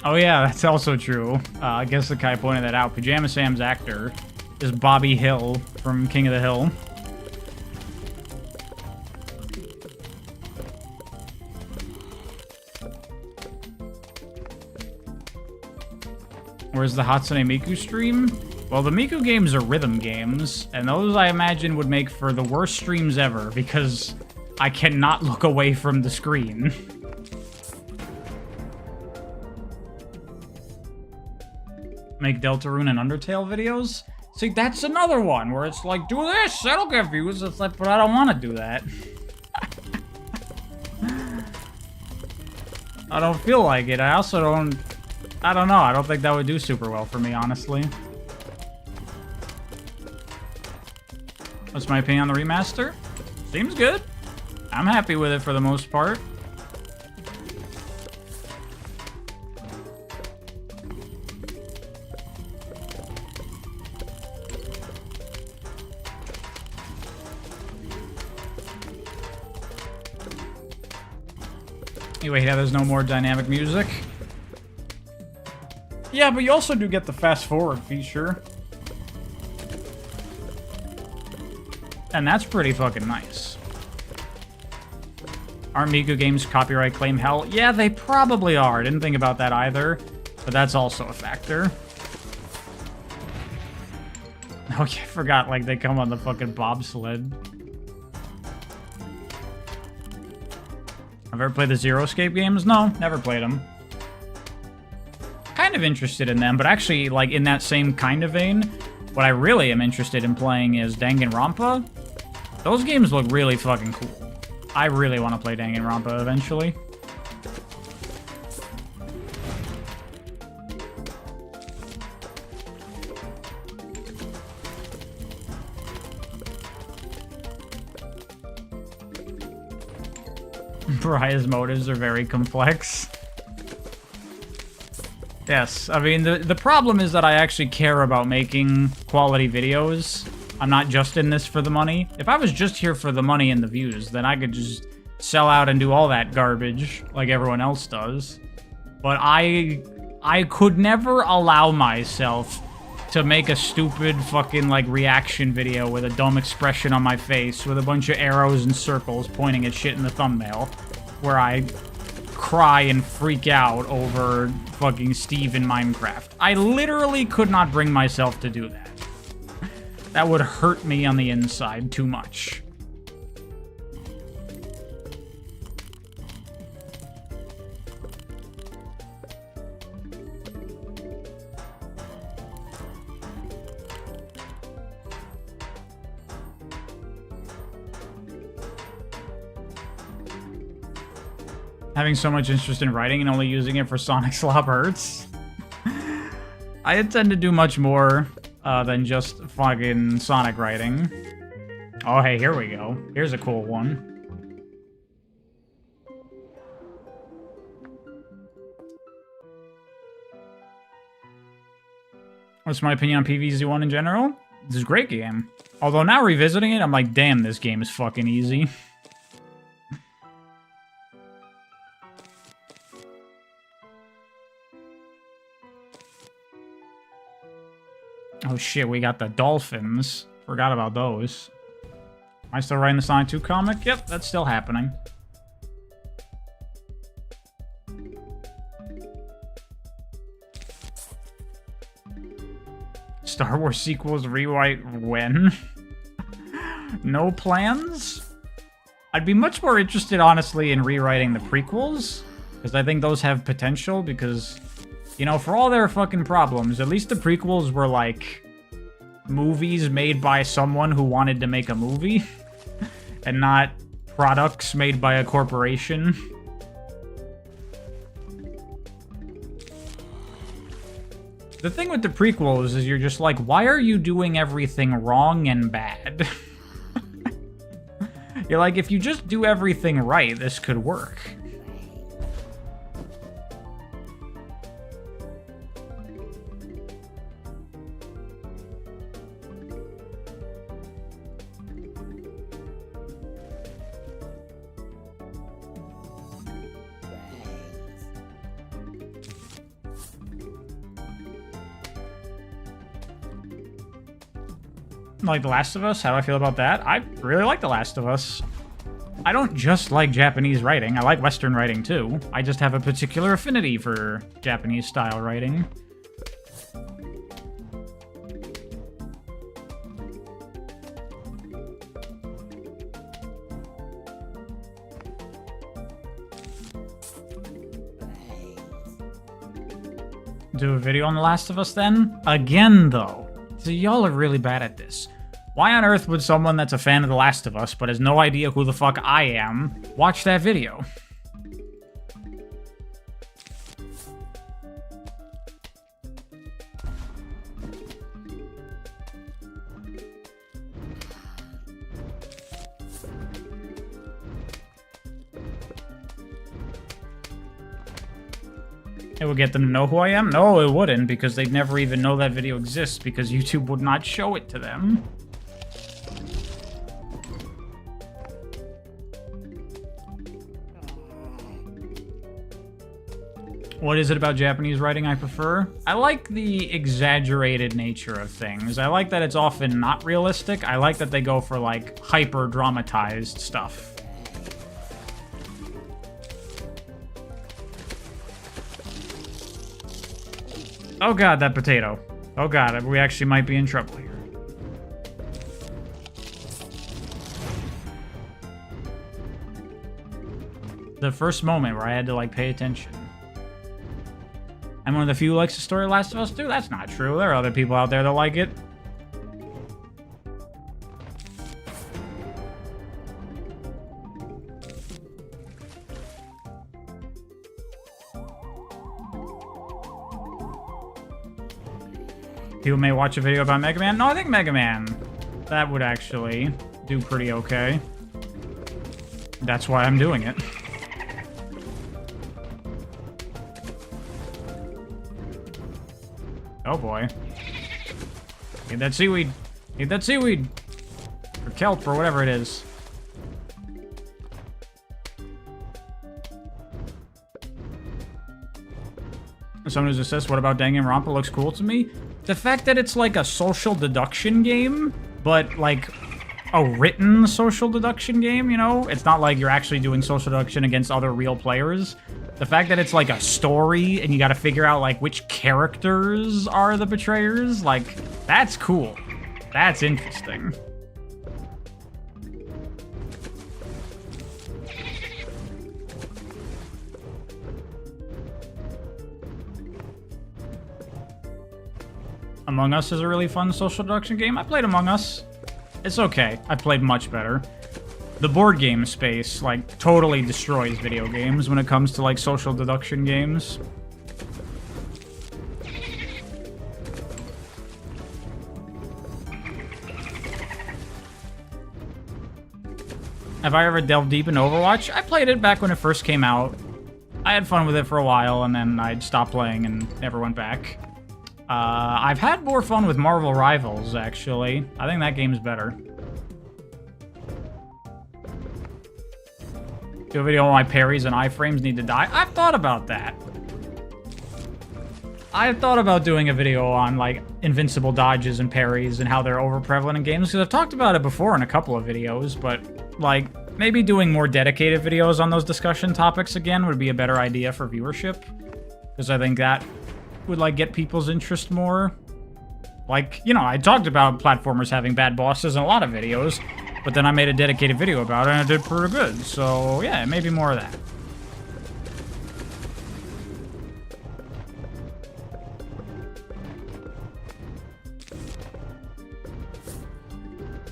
Oh yeah, that's also true. I guess the guy pointed that out. Pajama Sam's actor is Bobby Hill from King of the Hill. Where's the Hatsune Miku stream? Well, the Miku games are rhythm games, and those I imagine would make for the worst streams ever, because I cannot look away from the screen. Make Deltarune and Undertale videos? See, that's another one where it's like, do this, that'll get views. It's like, but I don't want to do that. I don't feel like it. I also don't... I don't know. I don't think that would do super well for me, honestly. What's my opinion on the remaster? Seems good. I'm happy with it for the most part. Anyway, yeah, there's no more dynamic music. Yeah, but you also do get the fast forward feature. And that's pretty fucking nice. Are Miku games copyright claim hell? Yeah, they probably are. Didn't think about that either. But that's also a factor. Oh, yeah, I forgot, like, they come on the fucking bobsled. I've ever played the Zero Escape games? No, never played them. Kind of interested in them, but actually, like, in that same kind of vein, what I really am interested in playing is Danganronpa. Those games look really fucking cool. I really want to play Danganronpa eventually. Bria's motives are very complex. Yes, I mean, the problem is that I actually care about making quality videos. I'm not just in this for the money. If I was just here for the money and the views, then I could just sell out and do all that garbage like everyone else does. But I could never allow myself to make a stupid fucking, like, reaction video with a dumb expression on my face with a bunch of arrows and circles pointing at shit in the thumbnail where I cry and freak out over fucking Steve in Minecraft. I literally could not bring myself to do that. That would hurt me on the inside too much. Having so much interest in writing and only using it for Sonic Slop hurts. I intend to do much more than just fucking Sonic writing. Oh, hey, here we go. Here's a cool one. What's my opinion on PvZ 1 in general? This is a great game. Although now revisiting it, I'm like, damn, this game is fucking easy. Oh shit, we got the dolphins. Forgot about those. Am I still writing the Sonic 2 comic? Yep, that's still happening. Star Wars sequels rewrite when? No plans? I'd be much more interested, honestly, in rewriting the prequels. Because I think those have potential, because... You know, for all their fucking problems, at least the prequels were, like, movies made by someone who wanted to make a movie, and not products made by a corporation. The thing with the prequels is you're just like, why are you doing everything wrong and bad? You're like, if you just do everything right, this could work. Like The Last of Us? How do I feel about that? I really like The Last of Us. I don't just like Japanese writing. I like Western writing too. I just have a particular affinity for Japanese style writing. Do a video on The Last of Us then? Again, though. So y'all are really bad at this. Why on earth would someone that's a fan of The Last of Us, but has no idea who the fuck I am, watch that video? It would get them to know who I am? No, it wouldn't, because they'd never even know that video exists, because YouTube would not show it to them. What is it about Japanese writing I prefer? I like the exaggerated nature of things. I like that it's often not realistic. I like that they go for, like, hyper-dramatized stuff. Oh god, that potato. Oh god, we actually might be in trouble here. The first moment where I had to, like, pay attention. I'm one of the few who likes the story of Last of Us 2? That's not true. There are other people out there that like it. People may watch a video about Mega Man. No, I think Mega Man, that would actually do pretty okay. That's why I'm doing it. Oh boy. Need that seaweed. Need that seaweed. Or kelp, or whatever it is. Someone who's assessed, what about Danganronpa looks cool to me? The fact that it's like a social deduction game, but like a written social deduction game, you know? It's not like you're actually doing social deduction against other real players. The fact that it's like a story and you gotta figure out like which characters are the betrayers, like, that's cool. That's interesting. Among Us is a really fun social deduction game. I played Among Us. It's okay. I played much better. The board game space, like, totally destroys video games when it comes to, like, social deduction games. Have I ever delved deep into Overwatch? I played it back when it first came out. I had fun with it for a while, and then I stopped playing and never went back. I've had more fun with Marvel Rivals, actually. I think that game's better. Do a video on why parries and iframes need to die. I've thought about that. I've thought about doing a video on, like, invincible dodges and parries and how they're overprevalent in games, because I've talked about it before in a couple of videos, but, like, maybe doing more dedicated videos on those discussion topics again would be a better idea for viewership, because I think that would, like, get people's interest more. Like, you know, I talked about platformers having bad bosses in a lot of videos, but then I made a dedicated video about it and it did pretty good. So, yeah, maybe more of that.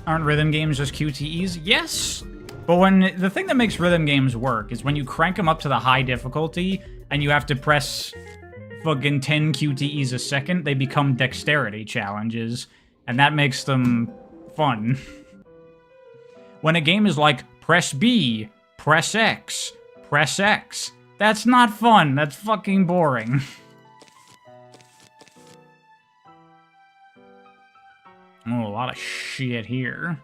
Aren't rhythm games just QTEs? Yes! But when the thing that makes rhythm games work is when you crank them up to the high difficulty and you have to press fucking 10 QTEs a second, they become dexterity challenges, and that makes them fun. When a game is like, press B, press X, that's not fun. That's fucking boring. Oh, a lot of shit here.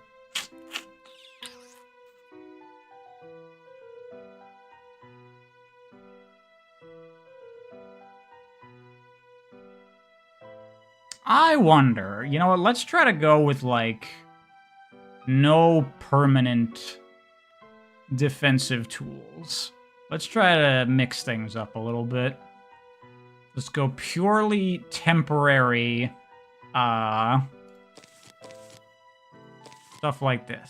I wonder, you know what, let's try to go with, like, no permanent defensive tools. Let's try to mix things up a little bit. Let's go purely temporary, stuff like this.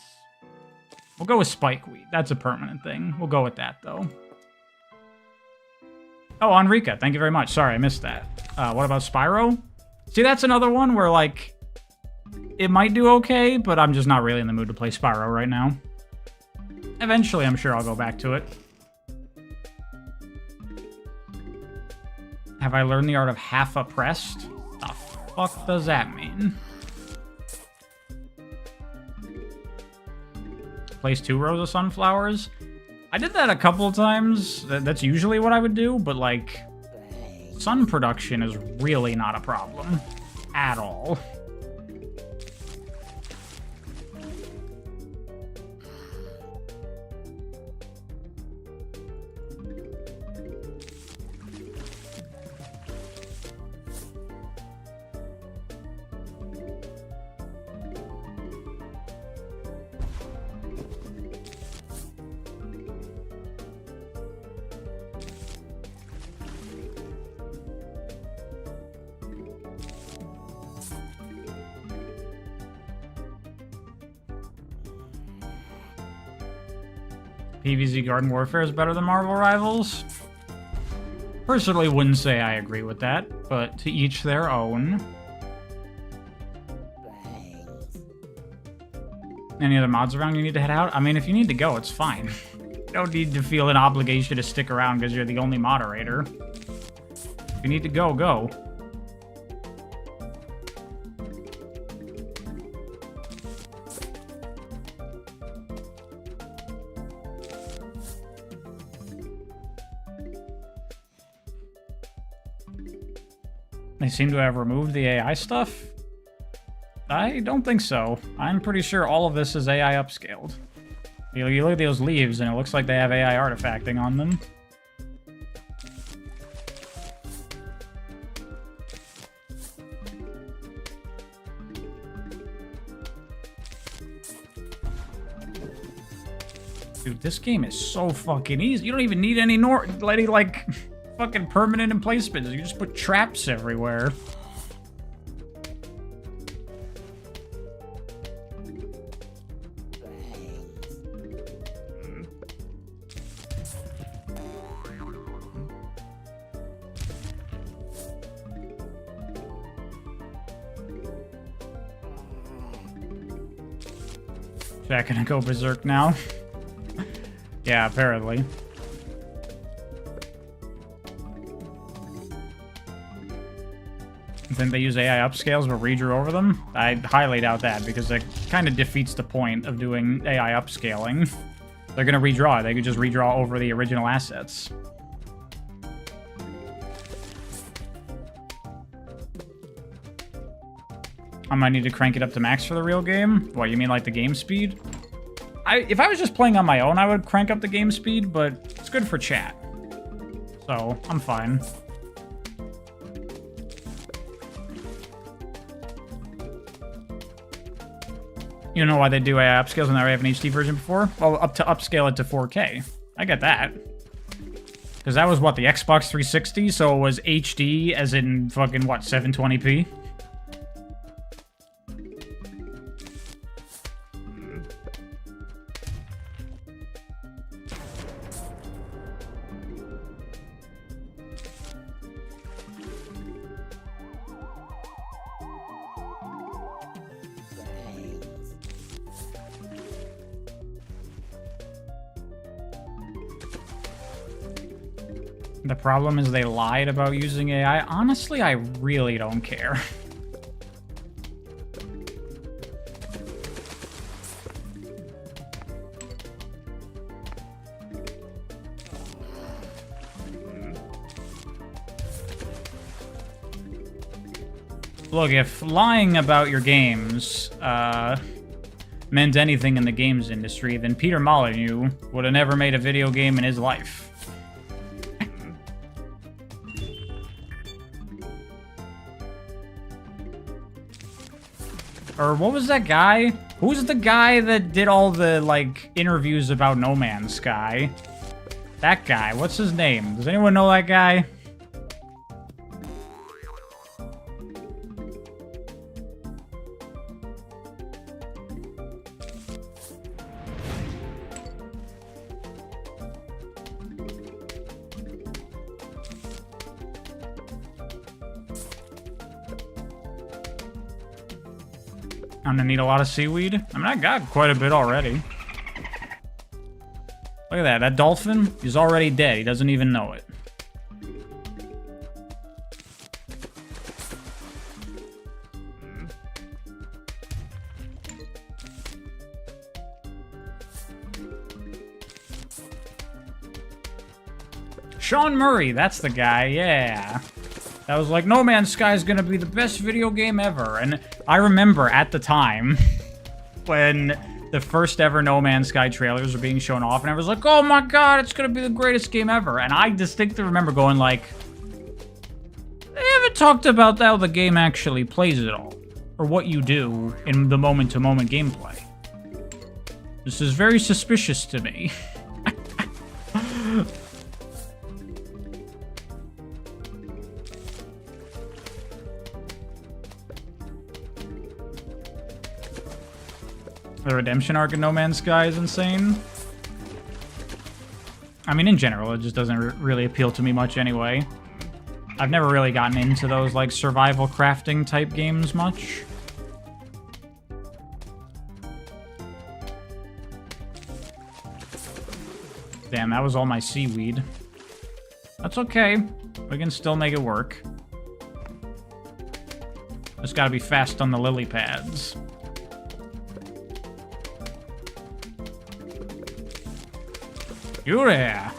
We'll go with Spikeweed. That's a permanent thing. We'll go with that, though. Oh, Enrica, thank you very much. Sorry, I missed that. What about Spyro? See, that's another one where, like, it might do okay, but I'm just not really in the mood to play Spyro right now. Eventually, I'm sure I'll go back to it. Have I learned the art of half oppressed? The fuck does that mean? Place 2 rows of sunflowers? I did that a couple of times. That's usually what I would do, but, like, sun production is really not a problem at all. PvZ Garden Warfare is better than Marvel Rivals? Personally, wouldn't say I agree with that, but to each their own. Any other mods around you need to head out? I mean, if you need to go, it's fine. You don't need to feel an obligation to stick around because you're the only moderator. If you need to go, go. They seem to have removed the AI stuff? I don't think so. I'm pretty sure all of this is AI upscaled. You look at those leaves, and it looks like they have AI artifacting on them. Dude, this game is so fucking easy. You don't even need any like, fucking permanent emplacements. You just put traps everywhere. Jack gonna go berserk now? Yeah, apparently. You think they use AI upscales but redrew over them? I highly doubt that, because that kind of defeats the point of doing AI upscaling. They're gonna redraw it. They could just redraw over the original assets. I might need to crank it up to max for the real game. What, you mean like the game speed? If I was just playing on my own, I would crank up the game speed, but it's good for chat. So, I'm fine. You know why they do AI upscales when they already have an HD version before? Well, to upscale it to 4K. I get that. Because that was, what, the Xbox 360? So it was HD as in fucking, what, 720p? The problem is they lied about using AI. Honestly, I really don't care. Look, if lying about your games meant anything in the games industry, then Peter Molyneux would have never made a video game in his life. Or what was that guy? Who's the guy that did all the, like, interviews about No Man's Sky? That guy. What's his name? Does anyone know that guy? I'm gonna need a lot of seaweed. I mean, I got quite a bit already. Look at that. That dolphin is already dead. He doesn't even know it. Sean Murray, that's the guy, yeah. That was like, No Man's Sky is gonna be the best video game ever. And I remember at the time when the first ever No Man's Sky trailers were being shown off, and I was like, oh my god, it's gonna be the greatest game ever. And I distinctly remember going like, they haven't talked about how the game actually plays at all, or what you do in the moment-to-moment gameplay. This is very suspicious to me. The redemption arc in No Man's Sky is insane. I mean, in general, it just doesn't really appeal to me much anyway. I've never really gotten into those, like, survival crafting type games much. Damn, that was all my seaweed. That's okay. We can still make it work. Just gotta be fast on the lily pads. You there!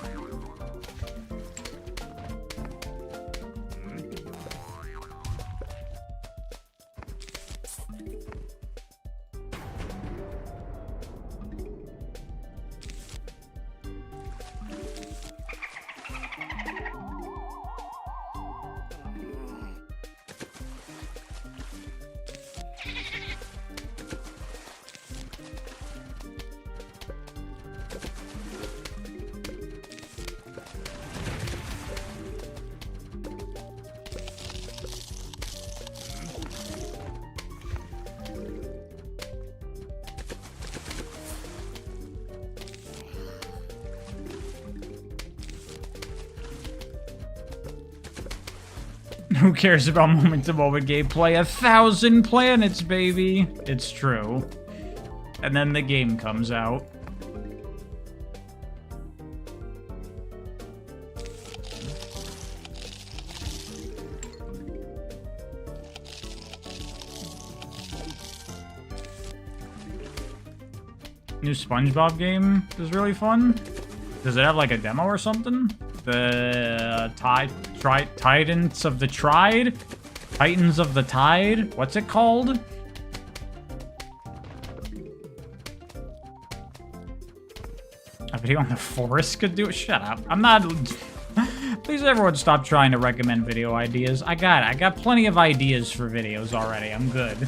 Who cares about moment-to-moment gameplay? 1,000 planets, baby! It's true. And then the game comes out. New SpongeBob game is really fun. Does it have like a demo or something? The Titans of the Tide? Titans of the Tide? What's it called? A video on the forest could do it? Shut up. I'm not... Please everyone stop trying to recommend video ideas. I got it. I got plenty of ideas for videos already. I'm good.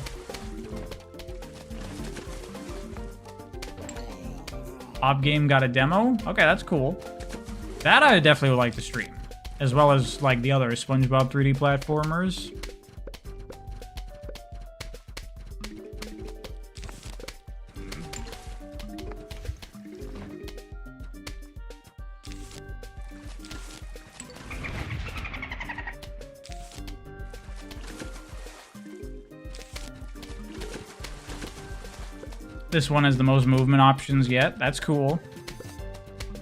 Ob game got a demo? Okay, that's cool. That I definitely would like to stream. As well as, like, the other SpongeBob 3D platformers. This one has the most movement options yet. That's cool.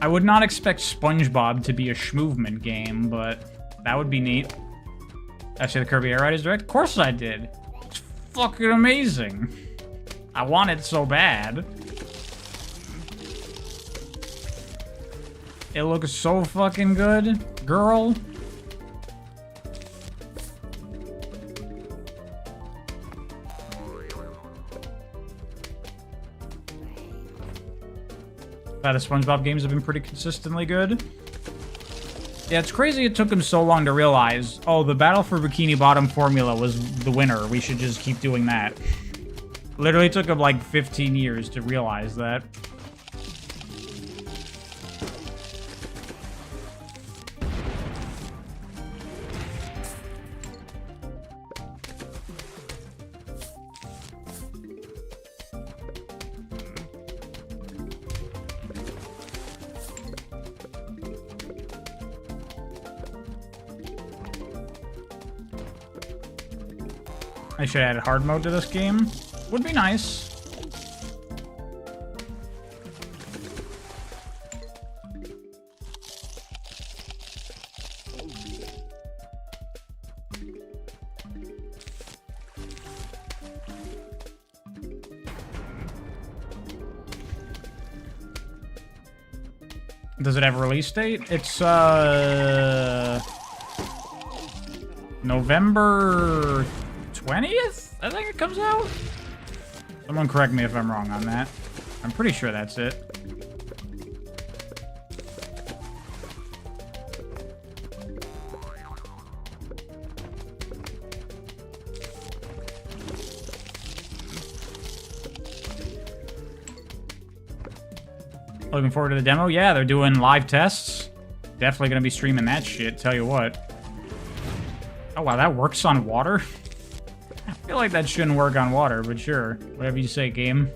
I would not expect SpongeBob to be a schmovement game, but that would be neat. I see the Kirby Air Ride is direct? Of course I did. It's fucking amazing. I want it so bad. It looks so fucking good, girl. The SpongeBob games have been pretty consistently good. Yeah, it's crazy it took them so long to realize, oh, the Battle for Bikini Bottom formula was the winner. We should just keep doing that. Literally took them like 15 years to realize that. I should add hard mode to this game. Would be nice. Does it have a release date? It's November 20th? I think it comes out? Someone correct me if I'm wrong on that. I'm pretty sure that's it. Looking forward to the demo? Yeah, they're doing live tests. Definitely gonna be streaming that shit, tell you what. Oh wow, that works on water? I feel like that shouldn't work on water, but sure. Whatever you say, game.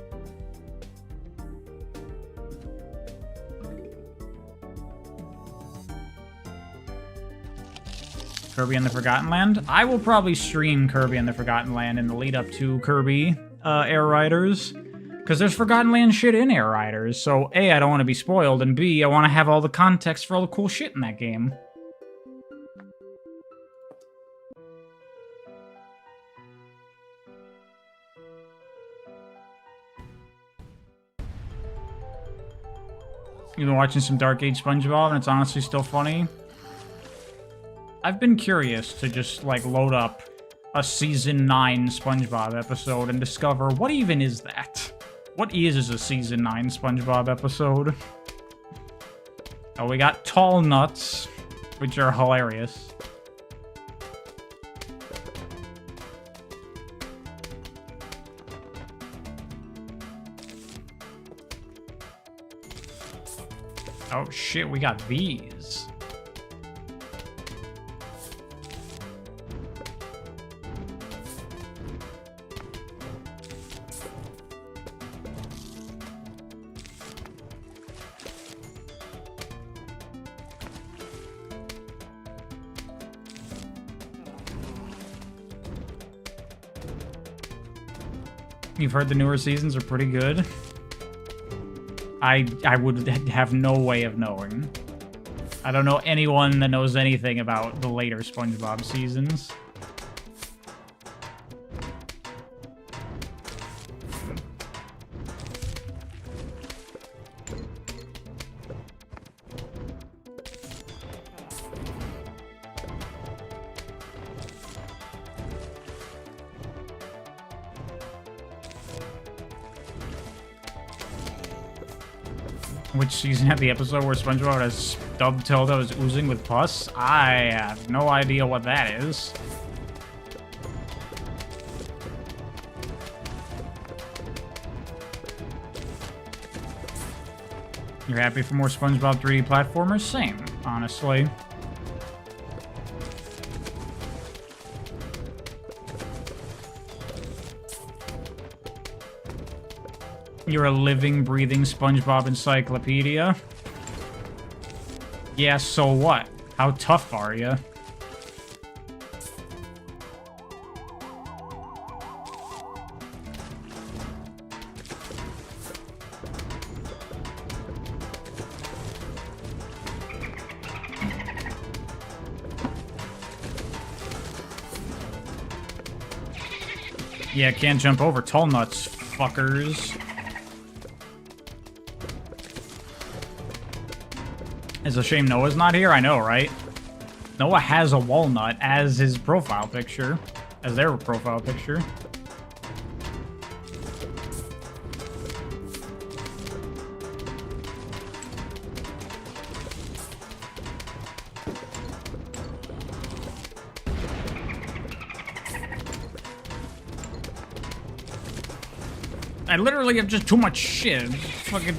Kirby and the Forgotten Land. I will probably stream Kirby and the Forgotten Land in the lead up to Kirby Air Riders. Because there's Forgotten Land shit in Air Riders. So A, I don't want to be spoiled, and B, I want to have all the context for all the cool shit in that game. You've been watching some Dark Age SpongeBob, and it's honestly still funny. I've been curious to just, like, load up a Season 9 SpongeBob episode and discover what even is that? What is a Season 9 SpongeBob episode? Oh, we got Tall Nuts, which are hilarious. Oh shit, we got these. You've heard the newer seasons are pretty good. I would have no way of knowing. I don't know anyone that knows anything about the later SpongeBob seasons. Which season had the episode where SpongeBob has stubbed toe that was oozing with pus? I have no idea what that is. You're happy for more SpongeBob 3D platformers? Same, honestly. You're a living, breathing SpongeBob encyclopedia. Yeah, so what? How tough are you? Yeah, can't jump over tall nuts, fuckers. It's a shame Noah's not here, I know, right? Noah has a walnut as his profile picture. As their profile picture. I literally have just too much shit. Fucking...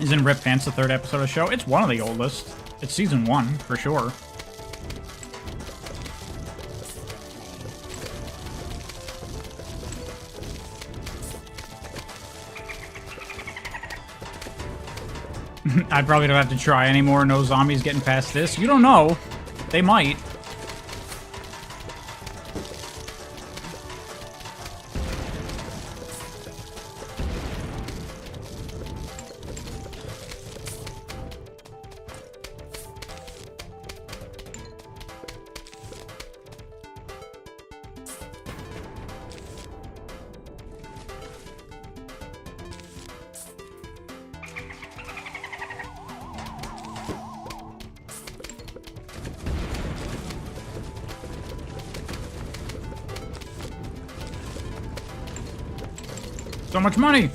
Isn't Rip Pants the third episode of the show? It's one of the oldest. It's season 1, for sure. I probably don't have to try anymore. No zombies getting past this. You don't know. They might. So much money!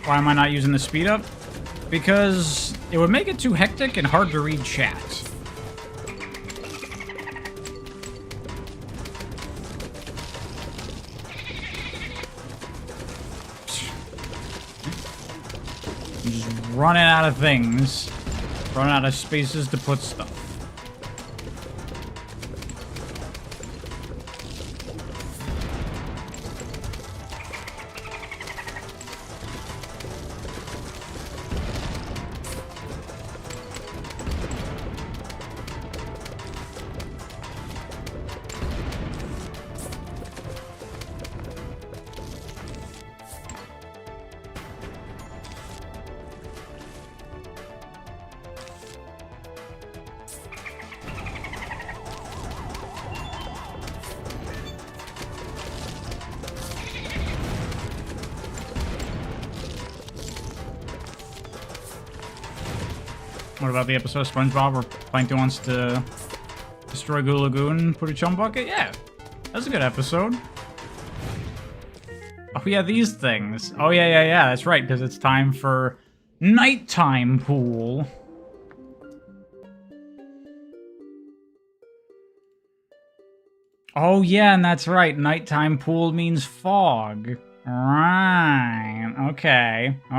Why am I not using the speed up? Because it would make it too hectic and hard to read chat. I'm just running out of things. Running out of spaces to put stuff. What about the episode of SpongeBob where Plankton wants to destroy Goo Lagoon and put a chum bucket? Yeah, that's a good episode. Oh yeah, these things. Oh yeah, that's right, because it's time for nighttime pool. Oh yeah, and that's right, nighttime pool means fog. Right,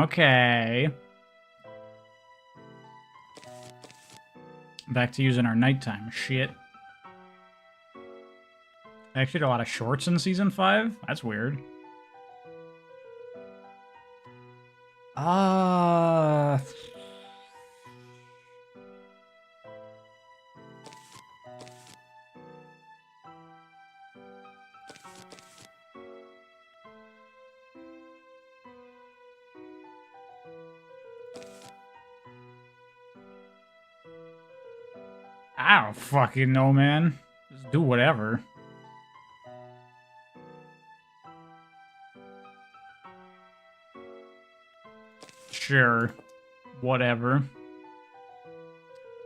okay. Back to using our nighttime shit. Actually, did a lot of shorts in Season 5? That's weird. I don't fucking know, man. Just do whatever. Sure. Whatever.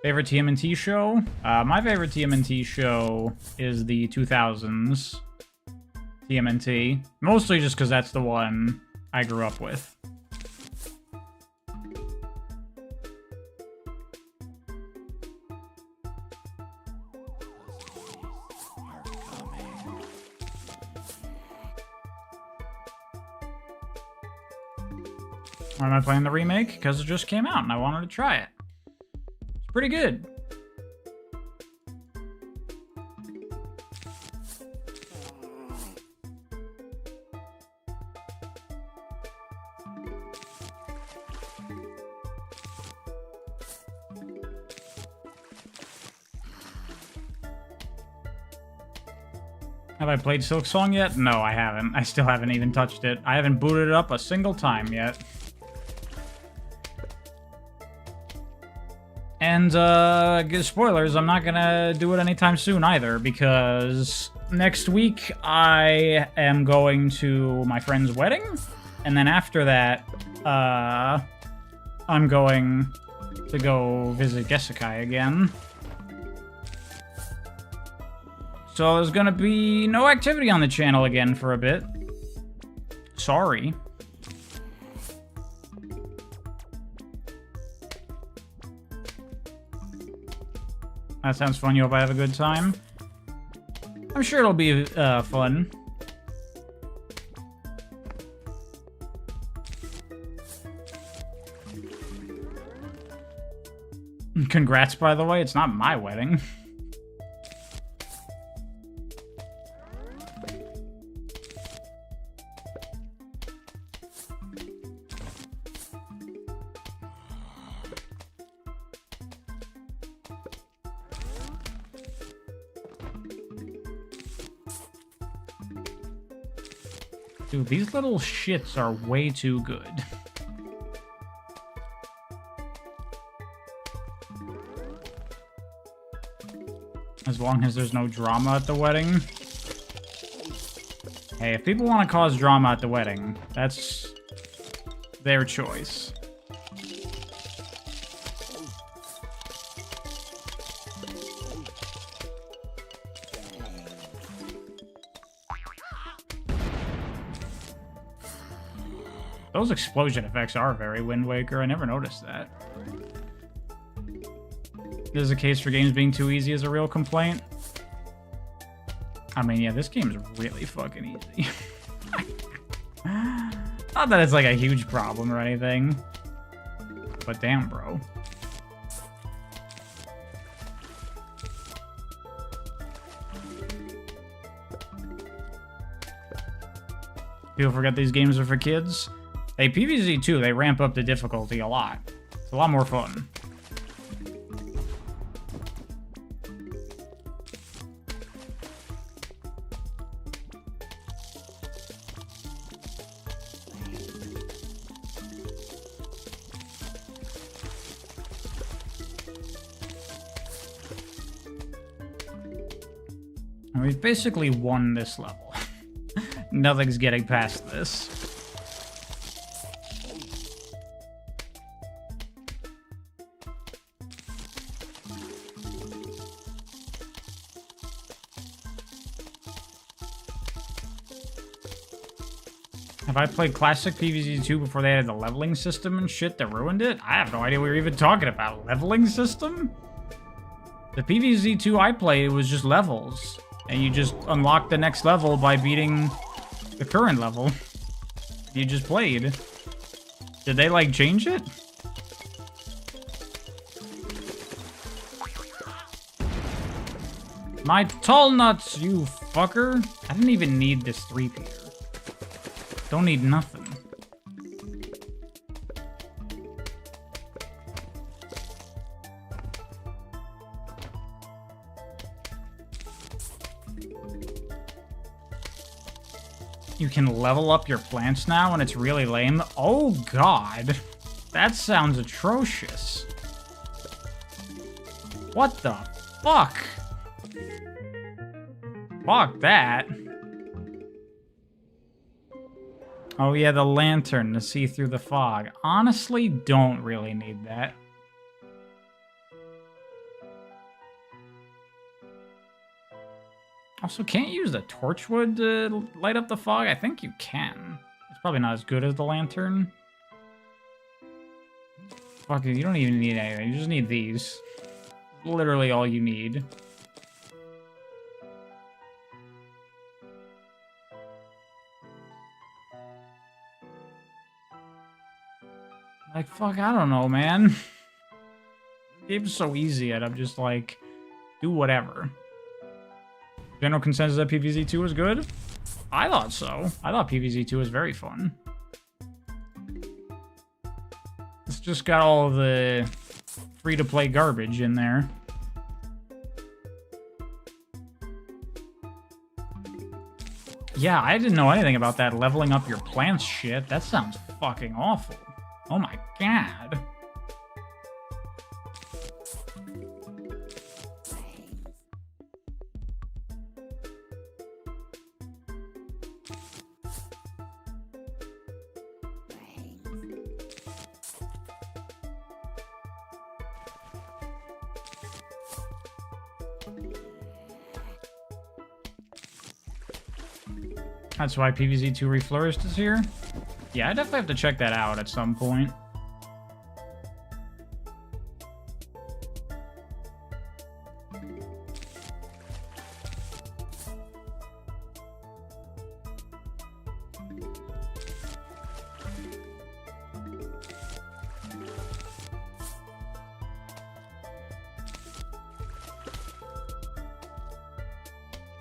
Favorite TMNT show? My favorite TMNT show is the 2000s TMNT. Mostly just because that's the one I grew up with. Why am I playing the remake? Because it just came out and I wanted to try it. It's pretty good. Have I played Silksong yet? No, I haven't. I still haven't even touched it. I haven't booted it up a single time yet. And, spoilers, I'm not gonna do it anytime soon either, because next week I am going to my friend's wedding, and then after that, I'm going to go visit Gesekai again. So there's gonna be no activity on the channel again for a bit. Sorry. That sounds fun. You hope I have a good time. I'm sure it'll be fun. Congrats, by the way. It's not my wedding. Dude, these little shits are way too good. As long as there's no drama at the wedding. Hey, if people want to cause drama at the wedding, that's their choice. Those explosion effects are very Wind Waker. I never noticed that. There's a case for games being too easy as a real complaint. I mean, yeah, this game is really fucking easy. Not that it's like a huge problem or anything. but damn, bro. People forget these games are for kids. Hey, PvZ 2, they ramp up the difficulty a lot. It's a lot more fun. And we've basically won this level. Nothing's getting past this. Have I played classic PvZ 2 before they added the leveling system and shit that ruined it? I have no idea what we were even talking about. Leveling system? The PvZ 2 I played, it was just levels. And you just unlock the next level by beating the current level you just played. Did they, like, change it? My tall nuts, you fucker. I didn't even need this 3-peater. Don't need nothing. You can level up your plants now and it's really lame. Oh god. That sounds atrocious. What the fuck? Fuck that. Oh yeah, the lantern to see through the fog. Honestly, don't really need that. Also, can't you use the torchwood to light up the fog? I think you can. It's probably not as good as the lantern. Fuck it, you don't even need anything. You just need these. Literally all you need. Like, fuck, I don't know, man. The game's so easy, and I'm just like, do whatever. General consensus that PvZ 2 was good? I thought so. I thought PvZ 2 was very fun. It's just got all the free-to-play garbage in there. Yeah, I didn't know anything about that leveling up your plants shit. That sounds fucking awful. Oh my god. That's why PvZ 2 reflourished is here? Yeah, I definitely have to check that out at some point.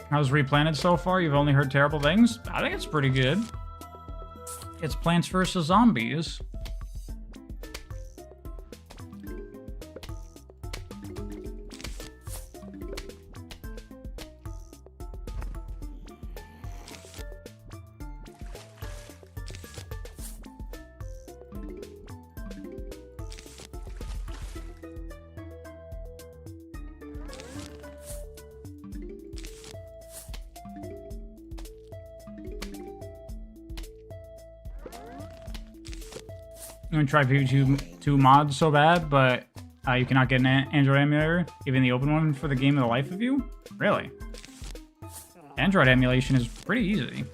How's Replanted so far? You've only heard terrible things? I think it's pretty good. It's Plants vs. Zombies. I'm gonna try PvZ 2 mods so bad, but you cannot get an Android emulator, even the open one for the game of the life of you? Really? Android emulation is pretty easy.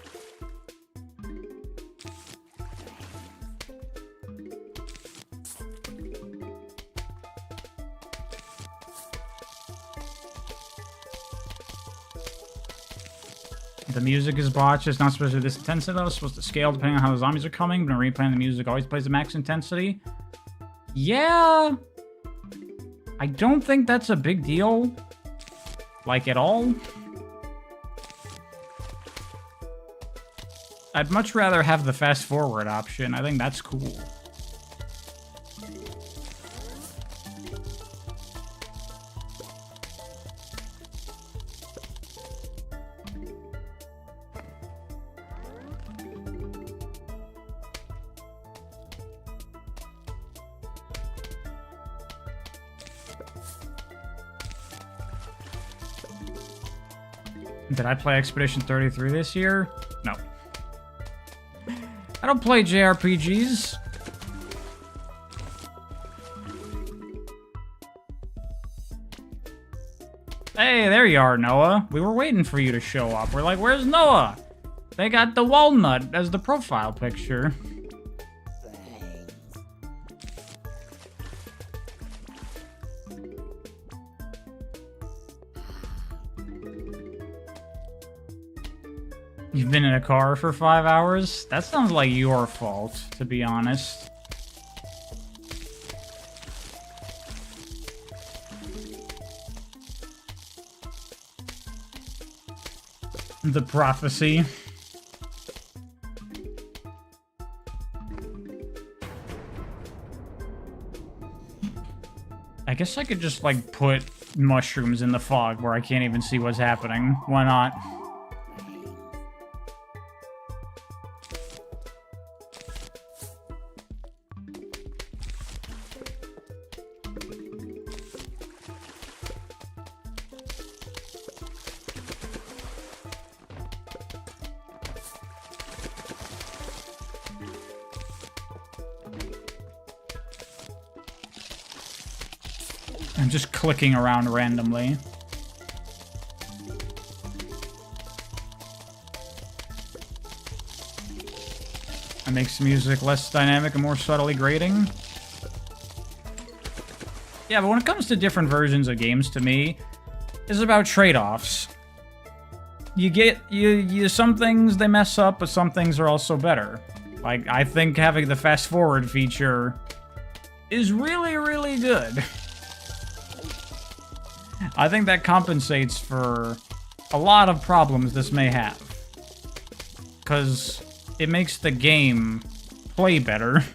The music is botched. It's not supposed to be this intensity though. It's supposed to scale depending on how the zombies are coming, but in Replanted, the music always plays at max intensity. Yeah. I don't think that's a big deal. Like, at all. I'd much rather have the fast forward option. I think that's cool. Did I play Expedition 33 this year? No. I don't play JRPGs. Hey, there you are, Noah. We were waiting for you to show up. We're like, where's Noah? They got the walnut as the profile picture. You've been in a car for 5 hours? That sounds like your fault, to be honest. The prophecy. I guess I could just, like, put mushrooms in the fog where I can't even see what's happening. Why not? I'm just clicking around randomly. That makes music less dynamic and more subtly grating. Yeah, but when it comes to different versions of games, to me, it's about trade-offs. You some things they mess up, but some things are also better. Like, I think having the fast-forward feature is really, really good. I think that compensates for a lot of problems this may have. Because it makes the game play better.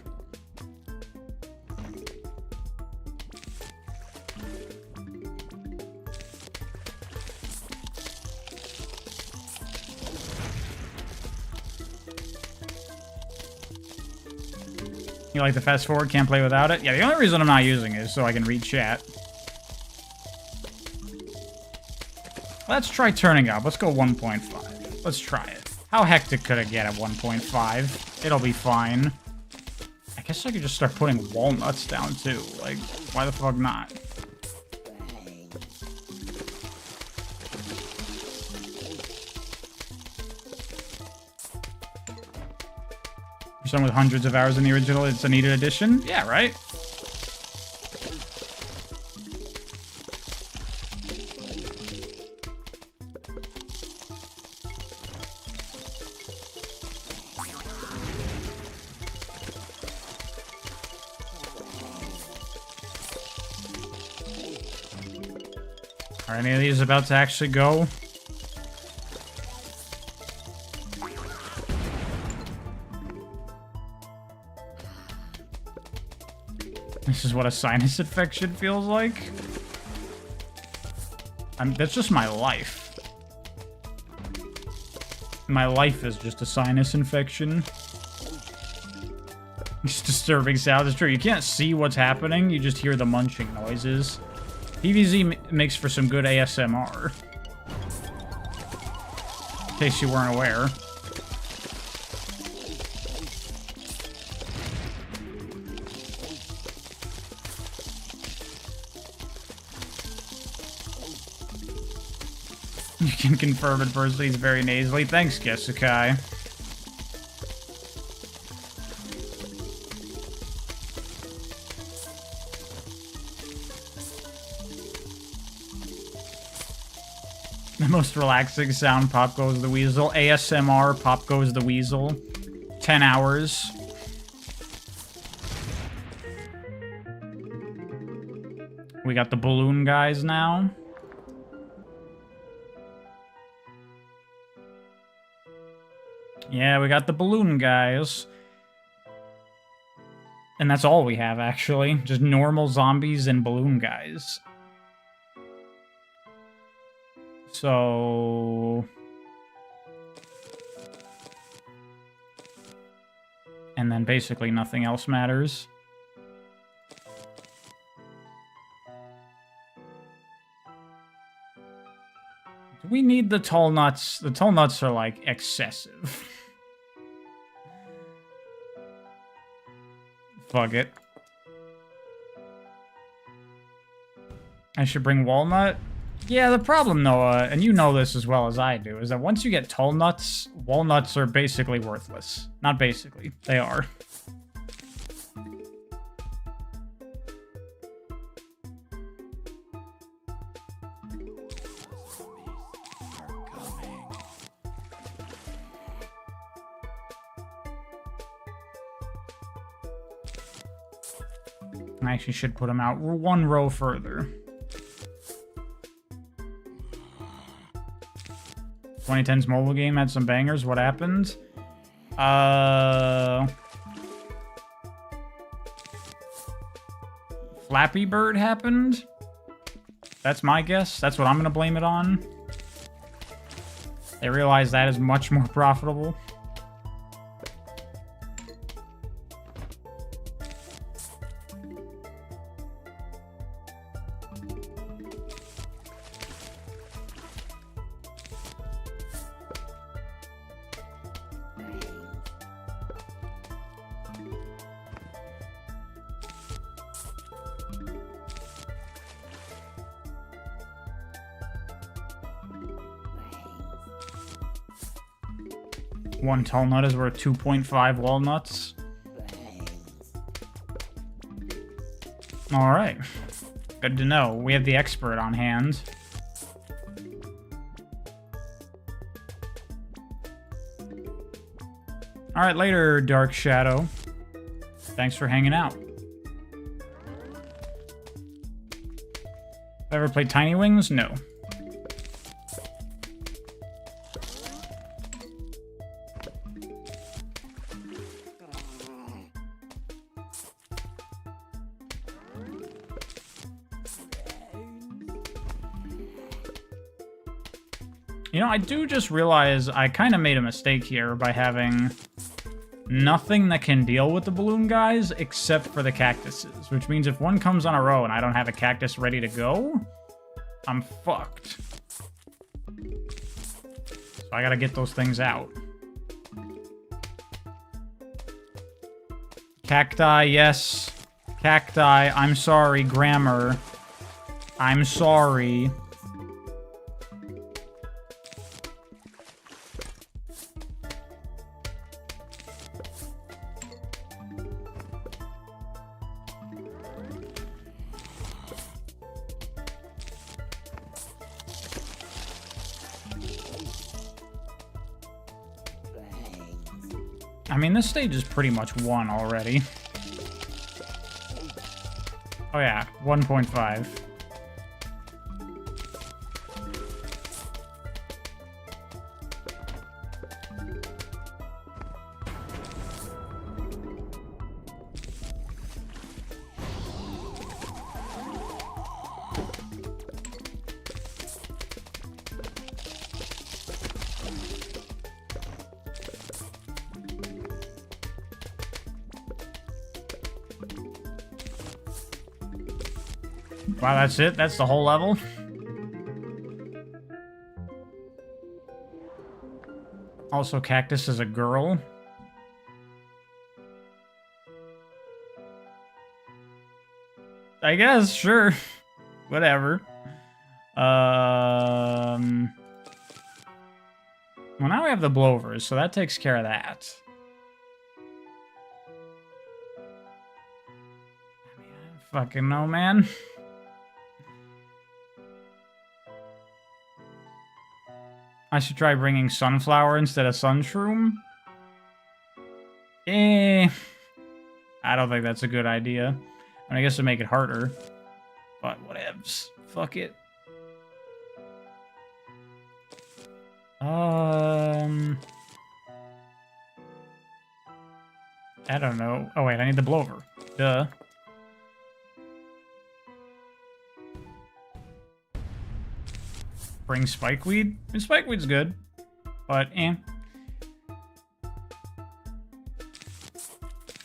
You like the fast forward? Can't play without it? Yeah, the only reason I'm not using it is so I can read chat. Let's try turning up. Let's go 1.5. Let's try it. How hectic could it get at 1.5? It'll be fine. I guess I could just start putting walnuts down too. Like, why the fuck not? For someone with hundreds of hours in the original, it's a needed addition? Yeah, right? Are any of these about to actually go? This is what a sinus infection feels like? That's just my life. My life is just a sinus infection. It's disturbing sound. It's true. You can't see what's happening. You just hear the munching noises. PvZ makes for some good ASMR. In case you weren't aware. You can confirm it personally, he's very nasally. Thanks, Gesukai. The most relaxing sound, Pop Goes the Weasel. ASMR, Pop Goes the Weasel. 10 hours. We got the balloon guys now. Yeah, we got the balloon guys. And that's all we have, actually. Just normal zombies and balloon guys. So... and then basically nothing else matters. Do we need the tall nuts? The tall nuts are, like, excessive. Fuck it. I should bring walnut? Yeah, the problem, Noah, and you know this as well as I do, is that once you get tall nuts, walnuts are basically worthless. Not basically, they are. I actually should put them out one row further. 2010's mobile game had some bangers. What happened? Flappy Bird happened? That's my guess. That's what I'm gonna blame it on. They realize that is much more profitable. One tall nut is worth 2.5 walnuts. Alright. Good to know. We have the expert on hand. Alright, later, Dark Shadow. Thanks for hanging out. Ever played Tiny Wings? No. You know, I do just realize I kind of made a mistake here by having nothing that can deal with the balloon guys except for the cactuses, which means if one comes on a row and I don't have a cactus ready to go, I'm fucked. So I gotta get those things out. Cacti, yes. Cacti, I'm sorry, grammar. I'm sorry. I mean, this stage is pretty much won already. Oh yeah, 1.5. Wow, that's it? That's the whole level? Also, Cactus is a girl. I guess, sure. Whatever. Well, now we have the blowers, so that takes care of that. I mean, I don't fucking know, man. I should try bringing Sunflower instead of Sunshroom. I don't think that's a good idea. I guess to make it harder. But whatevs. Fuck it. I don't know. Oh, wait, I need the blower. Duh. Bring spikeweed? Spikeweed's good. But, eh.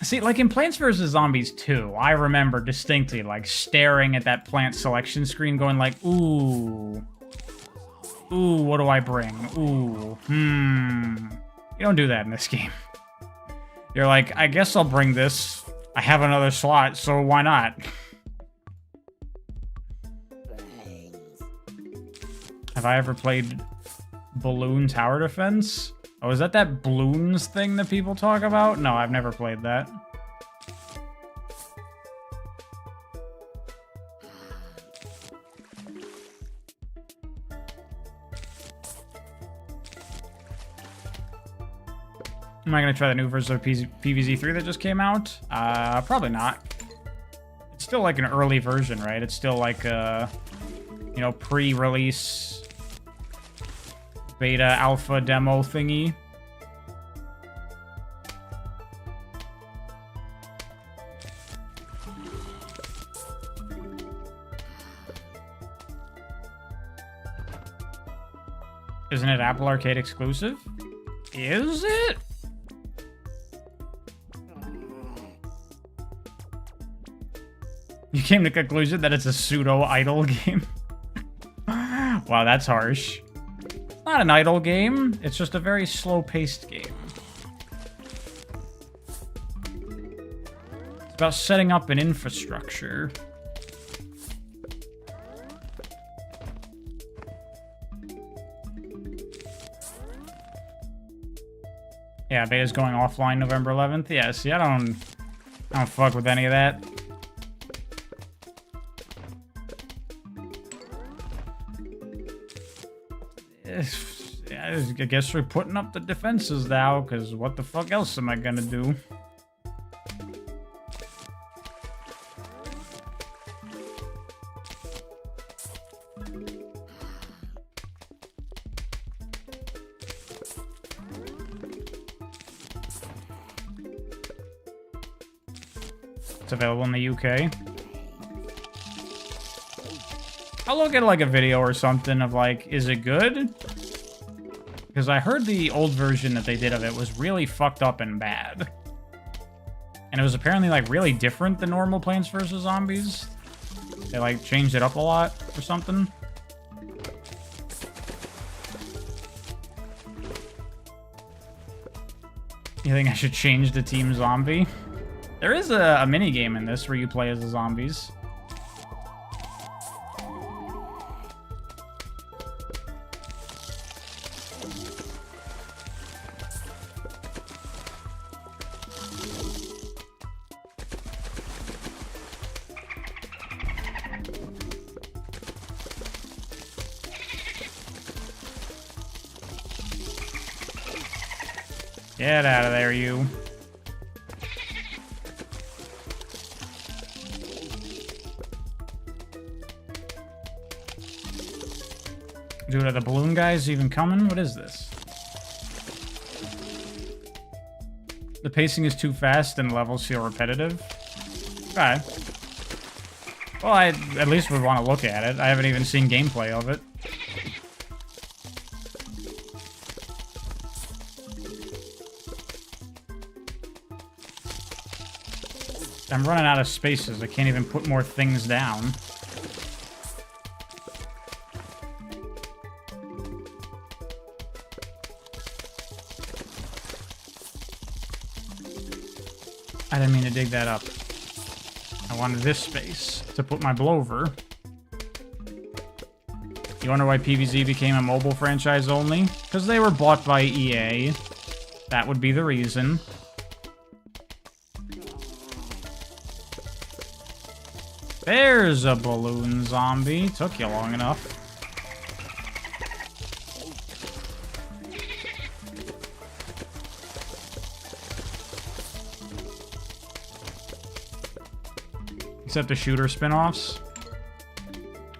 See, like in Plants vs. Zombies 2, I remember distinctly, like, staring at that plant selection screen going like, ooh. Ooh, what do I bring? Ooh. You don't do that in this game. You're like, I guess I'll bring this. I have another slot, so why not? Have I ever played Balloon Tower Defense? Oh, is that balloons thing that people talk about? No, I've never played that. Am I going to try the new version of PvZ 3 that just came out? Probably not. It's still like an early version, right? It's still like a, you know, pre-release beta alpha demo thingy. Isn't it Apple Arcade exclusive? Is it? You came to the conclusion that it's a pseudo-idle game? Wow, that's harsh. It's not an idle game. It's just a very slow-paced game. It's about setting up an infrastructure. Yeah, beta's going offline November 11th. Yeah, see, I don't fuck with any of that. I guess we're putting up the defenses now, because what the fuck else am I gonna do? It's available in the UK. I'll look at like a video or something of like, is it good? Because I heard the old version that they did of it was really fucked up and bad. And it was apparently like really different than normal Plants vs. Zombies. They like changed it up a lot or something. You think I should change the Team Zombie? There is a mini game in this where you play as the zombies. Get out of there, you. Dude, are the balloon guys even coming? What is this? The pacing is too fast and levels feel repetitive. Okay. Well, I at least would want to look at it. I haven't even seen gameplay of it. I'm running out of spaces. I can't even put more things down. I didn't mean to dig that up. I wanted this space to put my blower. You wonder why PvZ became a mobile franchise only? Because they were bought by EA. That would be the reason. There's a balloon zombie. Took you long enough. Except the shooter spin-offs.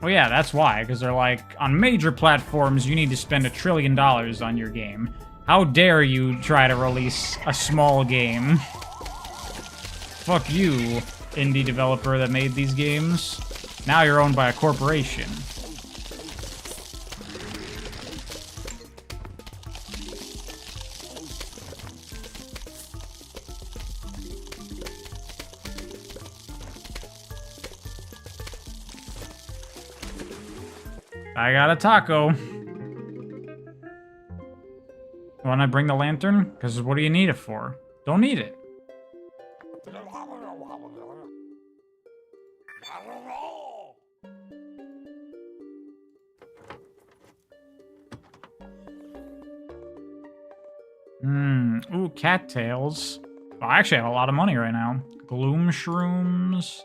Well, yeah, that's why, because they're like, on major platforms, you need to spend $1 trillion on your game. How dare you try to release a small game? Fuck you, indie developer that made these games. Now you're owned by a corporation. I got a taco. Wanna bring the lantern? Because what do you need it for? Don't need it. Ooh, cattails. Oh, I actually have a lot of money right now. Gloom shrooms.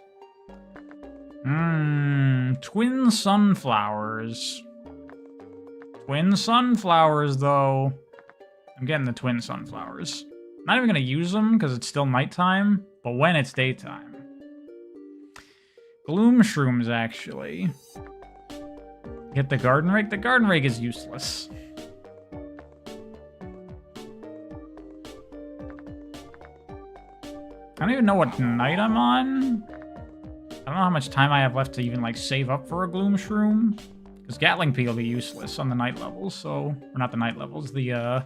Twin sunflowers. Twin sunflowers, though. I'm getting the twin sunflowers. I'm not even gonna use them because it's still nighttime, but when it's daytime. Gloom shrooms, actually. Get the garden rake? The garden rake is useless. I don't even know what night I'm on. I don't know how much time I have left to even, like, save up for a gloom shroom. Because Gatling Pea will be useless on the night levels, so... Or not the night levels, the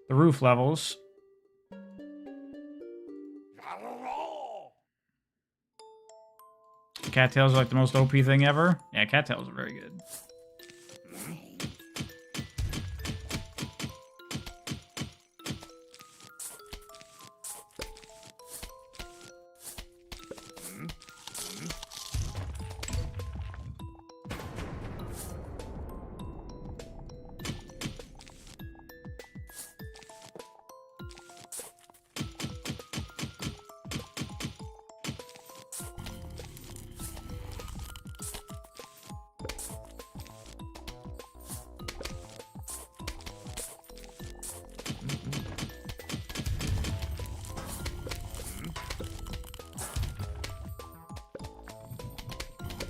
roof levels. Cattails are, like, the most OP thing ever. Yeah, cattails are very good.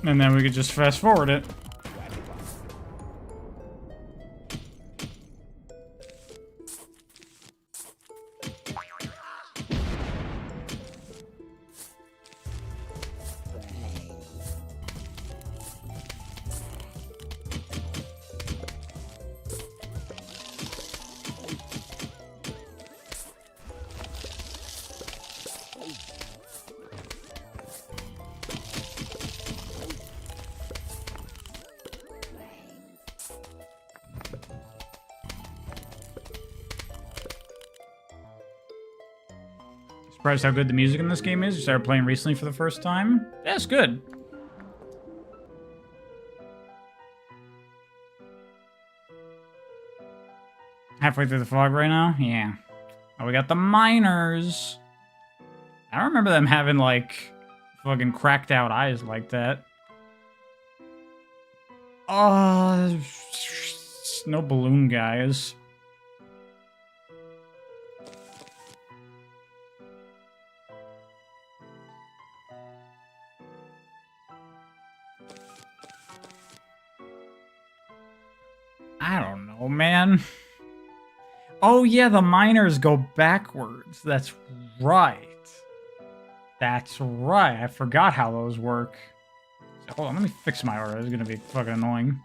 And then we could just fast forward it. Surprised how good the music in this game is. You started playing recently for the first time. Yeah, it's good. Halfway through the fog right now? Yeah. Oh, we got the miners. I don't remember them having, like, fucking cracked out eyes like that. No balloon guys. I don't know, man. Oh, yeah, the miners go backwards. That's right. That's right. I forgot how those work. So, hold on, let me fix my aura. It's gonna be fucking annoying.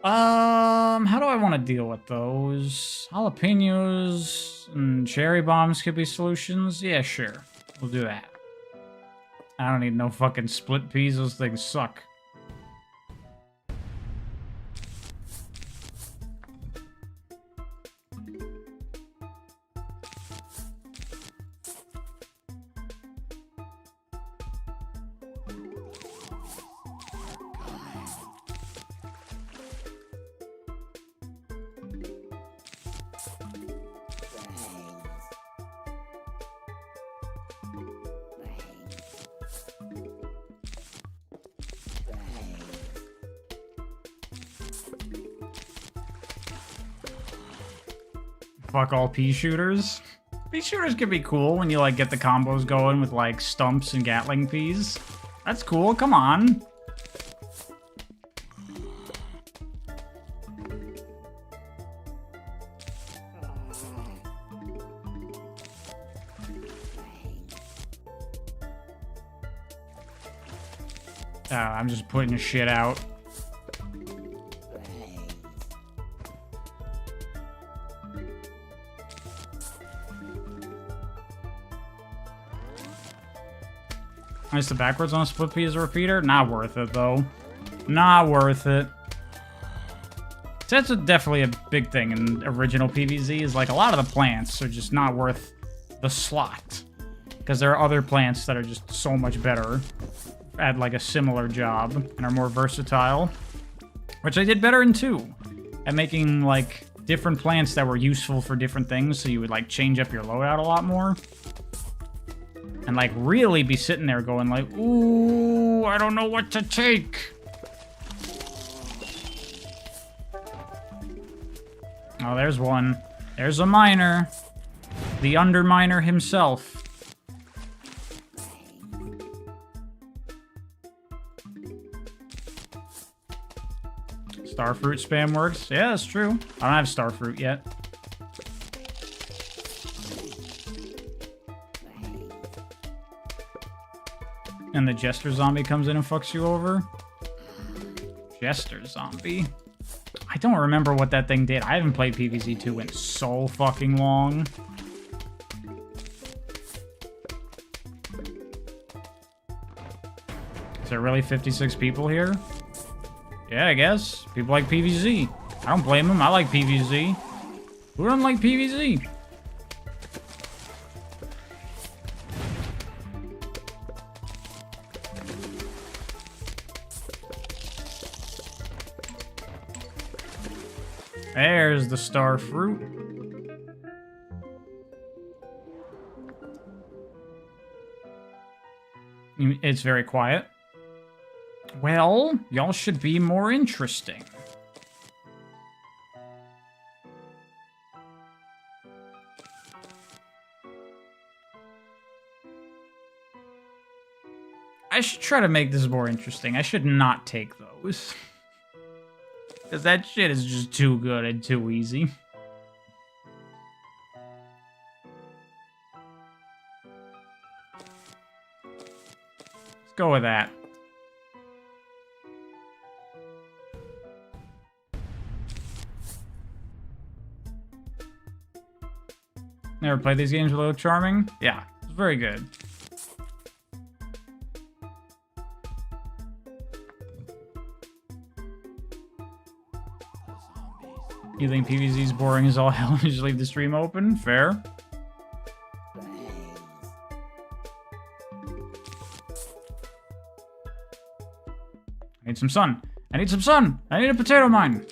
How do I want to deal with those? Jalapenos and cherry bombs could be solutions? Yeah, sure. We'll do that. I don't need no fucking split peas. Those things suck. Fuck all pea shooters. Pea shooters can be cool when you like get the combos going with like stumps and Gatling peas. That's cool. Come on. I'm just putting shit out. Nice, the backwards on a split PvZ repeater? Not worth it, though. Not worth it. So that's definitely a big thing in original PvZ, is like a lot of the plants are just not worth the slot. Because there are other plants that are just so much better at like a similar job and are more versatile. Which I did better in 2. At making like different plants that were useful for different things, so you would like change up your loadout a lot more. And like really be sitting there going like, ooh, I don't know what to take. Oh, there's one. There's a miner. The underminer himself. Starfruit spam works. Yeah, that's true. I don't have starfruit yet. And the Jester zombie comes in and fucks you over. Jester zombie. I don't remember what that thing did. I haven't played PvZ 2 in so fucking long. Is there really 56 people here? Yeah, I guess. People like PvZ. I don't blame them. I like PvZ. Who doesn't like PvZ? There's the star fruit. It's very quiet. Well, y'all should be more interesting. I should try to make this more interesting. I should not take those. Because that shit is just too good and too easy. Let's go with that. Never played these games with Look Charming? Yeah, it's very good. You think PvZ's boring as all hell and just leave the stream open? Fair. I need some sun. I need some sun! I need a potato mine!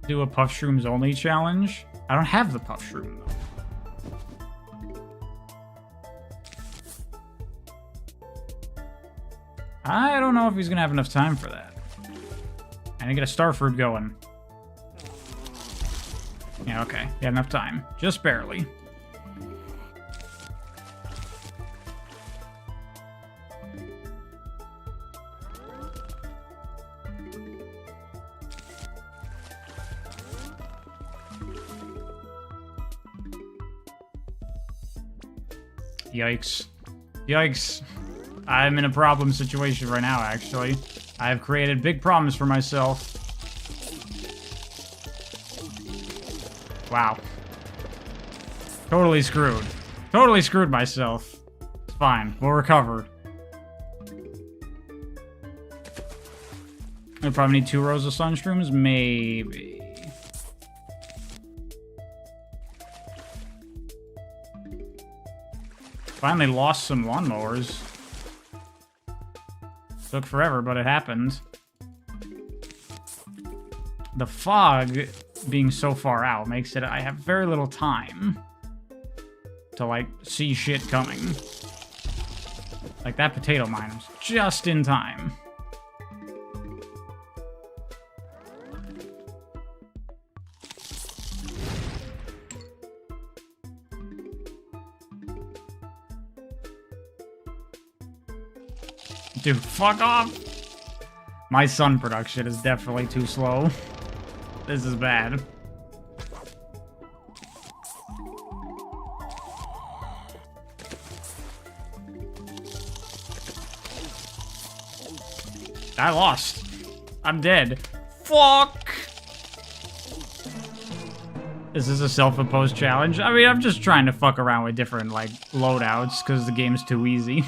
Do a puff shrooms only challenge. I don't have the puff shroom though. I don't know if he's gonna have enough time for that. I need to get a star fruit going. Yeah, okay. He had enough time. Just barely. Yikes. Yikes. I'm in a problem situation right now, actually. I have created big problems for myself. Wow. Totally screwed. Totally screwed myself. It's fine. We'll recover. I probably need 2 rows of sunshrooms? Maybe. Finally lost some lawnmowers. Took forever, but it happened. The fog being so far out makes it I have very little time to, like, see shit coming. Like, that potato mine was just in time. Dude, fuck off! My sun production is definitely too slow. This is bad. I lost. I'm dead. Fuck! Is this a self-imposed challenge? I mean, I'm just trying to fuck around with different, like, loadouts, because the game's too easy.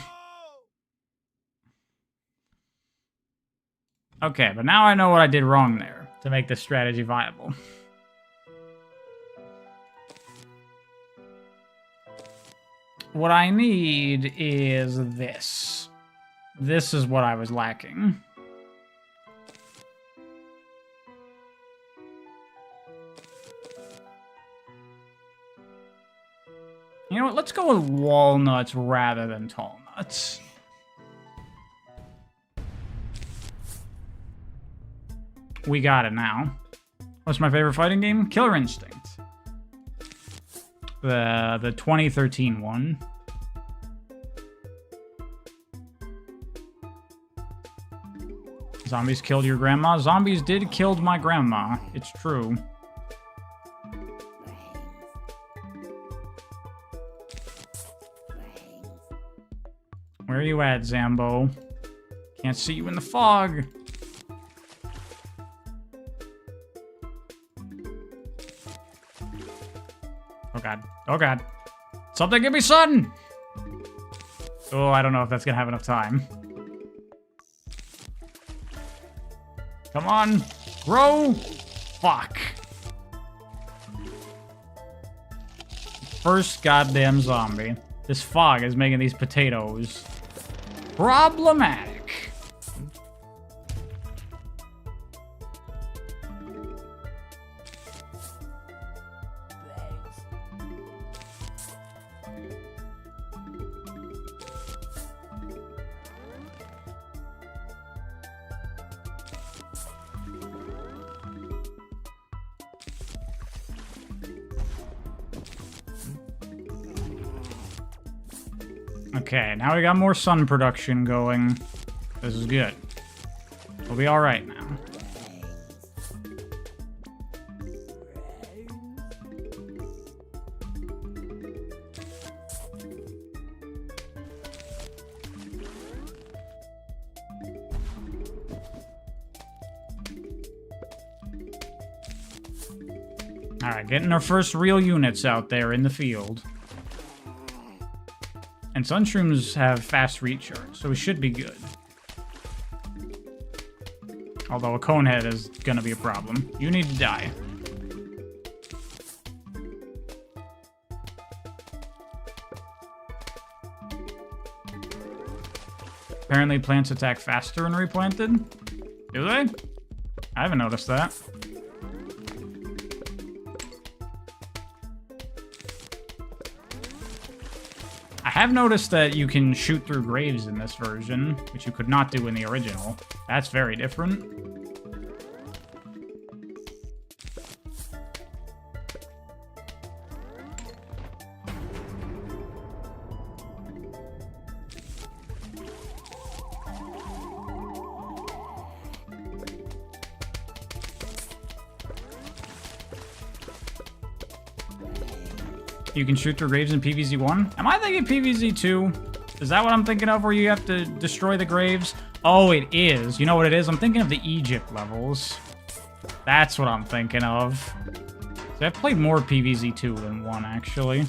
Okay, but now I know what I did wrong there to make this strategy viable. What I need is this. This is what I was lacking. You know what? Let's go with walnuts rather than tall nuts. We got it now. What's my favorite fighting game? Killer Instinct. The 2013 one. Zombies killed your grandma. Zombies did kill my grandma. It's true. Where are you at, Zambo? Can't see you in the fog. Oh god. Oh god. Something give me sun! Oh, I don't know if that's gonna have enough time. Come on. Grow! Fuck. First goddamn zombie. This fog is making these potatoes problematic. Okay, now we got more sun production going. This is good. We'll be alright now. Alright, getting our first real units out there in the field. And Sunshrooms have fast recharge, so we should be good. Although a Conehead is gonna be a problem. You need to die. Apparently plants attack faster in Replanted. Do they? I haven't noticed that. I have noticed that you can shoot through graves in this version, which you could not do in the original. That's very different. You can shoot through graves in PvZ 1? Am I thinking PvZ 2? Is that what I'm thinking of, where you have to destroy the graves? Oh, it is. You know what it is? I'm thinking of the Egypt levels. That's what I'm thinking of. So I've played more PvZ 2 than 1, actually.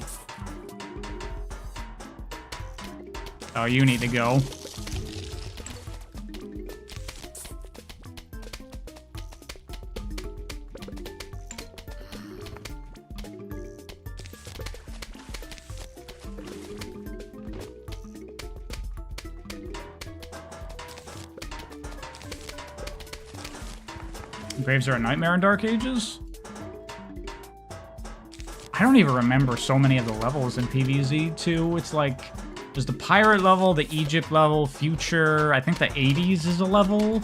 Oh, you need to go. Graves are a nightmare in Dark Ages? I don't even remember so many of the levels in PvZ 2. It's like There's the pirate level, the Egypt level, future. I think the 80s is a level.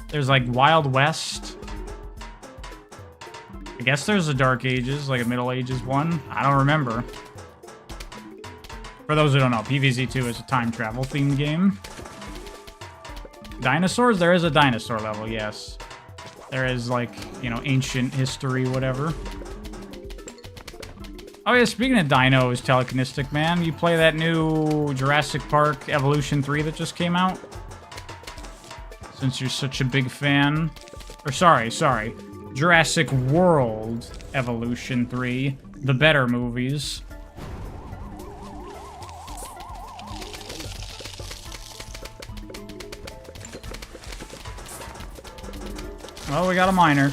There's like Wild West. I guess there's a Dark Ages, like a Middle Ages one. I don't remember. For those who don't know, PvZ2 is a time travel themed game. Dinosaurs? There is a dinosaur level, yes. There is like, you know, ancient history, whatever. Oh yeah, speaking of dinos, Telekinetic Man, you play that new Jurassic Park Evolution 3 that just came out? Since you're such a big fan. Or sorry. Jurassic World Evolution 3. The better movies. Oh, we got a miner.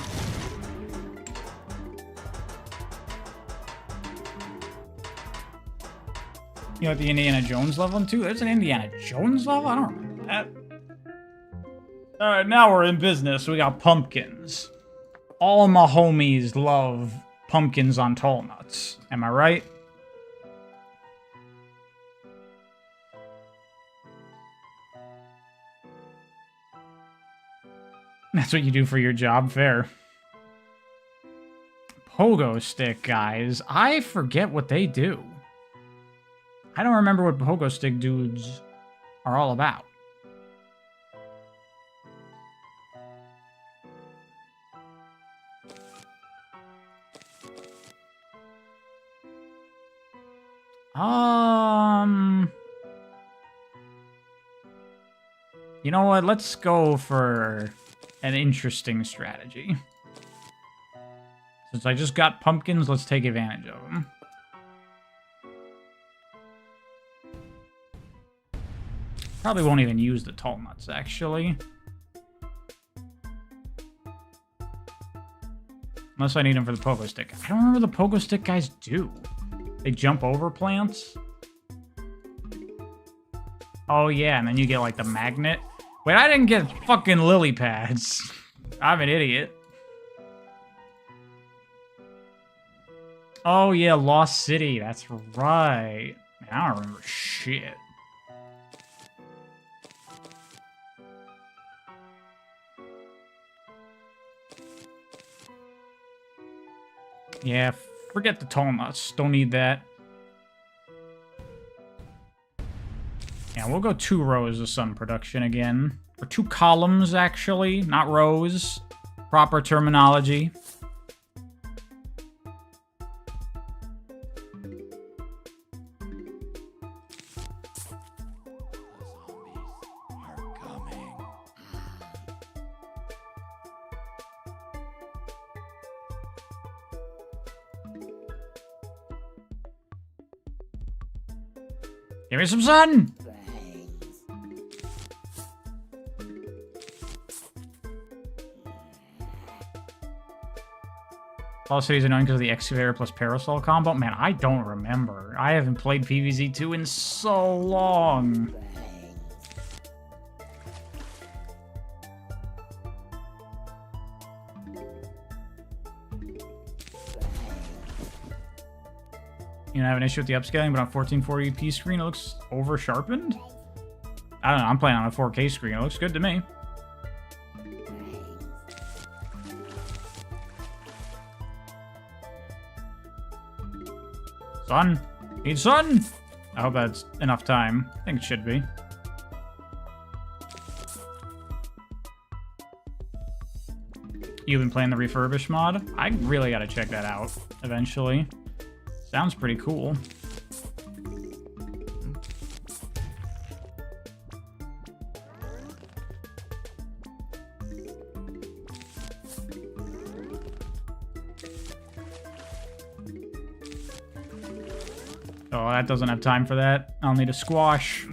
You know, the Indiana Jones level too? There's an Indiana Jones level? I don't remember that. Alright, now we're in business. We got pumpkins. All my homies love pumpkins on tall nuts. Am I right? That's what you do for your job, fair. Pogo stick, guys. I forget what they do. I don't remember what pogo stick dudes are all about. You know what? Let's go for an interesting strategy. Since I just got pumpkins, let's take advantage of them. Probably won't even use the tall nuts, actually. Unless I need them for the pogo stick. I don't remember what the pogo stick guys do. They jump over plants? Oh yeah, and then you get like the magnet. Wait, I didn't get fucking lily pads. I'm an idiot. Oh yeah, Lost City, that's right. Man, I don't remember shit. Yeah, forget the tall nuts. Don't need that. Yeah, we'll go 2 rows of sun production again. Or 2 columns, actually, not rows. Proper terminology. Give me some sun! Lost City's annoying because of the excavator plus parasol combo. Man, I don't remember. I haven't played PvZ2 in so long. You know, I have an issue with the upscaling, but on 1440p screen, it looks over-sharpened? I don't know, I'm playing on a 4K screen. It looks good to me. Sun! Need sun! I hope that's enough time. I think it should be. You've been playing the refurbish mod? I really gotta check that out eventually. Sounds pretty cool. Oh, that doesn't have time for that. I'll need a squash.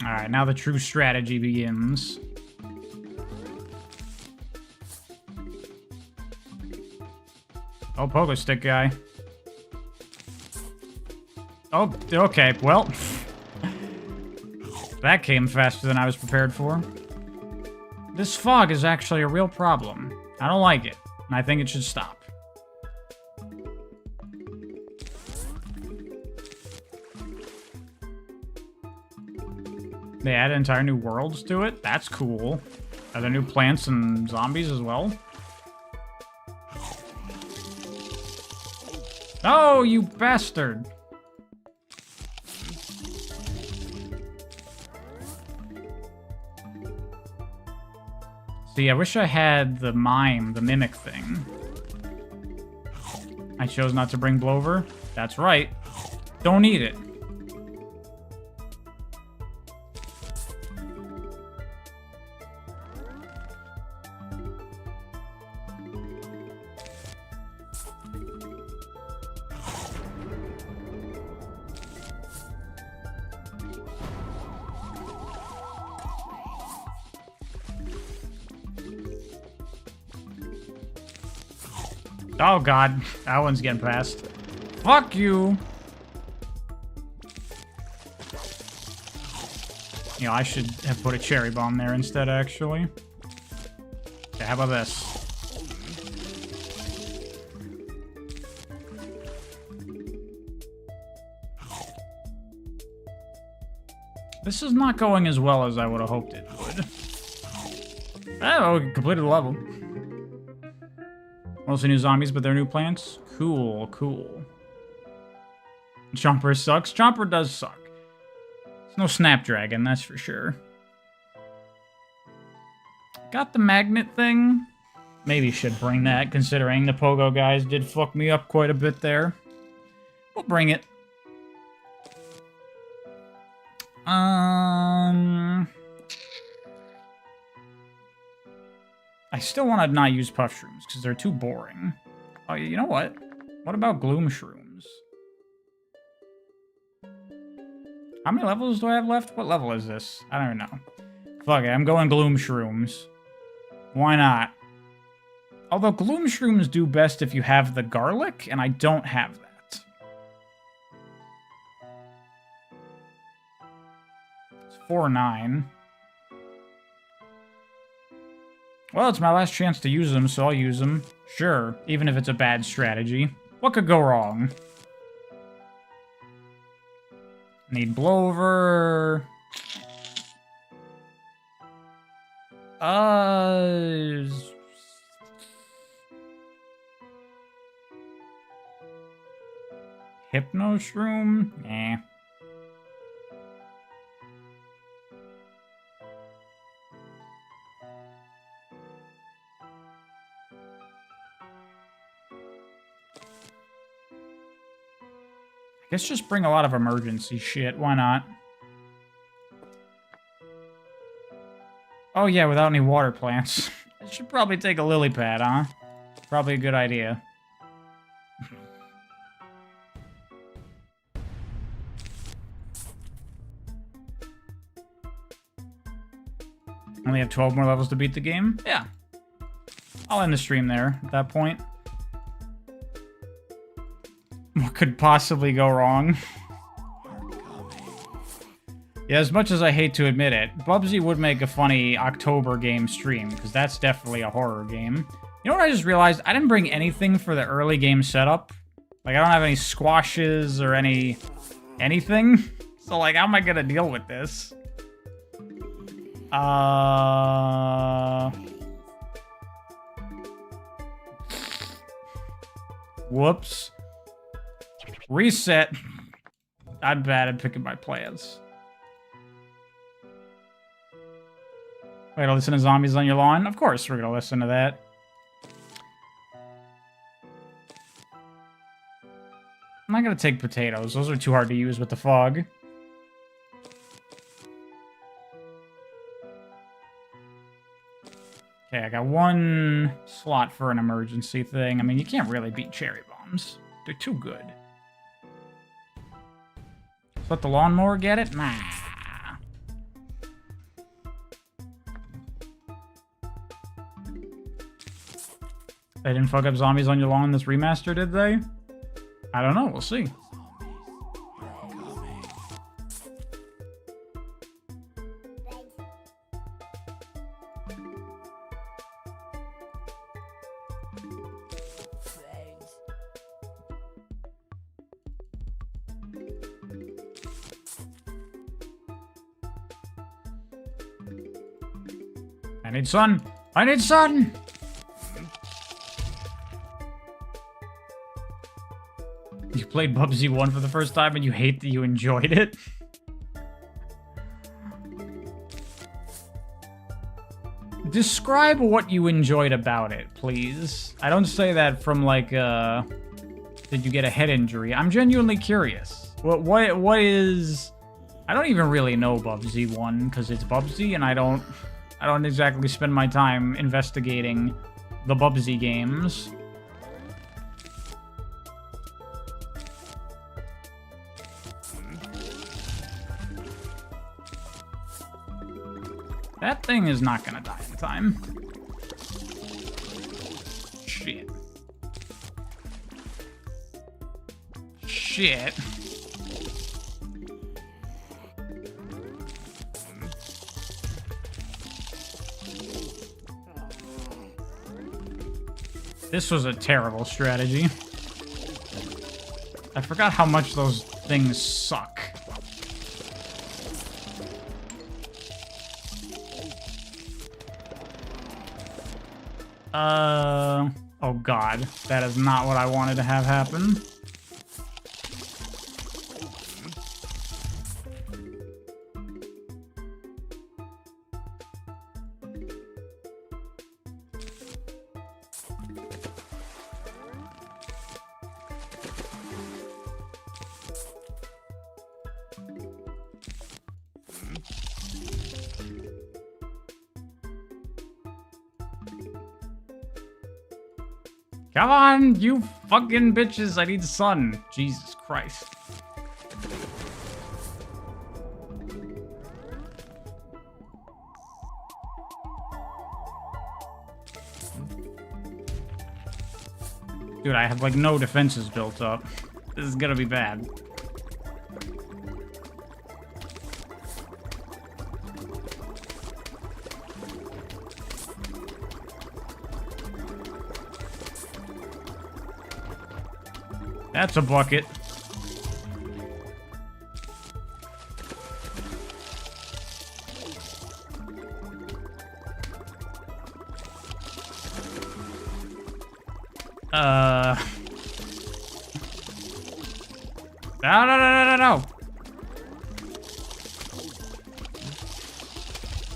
Alright, now the true strategy begins. Oh, pogo stick guy. Oh, okay, well. That came faster than I was prepared for. This fog is actually a real problem. I don't like it. And I think it should stop. They add entire new worlds to it? That's cool. Are there new plants and zombies as well? Oh, you bastard! See, I wish I had the mime, the mimic thing. I chose not to bring Blover. That's right. Don't eat it. Oh god, that one's getting past. Fuck you! You know, I should have put a cherry bomb there instead, actually. Okay, how about this? This is not going as well as I would have hoped it would. Oh, we completed the level. Mostly new zombies, but they're new plants? Cool, cool. Chomper sucks. Chomper does suck. It's no Snapdragon, that's for sure. Got the magnet thing. Maybe should bring that, considering the Pogo guys did fuck me up quite a bit there. We'll bring it. I still want to not use puff shrooms because they're too boring. Oh, you know what? What about gloom shrooms? How many levels do I have left? What level is this? I don't know. Fuck it, I'm going gloom shrooms. Why not? Although gloom shrooms do best if you have the garlic, and I don't have that. It's 4-9. Well, it's my last chance to use them, so I'll use them. Sure, even if it's a bad strategy. What could go wrong? Need blowover. Hypno shroom? Eh. I guess just bring a lot of emergency shit. Why not? Oh yeah, without any water plants. I should probably take a lily pad, huh? Probably a good idea. Only have 12 more levels to beat the game? Yeah. I'll end the stream there at that point. What could possibly go wrong? Yeah, as much as I hate to admit it, Bubsy would make a funny October game stream, because that's definitely a horror game. You know what I just realized? I didn't bring anything for the early game setup. Like, I don't have any squashes or anything. So, like, how am I gonna deal with this? Whoops. Reset. I'm bad at picking my plans. Wait, to listen to zombies on your lawn? Of course we're gonna listen to that. I'm not gonna take potatoes. Those are too hard to use with the fog. Okay, I got one slot for an emergency thing. I mean, you can't really beat cherry bombs. They're too good. Let the lawnmower get it? Nah. They didn't fuck up zombies on your lawn in this remaster, did they? I don't know. We'll see. I need sun! I need sun! You played PvZ 1 for the first time and you hate that you enjoyed it? Describe what you enjoyed about it, please. I don't say that from like, did you get a head injury? I'm genuinely curious. What is... I don't even really know PvZ 1 because it's PvZ and I don't exactly spend my time investigating the PvZ games. That thing is not gonna die in time. Shit. Shit. This was a terrible strategy. I forgot how much those things suck. Oh god, that is not what I wanted to have happen. Come on, you fucking bitches, I need sun. Jesus Christ. Dude, I have like no defenses built up. This is gonna be bad. That's a bucket. No.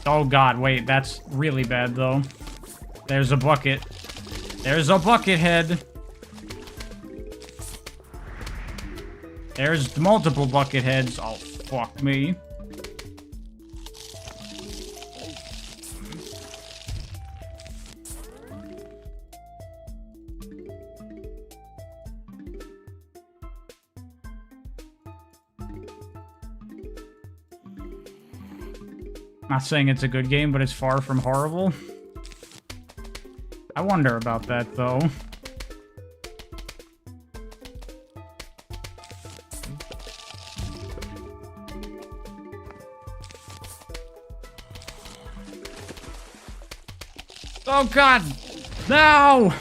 Oh god, wait, that's really bad though. There's a bucket. There's a bucket head. There's multiple bucket heads. Oh, fuck me. Not saying it's a good game, but it's far from horrible. I wonder about that, though. Oh god! No!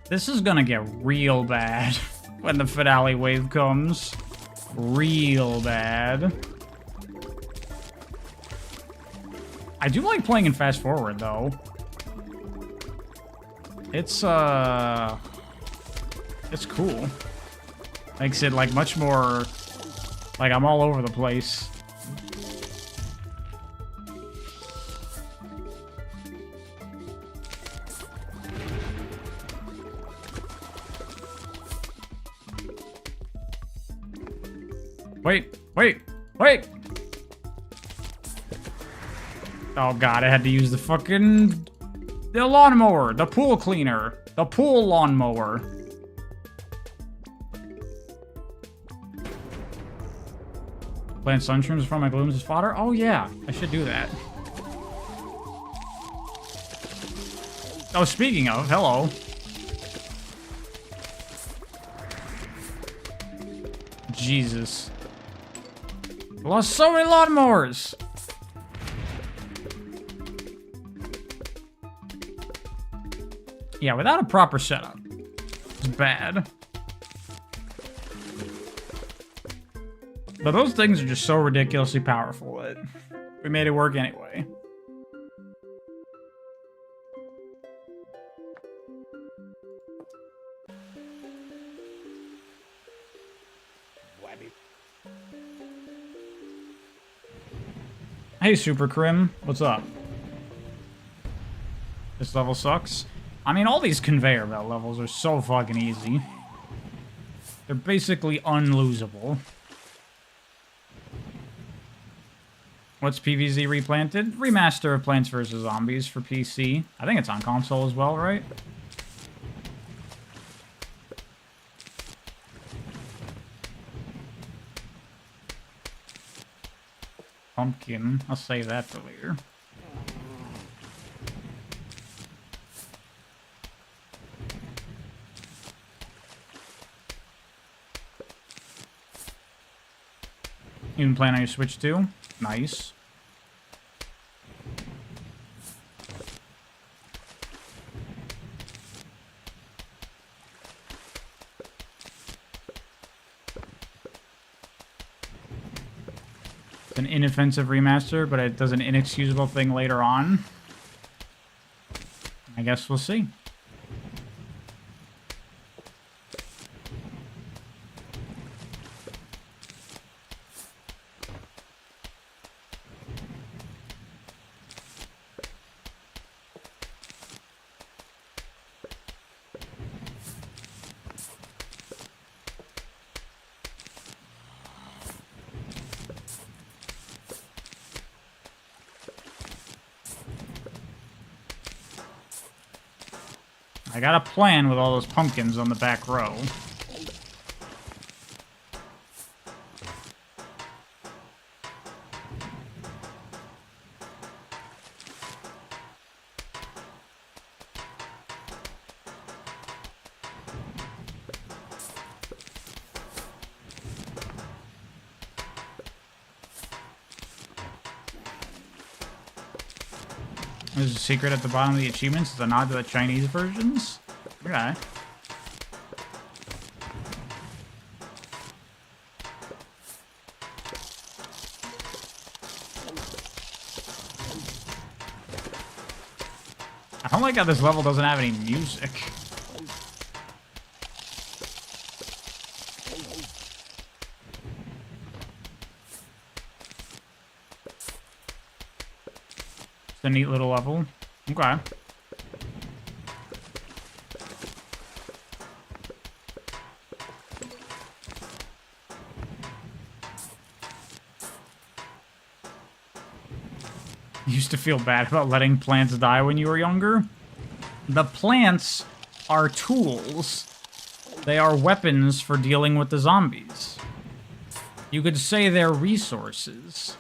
This is gonna get real bad when the finale wave comes. Real bad. I do like playing in fast forward though. It's cool. Makes it like much more like I'm all over the place. Wait! Oh god, I had to use the lawnmower, the pool cleaner, the pool lawnmower. Plant sunshrooms from my glooms as fodder? Oh yeah, I should do that. Oh, speaking of, hello. Jesus. I lost so many lawnmowers! Yeah, without a proper setup, it's bad. But those things are just so ridiculously powerful that we made it work anyway. Hey, Super Crim, what's up? This level sucks. I mean, all these conveyor belt levels are so fucking easy. They're basically unlosable. What's PvZ Replanted? Remaster of Plants vs. Zombies for PC. I think it's on console as well, right? Pumpkin. I'll save that for later. You been playing on your Switch too? Nice. It's an inoffensive remaster, but it does an inexcusable thing later on. I guess we'll see. I got a plan with all those pumpkins on the back row. There's a secret at the bottom of the achievements. It's a nod to the Chinese versions. Okay. I don't like how this level doesn't have any music. A neat little level. Okay. You used to feel bad about letting plants die when you were younger. The plants are tools. They are weapons for dealing with the zombies. You could say they're resources.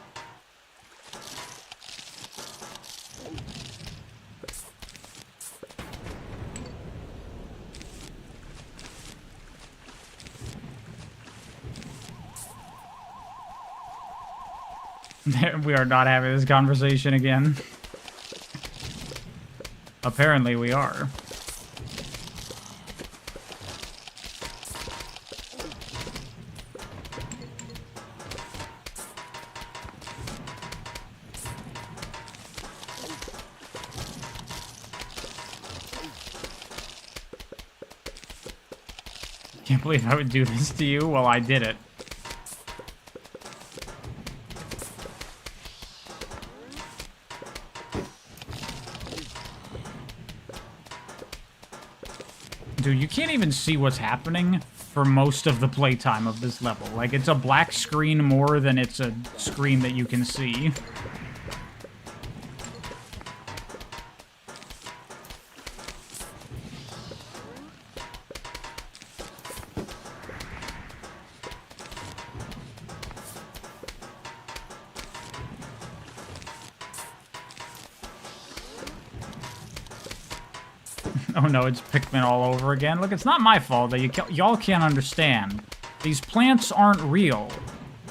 We are not having this conversation again. Apparently we are. Can't believe I would do this to you. Well, I did it. Dude, you can't even see what's happening for most of the playtime of this level. Like, it's a black screen more than it's a screen that you can see. Oh no, it's Pikmin all over again. Look, it's not my fault that y'all can't understand. These plants aren't real.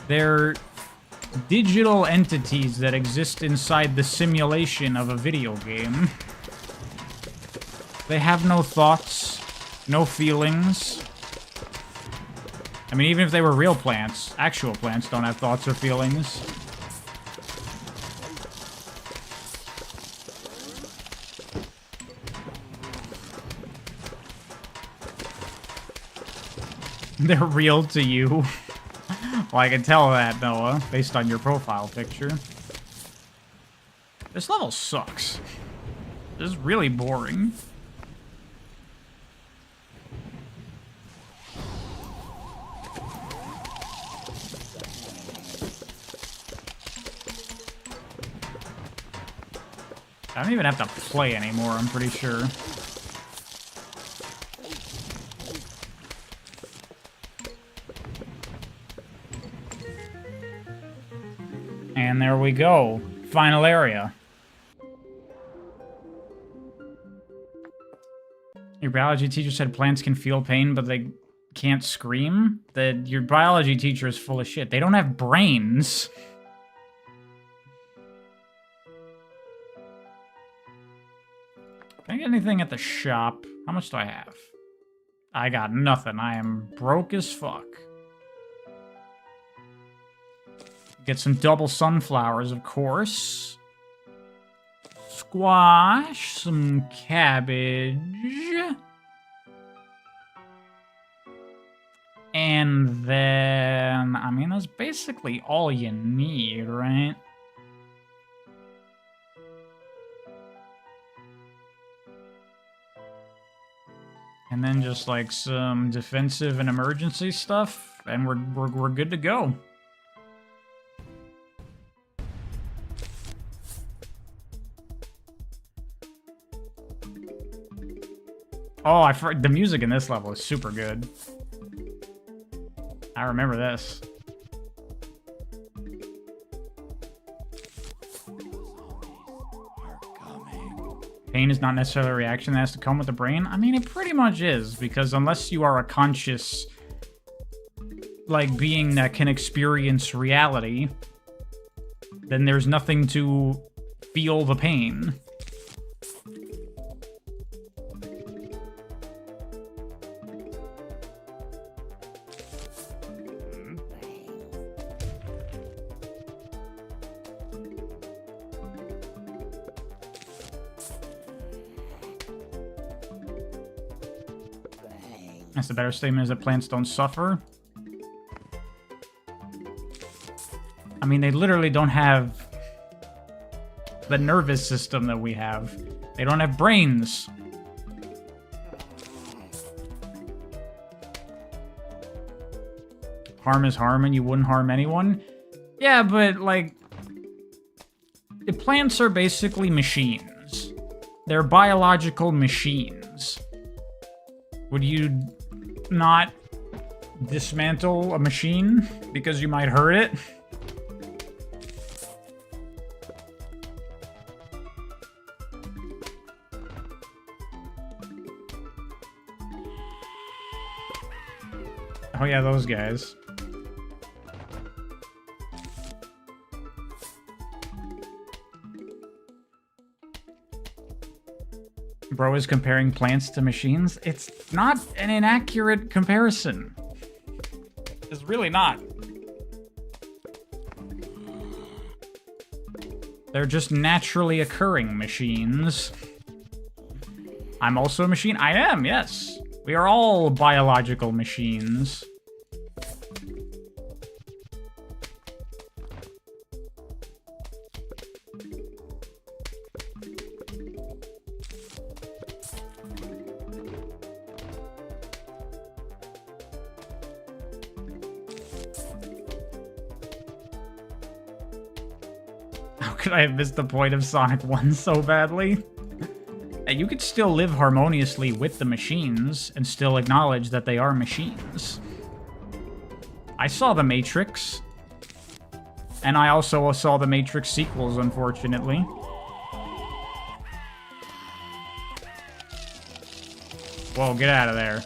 They're digital entities that exist inside the simulation of a video game. They have no thoughts, no feelings. I mean, even if they were real plants, actual plants don't have thoughts or feelings. They're real to you. Well, I can tell that, Noah, based on your profile picture. This level sucks. This is really boring. I don't even have to play anymore, I'm pretty sure. And there we go. Final area. Your biology teacher said plants can feel pain, but they can't scream? Your biology teacher is full of shit. They don't have brains. Can I get anything at the shop? How much do I have? I got nothing. I am broke as fuck. Get some double sunflowers, of course. Squash, some cabbage. And then, I mean, that's basically all you need, right? And then just like some defensive and emergency stuff, and we're good to go. Oh, the music in this level is super good. I remember this. Pain is not necessarily a reaction that has to come with the brain. I mean, it pretty much is, because unless you are a conscious, like, being that can experience reality, then there's nothing to feel the pain. That's the better statement, is that plants don't suffer. I mean, they literally don't have the nervous system that we have. They don't have brains. Harm is harm and you wouldn't harm anyone? Yeah, but, like, the plants are basically machines. They're biological machines. Would you not dismantle a machine because you might hurt it? Oh yeah, those guys. Bro is comparing plants to machines. It's not an inaccurate comparison. It's really not. They're just naturally occurring machines. I'm also a machine. I am, yes. We are all biological machines. Could I have missed the point of Sonic 1 so badly? You could still live harmoniously with the machines and still acknowledge that they are machines. I saw The Matrix. And I also saw the Matrix sequels, unfortunately. Whoa, get out of there.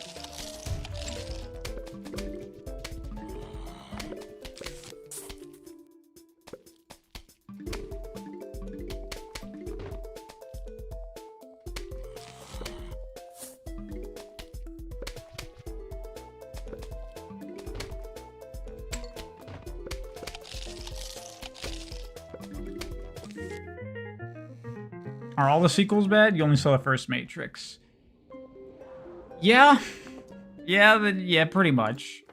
Are all the sequels bad? You only saw the first Matrix. Yeah. Yeah, pretty much.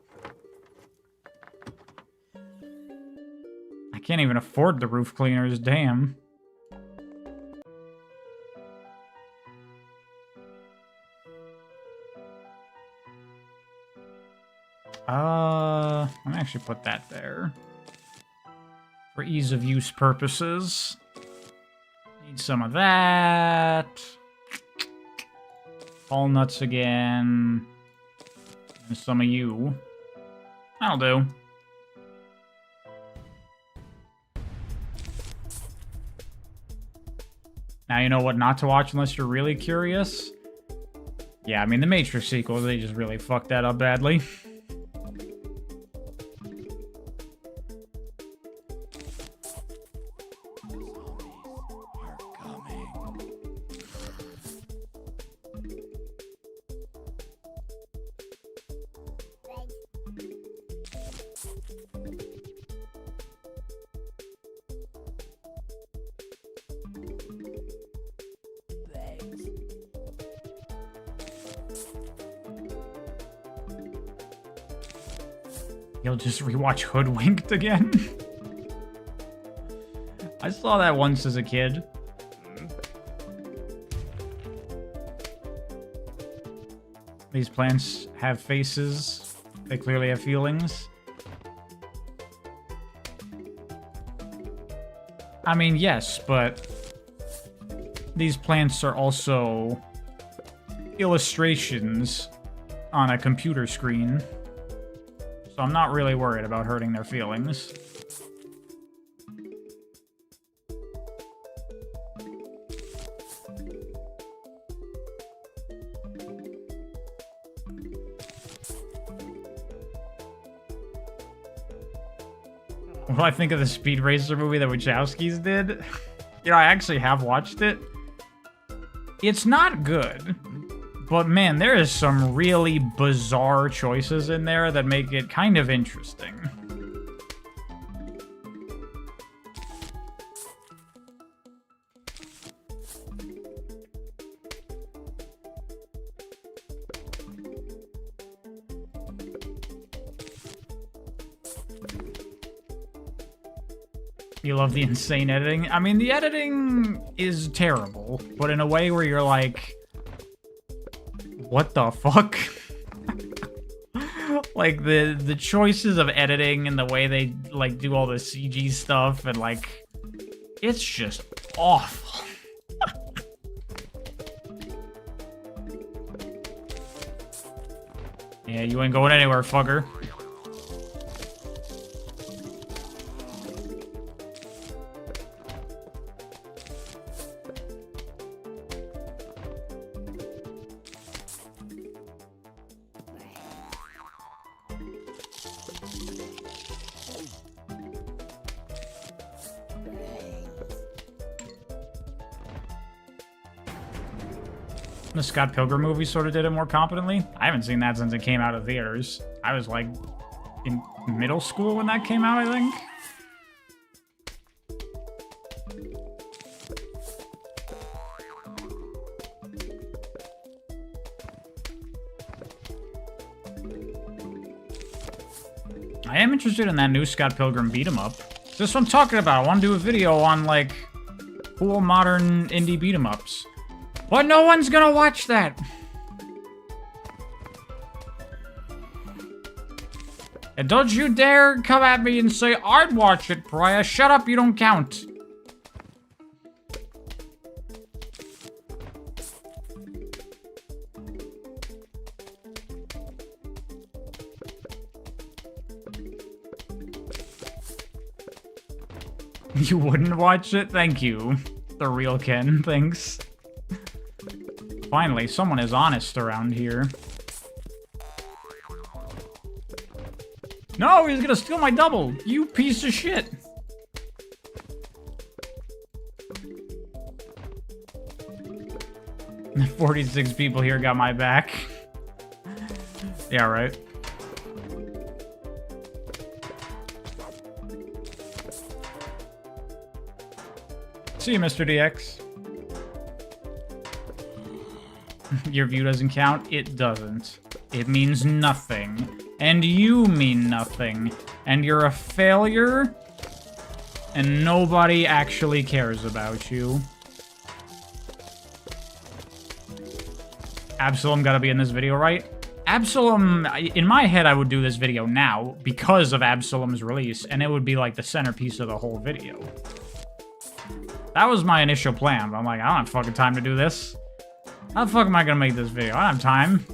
I can't even afford the roof cleaners, damn. Let me actually put that there. For ease of use purposes. Need some of that. All nuts again. And some of you. That'll do. Now you know what not to watch unless you're really curious. Yeah, I mean, the Matrix sequels, they just really fucked that up badly. You'll just rewatch Hoodwinked again? I saw that once as a kid. These plants have faces. They clearly have feelings. I mean, yes, but these plants are also illustrations on a computer screen. So I'm not really worried about hurting their feelings. What do I think of the Speed Racer movie that Wachowskis did? You know, I actually have watched it. It's not good. But man, there is some really bizarre choices in there that make it kind of interesting. You love the insane editing? I mean, the editing is terrible, but in a way where you're like, what the fuck? Like, the choices of editing and the way they, like, do all the CG stuff and, like, it's just awful. Yeah, you ain't going anywhere, fucker. The Scott Pilgrim movie sort of did it more competently. I haven't seen that since it came out of theaters. I was like in middle school when that came out, I think. I am interested in that new Scott Pilgrim beat 'em up. This is what I'm talking about. I want to do a video on like cool modern indie beat 'em ups. But no one's gonna watch that. And don't you dare come at me and say, I'd watch it, Pariah. Shut up, you don't count. You wouldn't watch it? Thank you. The real Ken, thanks. Finally, someone is honest around here. No, he's gonna steal my double! You piece of shit! The 46 people here got my back. Yeah, right. See you, Mr. DX. Your view doesn't count? It doesn't. It means nothing. And you mean nothing. And you're a failure. And nobody actually cares about you. Absalom gotta be in this video, right? Absalom, in my head, I would do this video now because of Absalom's release, and it would be like the centerpiece of the whole video. That was my initial plan, but I'm like, I don't have fucking time to do this. How the fuck am I gonna make this video? I don't have time.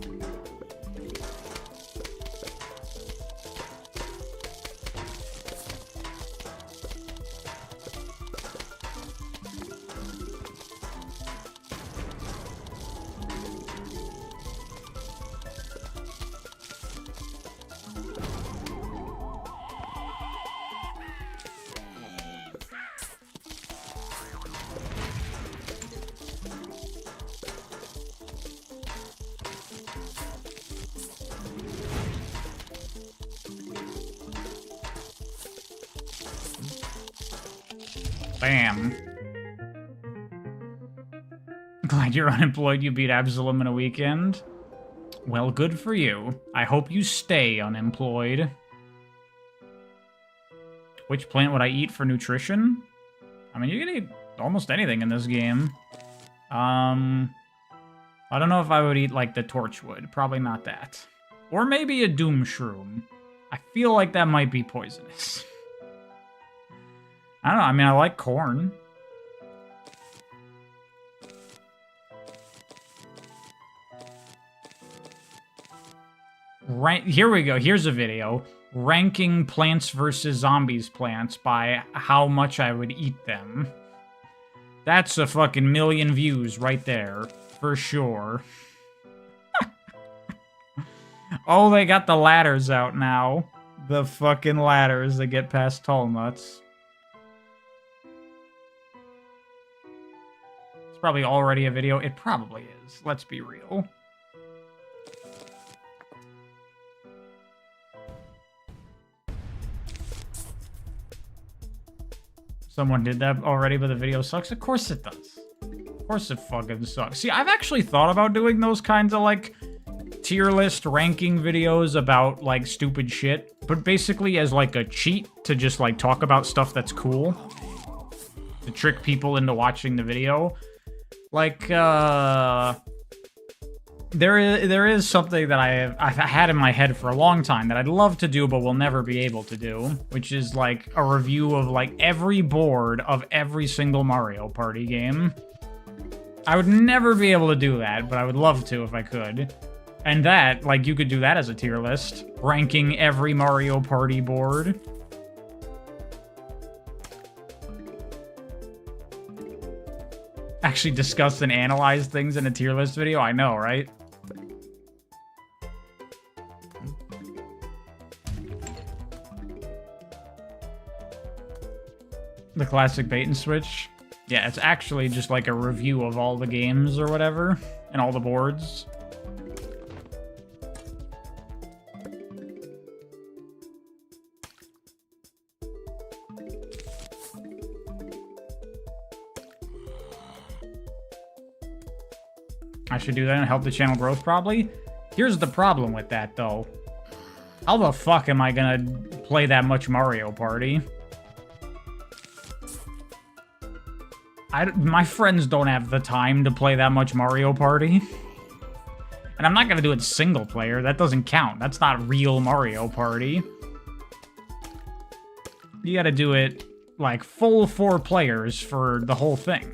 Bam. Glad you're unemployed. You beat Absalom in a weekend. Well, good for you. I hope you stay unemployed. Which plant would I eat for nutrition? I mean, you can eat almost anything in this game. I don't know if I would eat, like, the torchwood. Probably not that. Or maybe a doom shroom. I feel like that might be poisonous. I don't know. I mean, I like corn. Right, here we go. Here's a video. Ranking Plants vs. Zombies plants by how much I would eat them. That's a fucking million views right there. For sure. Oh, they got the ladders out now. The fucking ladders that get past tall nuts. Probably already a video. It probably is. Let's be real. Someone did that already, but the video sucks? Of course it does. Of course it fucking sucks. See, I've actually thought about doing those kinds of, like, tier list ranking videos about, like, stupid shit, but basically as, like, a cheat to just, like, talk about stuff that's cool. To trick people into watching the video. Like, there is something that I've had in my head for a long time that I'd love to do but will never be able to do, which is, like, a review of, like, every board of every single Mario Party game. I would never be able to do that, but I would love to if I could. And that, like, you could do that as a tier list, ranking every Mario Party board. Actually discuss and analyze things in a tier list video? I know, right? The classic bait and switch? Yeah, it's actually just like a review of all the games or whatever, and all the boards. I should do that and help the channel growth, probably. Here's the problem with that, though. How the fuck am I gonna play that much Mario Party? My friends don't have the time to play that much Mario Party. And I'm not gonna do it single player. That doesn't count. That's not real Mario Party. You gotta do it, like, full 4 players for the whole thing.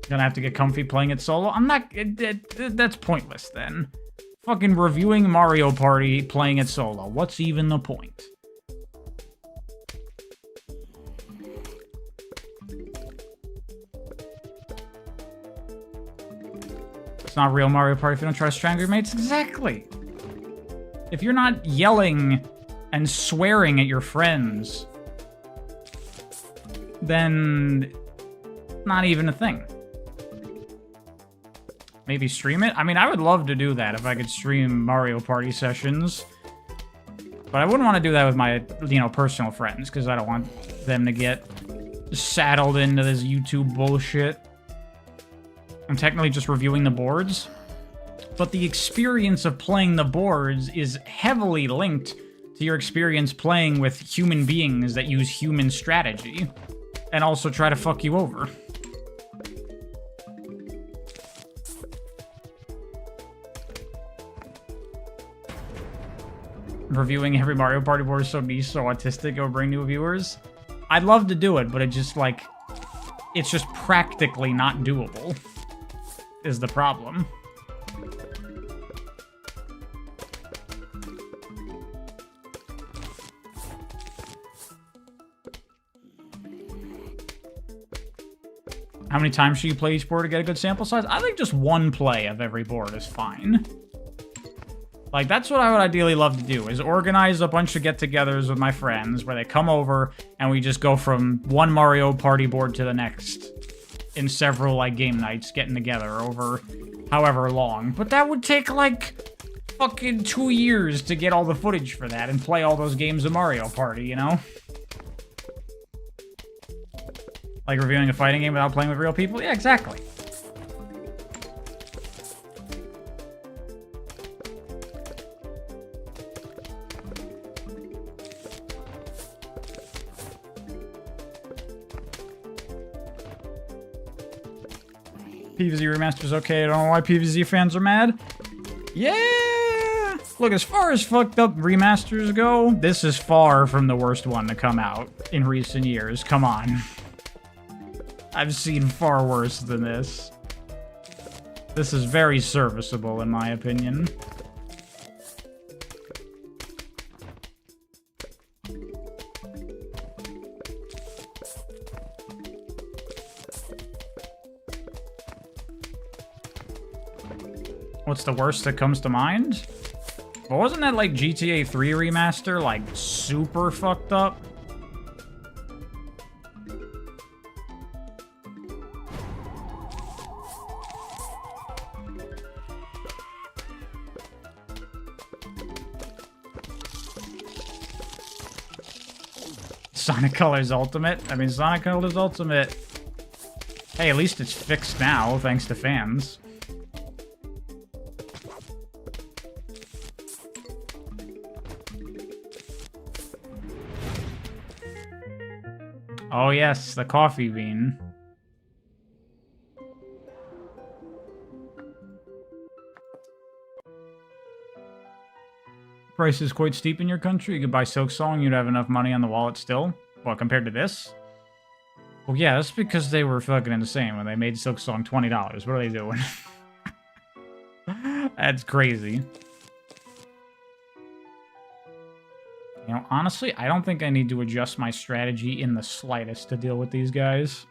Gonna have to get comfy playing it solo? I'm not... that's pointless, then. Fucking reviewing Mario Party, playing it solo. What's even the point? It's not real Mario Party if you don't try to strangle your mates. Exactly! If you're not yelling and swearing at your friends, then... not even a thing. maybe stream it. I mean, I would love to do that if I could stream Mario Party sessions. But I wouldn't want to do that with my, you know, personal friends, because I don't want them to get saddled into this YouTube bullshit. I'm technically just reviewing the boards, but the experience of playing the boards is heavily linked to your experience playing with human beings that use human strategy and also try to fuck you over. Reviewing every Mario Party board is so niche, so autistic, it will bring new viewers. I'd love to do it, but it just, like, it's just practically not doable, is the problem. How many times should you play each board to get a good sample size? I think just one play of every board is fine. Like, that's what I would ideally love to do, is organize a bunch of get-togethers with my friends where they come over and we just go from one Mario Party board to the next in several, like, game nights getting together over however long. But that would take, like, fucking 2 years to get all the footage for that and play all those games of Mario Party, you know? Like reviewing a fighting game without playing with real people? Yeah, exactly. PvZ Remaster's okay. I don't know why PvZ fans are mad. Yeah! Look, as far as fucked up remasters go, this is far from the worst one to come out in recent years. Come on. I've seen far worse than this. This is very serviceable, in my opinion. What's the worst that comes to mind? Well, wasn't that like GTA 3 remaster, like super fucked up? Sonic Colors Ultimate? I mean, Sonic Colors Ultimate... Hey, at least it's fixed now, thanks to fans. Oh yes, the coffee bean. Price is quite steep in your country. You could buy Silk Song, you'd have enough money on the wallet still. Well, compared to this? Well, yeah, that's because they were fucking insane when they made Silk Song $20. What are they doing? That's crazy. You know, honestly, I don't think I need to adjust my strategy in the slightest to deal with these guys.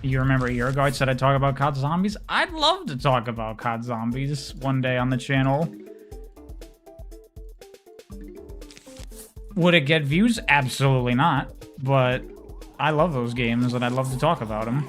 You remember a year ago I said I'd talk about COD Zombies? I'd love to talk about COD Zombies one day on the channel. Would it get views? Absolutely not. But I love those games and I'd love to talk about them.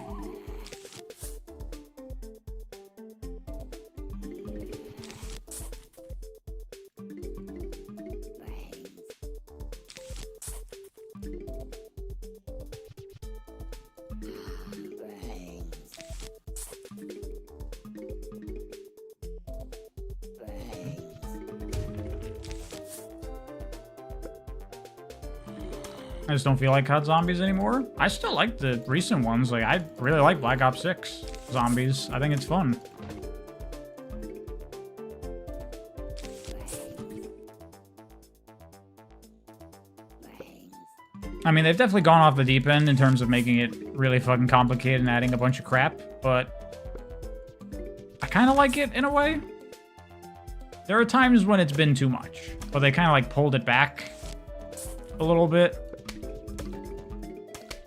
I just don't feel like COD Zombies anymore. I still like the recent ones. Like, I really like Black Ops 6 Zombies. I think it's fun. I mean, they've definitely gone off the deep end in terms of making it really fucking complicated and adding a bunch of crap, but I kind of like it in a way. There are times when it's been too much, but they kind of like pulled it back a little bit.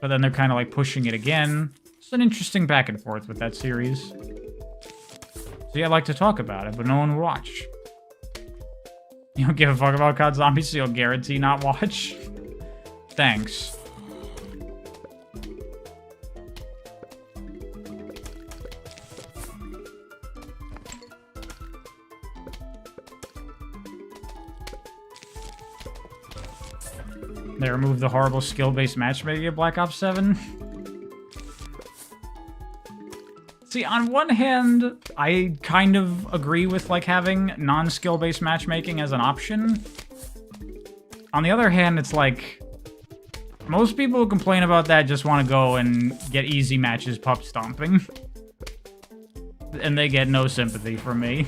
But then they're kind of like pushing it again. It's an interesting back and forth with that series. So yeah, I'd like to talk about it, but no one will watch. You don't give a fuck about COD Zombies, so you'll guarantee not watch? Thanks. They removed the horrible skill-based matchmaking of Black Ops 7. See, on one hand, I kind of agree with, like, having non-skill-based matchmaking as an option. On the other hand, it's like, most people who complain about that just want to go and get easy matches pup stomping. And they get no sympathy from me.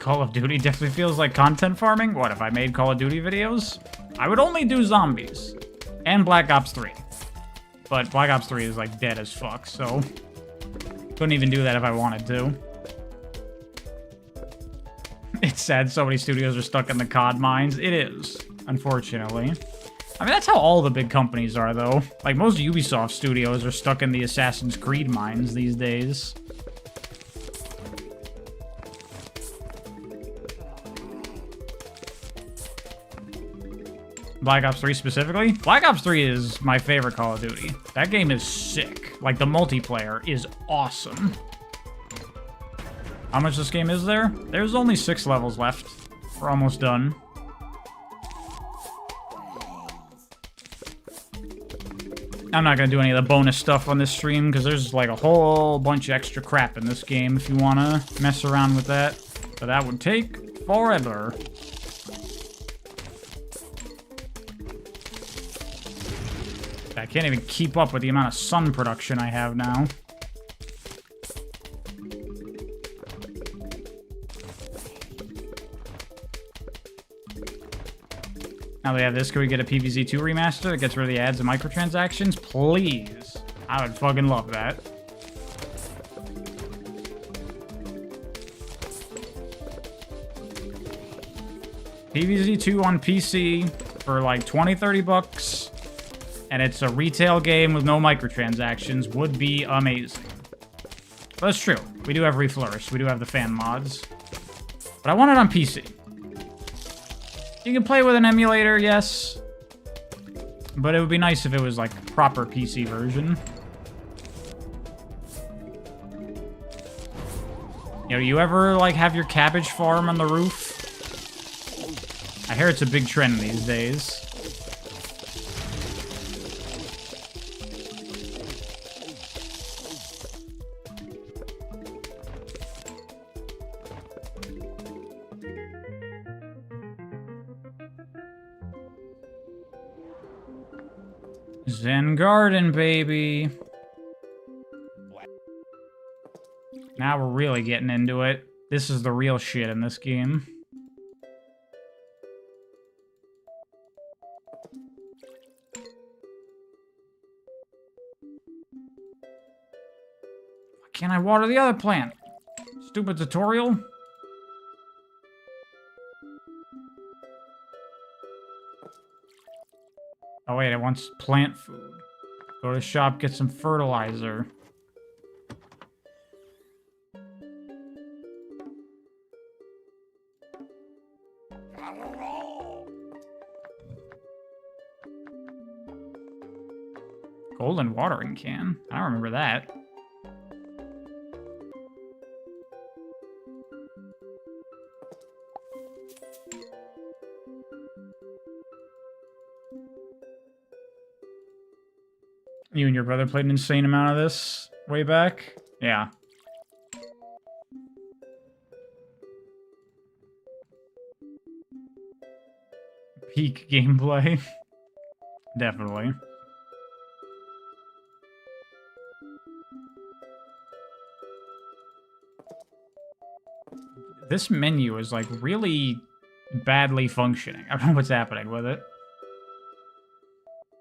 Call of Duty definitely feels like content farming. What, if I made Call of Duty videos? I would only do zombies. And Black Ops 3. But Black Ops 3 is, like, dead as fuck, so... couldn't even do that if I wanted to. It's sad so many studios are stuck in the COD mines. It is, unfortunately. I mean, that's how all the big companies are, though. Like, most Ubisoft studios are stuck in the Assassin's Creed mines these days. Black Ops 3 specifically? Black Ops 3 is my favorite Call of Duty. That game is sick. Like, the multiplayer is awesome. How much this game is there? There's only 6 levels left. We're almost done. I'm not gonna do any of the bonus stuff on this stream, because there's, like, a whole bunch of extra crap in this game if you wanna mess around with that. But that would take forever. I can't even keep up with the amount of sun production I have now. Now they have this, can we get a PvZ 2 remaster that gets rid of the ads and microtransactions? Please. I would fucking love that. PvZ 2 on PC for like 20-30 bucks. And it's a retail game with no microtransactions, would be amazing. But that's true. We do have Reflourish. We do have the fan mods. But I want it on PC. You can play with an emulator, yes. But it would be nice if it was, like, proper PC version. You know, you ever, like, have your cabbage farm on the roof? I hear it's a big trend these days. Zen Garden, baby. Now we're really getting into it. This is the real shit in this game. Why can't I water the other plant? Stupid tutorial. Oh wait, it wants plant food. Go to the shop, get some fertilizer. Golden watering can? I don't remember that. You and your brother played an insane amount of this way back? Yeah. Peak gameplay. Definitely. This menu is, like, really badly functioning. I don't know what's happening with it.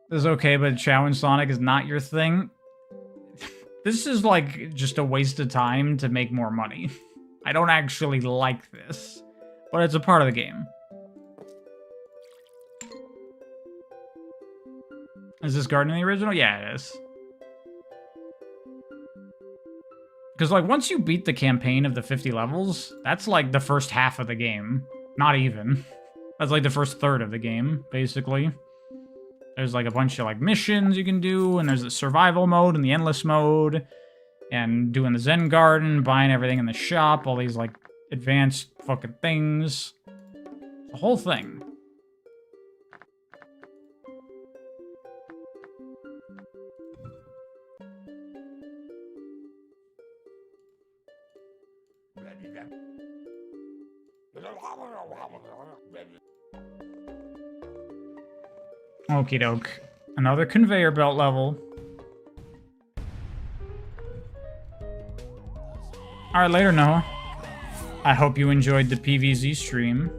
This is okay, but Chow and Sonic is not your thing. This is, like, just a waste of time to make more money. I don't actually like this, but it's a part of the game. Is this garden in the original? Yeah, it is. Because, like, once you beat the campaign of the 50 levels, that's, like, the first half of the game. Not even. That's, like, the first third of the game, basically. There's, like, a bunch of, like, missions you can do, and there's the survival mode and the endless mode, and doing the Zen Garden, buying everything in the shop, all these, like, advanced fucking things. The whole thing. Okie doke. Another conveyor belt level. Alright, later, Noah. I hope you enjoyed the PvZ stream.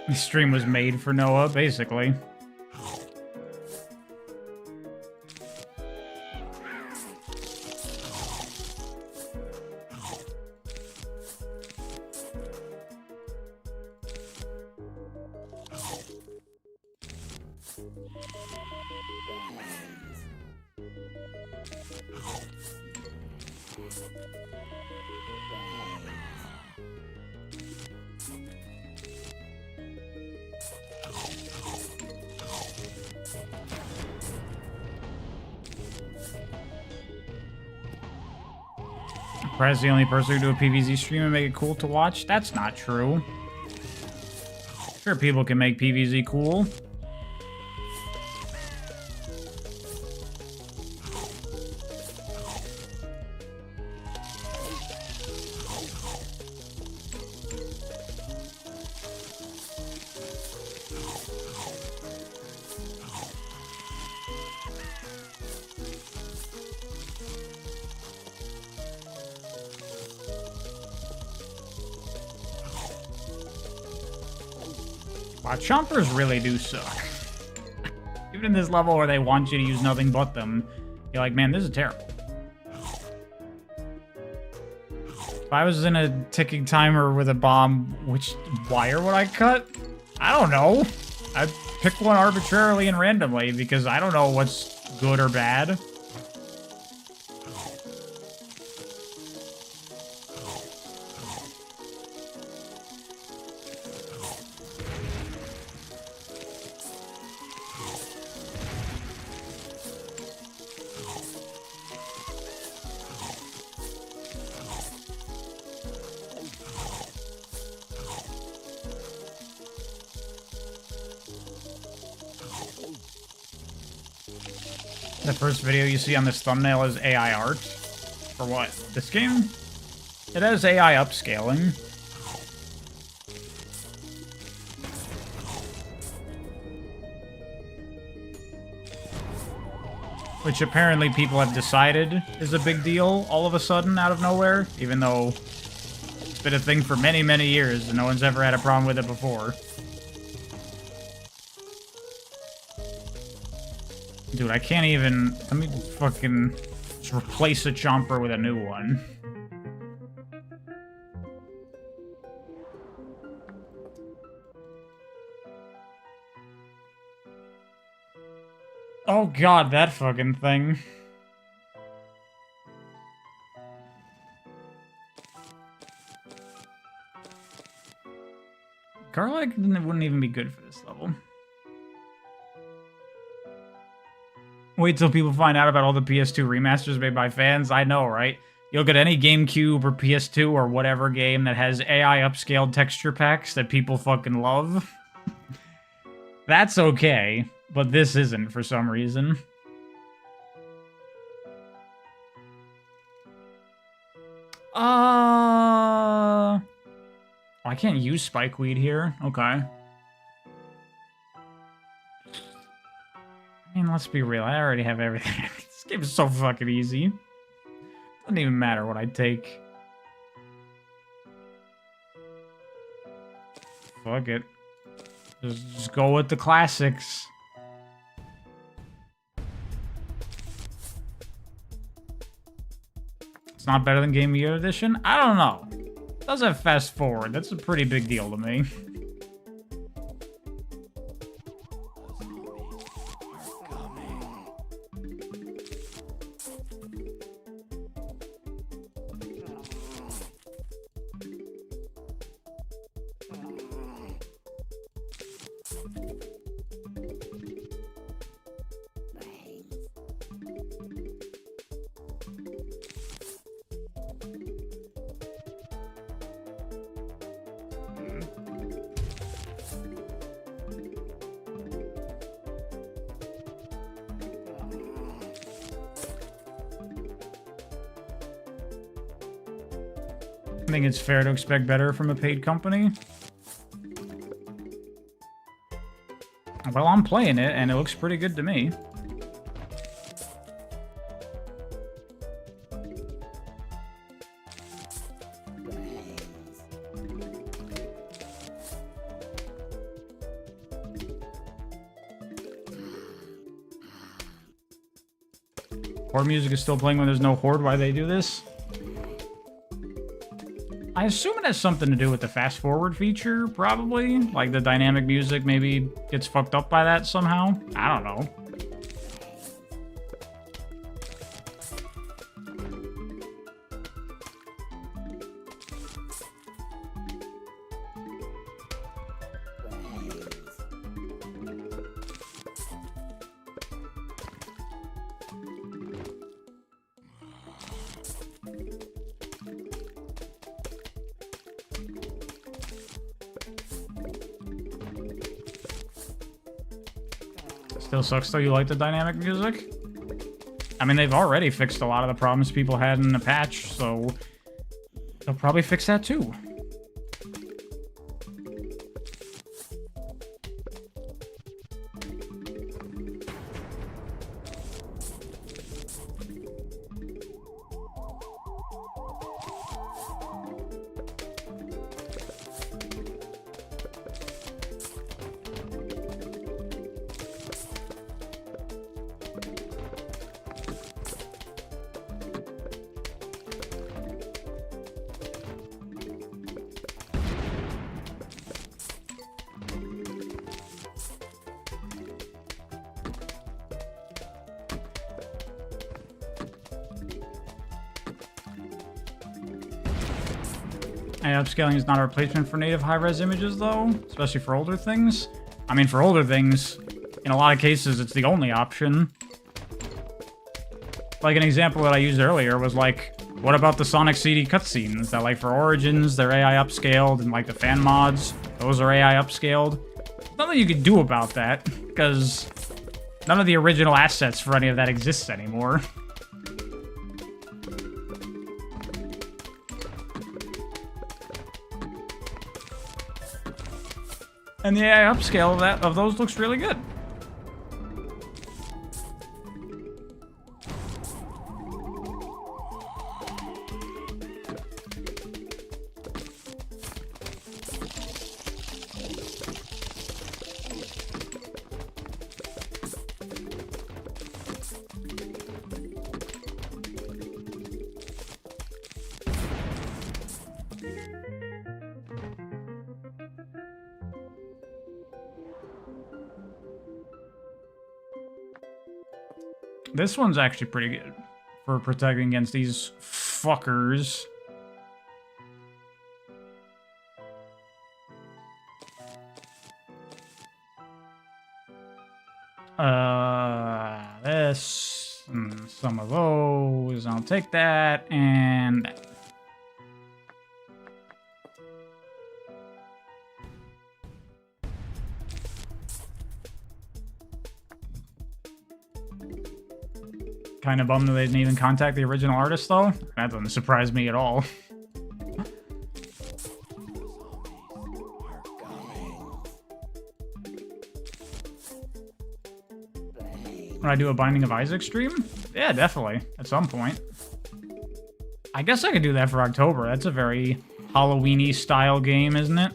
The stream was made for Noah, basically. Perhaps the only person who do a PvZ stream and make it cool to watch? That's not true. Sure, people can make PvZ cool. Wow, chompers really do suck. Even in this level where they want you to use nothing but them, you're like, man, this is terrible. If I was in a ticking timer with a bomb, which wire would I cut? I don't know. I'd pick one arbitrarily and randomly because I don't know what's good or bad. The first video you see on this thumbnail is AI art. For what? This game? It has AI upscaling. Which apparently people have decided is a big deal all of a sudden out of nowhere, even though it's been a thing for many, many years and no one's ever had a problem with it before. Dude, I can't even... Let me fucking just replace a chomper with a new one. Oh god, that fucking thing. Garlic wouldn't even be good for this level. Wait till people find out about all the PS2 remasters made by fans. I know, right? You'll get any GameCube or PS2 or whatever game that has AI upscaled texture packs that people fucking love. That's okay, but this isn't for some reason. I can't use spikeweed here. Okay. I mean, let's be real. I already have everything. This game is so fucking easy. Doesn't even matter what I take. Fuck it. Just go with the classics. It's not better than Game of Year Edition? I don't know. It does have fast forward. That's a pretty big deal to me. I think it's fair to expect better from a paid company. Well, I'm playing it, and it looks pretty good to me. Horde music is still playing when there's no horde. Why they do this? I assume it has something to do with the fast forward feature, probably. Like the dynamic music maybe gets fucked up by that somehow. I don't know. Still sucks though, you like the dynamic music? I mean, they've already fixed a lot of the problems people had in the patch, so they'll probably fix that too. Upscaling is not a replacement for native high-res images, though, especially for older things. I mean, for older things, in a lot of cases, it's the only option. Like, an example that I used earlier was, like, what about the Sonic CD cutscenes? That, like, for Origins, they're AI upscaled, and, like, the fan mods, those are AI upscaled. There's nothing you could do about that, because none of the original assets for any of that exists anymore. And the AI upscale of those looks really good. This one's actually pretty good for protecting against these fuckers. This, and some of those. I'll take that, and that. Kind of bummed that they didn't even contact the original artist, though. That doesn't surprise me at all. Would I do a Binding of Isaac stream? Yeah, definitely. At some point. I guess I could do that for October. That's a very Halloween-y style game, isn't it?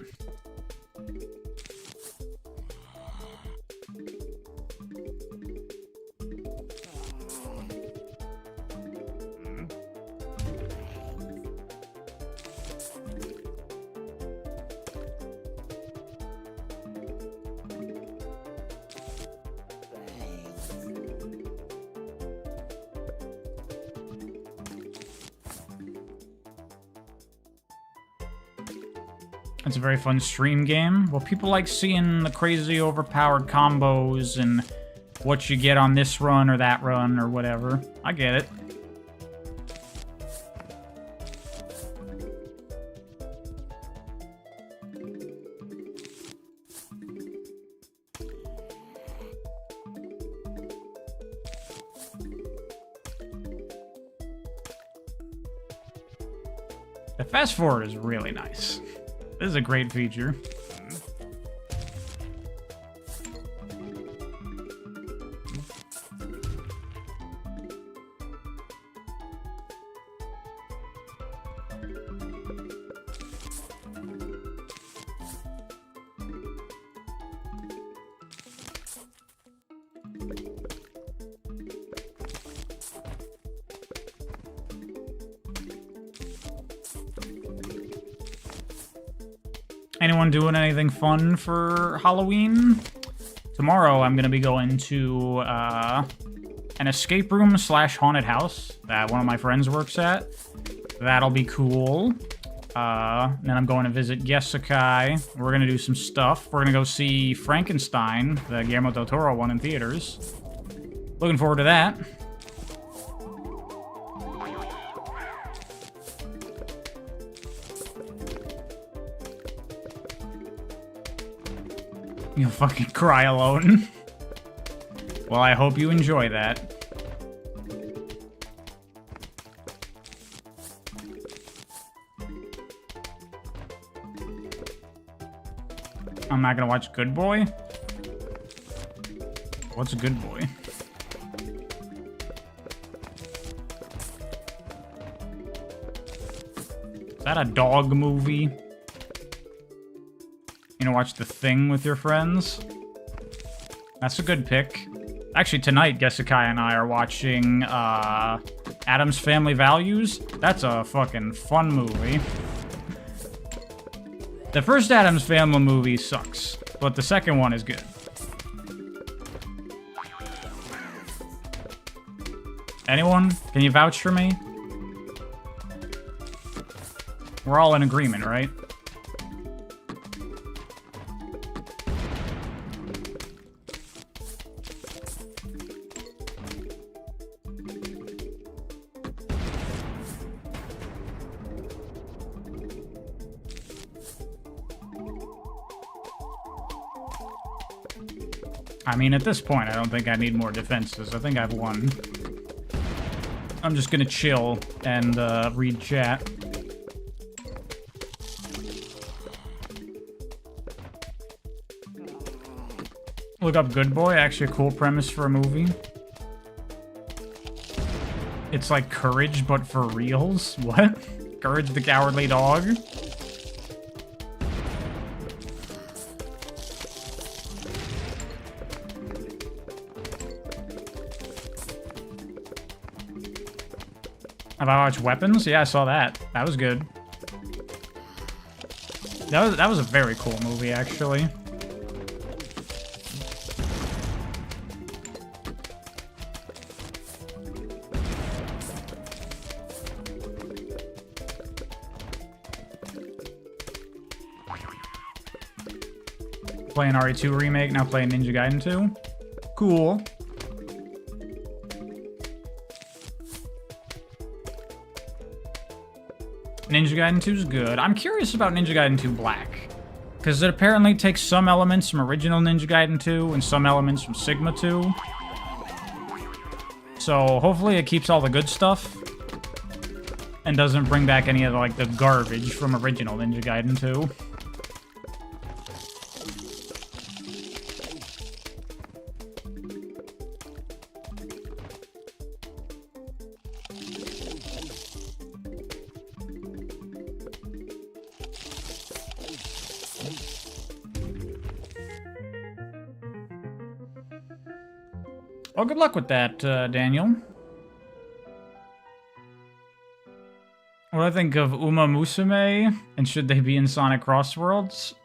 It's a very fun stream game. Well, people like seeing the crazy overpowered combos and what you get on this run or that run or whatever. I get it. The fast forward is really nice. This is a great feature. Anyone doing anything fun for Halloween? Tomorrow I'm going to be going to an escape room / haunted house that one of my friends works at. That'll be cool. Then I'm going to visit Gesukai. We're going to do some stuff. We're going to go see Frankenstein, the Guillermo del Toro one in theaters. Looking forward to that. You'll fucking cry alone. Well, I hope you enjoy that. I'm not gonna watch Good Boy? What's Good Boy? Is that a dog movie? You know, watch The Thing with your friends? That's a good pick. Actually, tonight, Gesukai and I are watching, Addams Family Values. That's a fucking fun movie. The first Addams Family movie sucks, but the second one is good. Anyone? Can you vouch for me? We're all in agreement, right? I mean, at this point, I don't think I need more defenses. I think I've won. I'm just gonna chill and read chat. Look up Good Boy. Actually, a cool premise for a movie. It's like Courage, but for reals. What? Courage the Cowardly Dog? Have I watched Weapons? Yeah, I saw that. That was good. That was a very cool movie, actually. Playing RE2 Remake, now playing Ninja Gaiden 2. Cool. Ninja Gaiden 2 is good. I'm curious about Ninja Gaiden 2 Black, because it apparently takes some elements from original Ninja Gaiden 2 and some elements from Sigma 2. So hopefully it keeps all the good stuff and doesn't bring back any of the garbage from original Ninja Gaiden 2. Well, good luck with that, Daniel. What do I think of Uma Musume? And should they be in Sonic Crossworlds?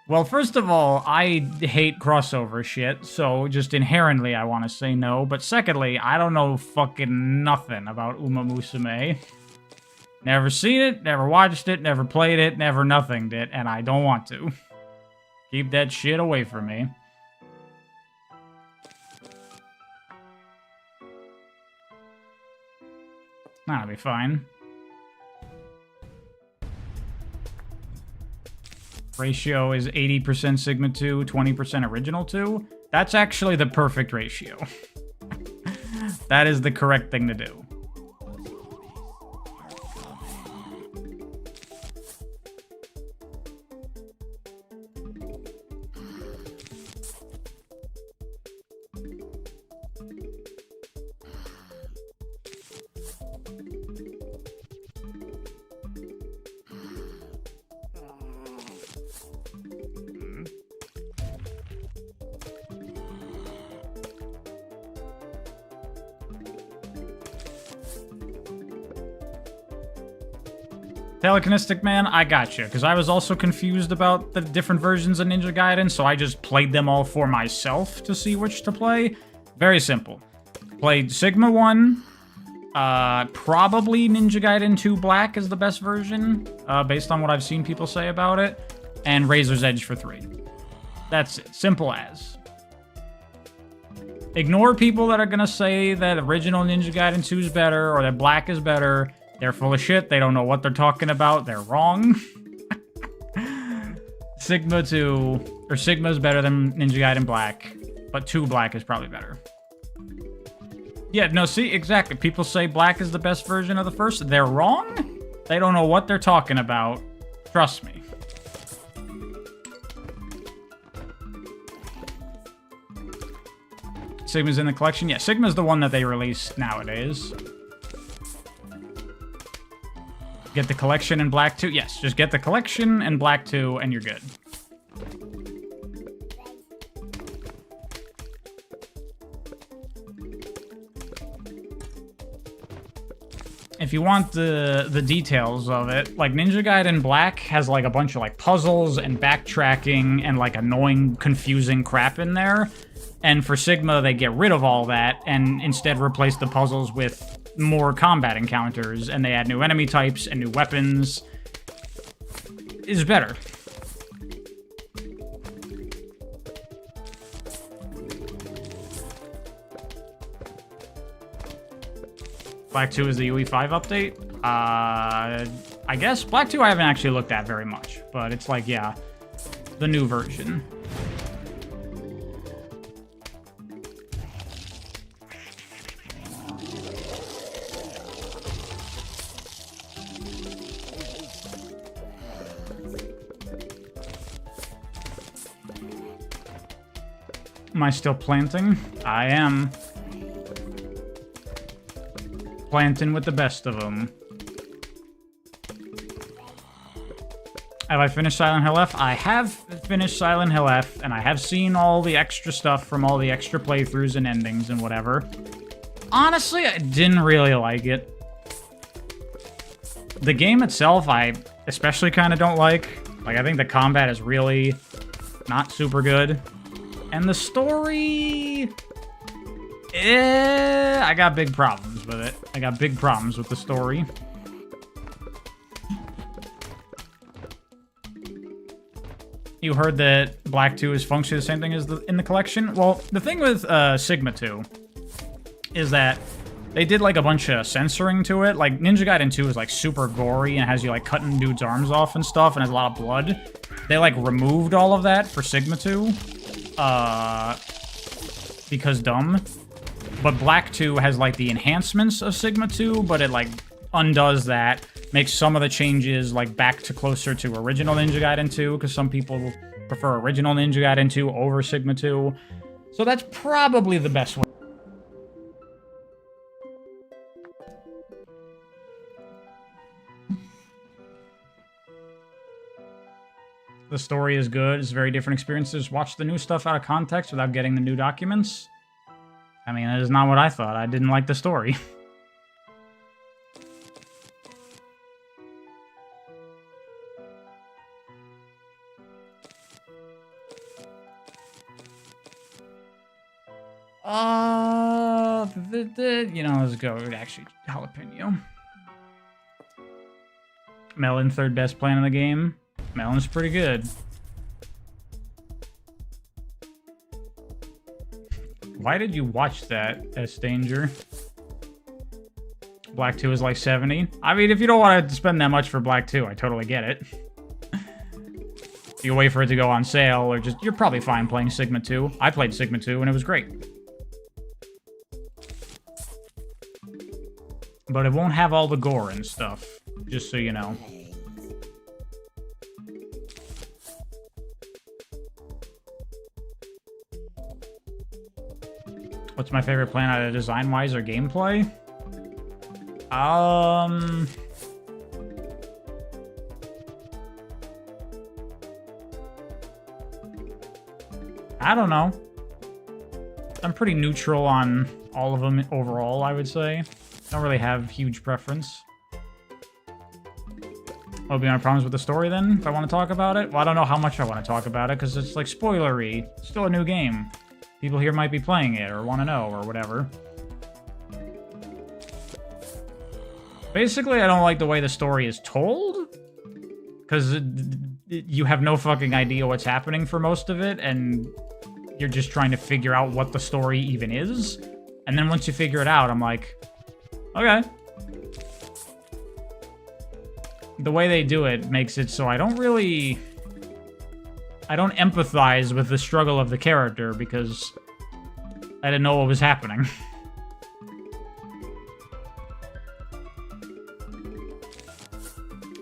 Well, first of all, I hate crossover shit, so just inherently I want to say no. But secondly, I don't know fucking nothing about Uma Musume. Never seen it, never watched it, never played it, never nothinged it, and I don't want to. Keep that shit away from me. That'll be fine. Ratio is 80% Sigma 2, 20% Original 2. That's actually the perfect ratio. That is the correct thing to do. Telekinetic Man, I got you, because I was also confused about the different versions of Ninja Gaiden, so I just played them all for myself to see which to play. Very simple. Played Sigma 1, probably Ninja Gaiden 2 Black is the best version, based on what I've seen people say about it, and Razor's Edge for 3. That's it. Simple as. Ignore people that are going to say that original Ninja Gaiden 2 is better, or that Black is better. They're full of shit. They don't know what they're talking about. They're wrong. Sigma 2, or Sigma's better than Ninja Gaiden Black, but 2 Black is probably better. Yeah, no, see, exactly. People say Black is the best version of the first. They're wrong. They don't know what they're talking about. Trust me. Sigma's in the collection? Yeah, Sigma's the one that they release nowadays. Get the collection in Black 2? Yes, just get the collection in Black 2 and you're good. If you want the details of it, like Ninja Gaiden Black has like a bunch of like puzzles and backtracking and like annoying, confusing crap in there. And for Sigma, they get rid of all that and instead replace the puzzles with more combat encounters, and they add new enemy types and new weapons. Is better. Black 2 is the UE5 update? I guess. Black 2 I haven't actually looked at very much, but it's like, yeah, the new version. Am I still planting? I am. Planting with the best of them. Have I finished Silent Hill F? I have finished Silent Hill F, and I have seen all the extra stuff from all the extra playthroughs and endings and whatever. Honestly, I didn't really like it. The game itself, I especially kind of don't like. Like, I think the combat is really not super good. And the story... I got big problems with it. I got big problems with the story. You heard that Black 2 is functionally the same thing as in the collection? Well, the thing with Sigma 2 is that they did like a bunch of censoring to it. Like Ninja Gaiden 2 is like super gory and has you like cutting dudes' arms off and stuff and has a lot of blood. They like removed all of that for Sigma 2. Because dumb. But Black 2 has like the enhancements of Sigma 2, but it like undoes that. Makes some of the changes like back to closer to original Ninja Gaiden 2, because some people prefer original Ninja Gaiden 2 over Sigma 2. So that's probably the best way. The story is good. It's very different experiences. Watch the new stuff out of context without getting the new documents. I mean, that is not what I thought. I didn't like the story. You know, let's go. Actually, jalapeno. Melon, third best plan in the game. Melon's pretty good. Why did you watch that, S-Danger? Black 2 is like 70. I mean, if you don't want to spend that much for Black 2, I totally get it. You wait for it to go on sale, or just... You're probably fine playing Sigma 2. I played Sigma 2, and it was great. But it won't have all the gore and stuff, just so you know. What's my favorite plan, either design-wise or gameplay? I don't know. I'm pretty neutral on all of them overall, I would say. Don't really have huge preference. Will be my problems with the story then, if I want to talk about it? Well, I don't know how much I want to talk about it, because it's like spoilery. It's still a new game. People here might be playing it, or want to know, or whatever. Basically, I don't like the way the story is told, because you have no fucking idea what's happening for most of it, and you're just trying to figure out what the story even is. And then once you figure it out, I'm like, okay. The way they do it makes it so I don't empathize with the struggle of the character, because I didn't know what was happening.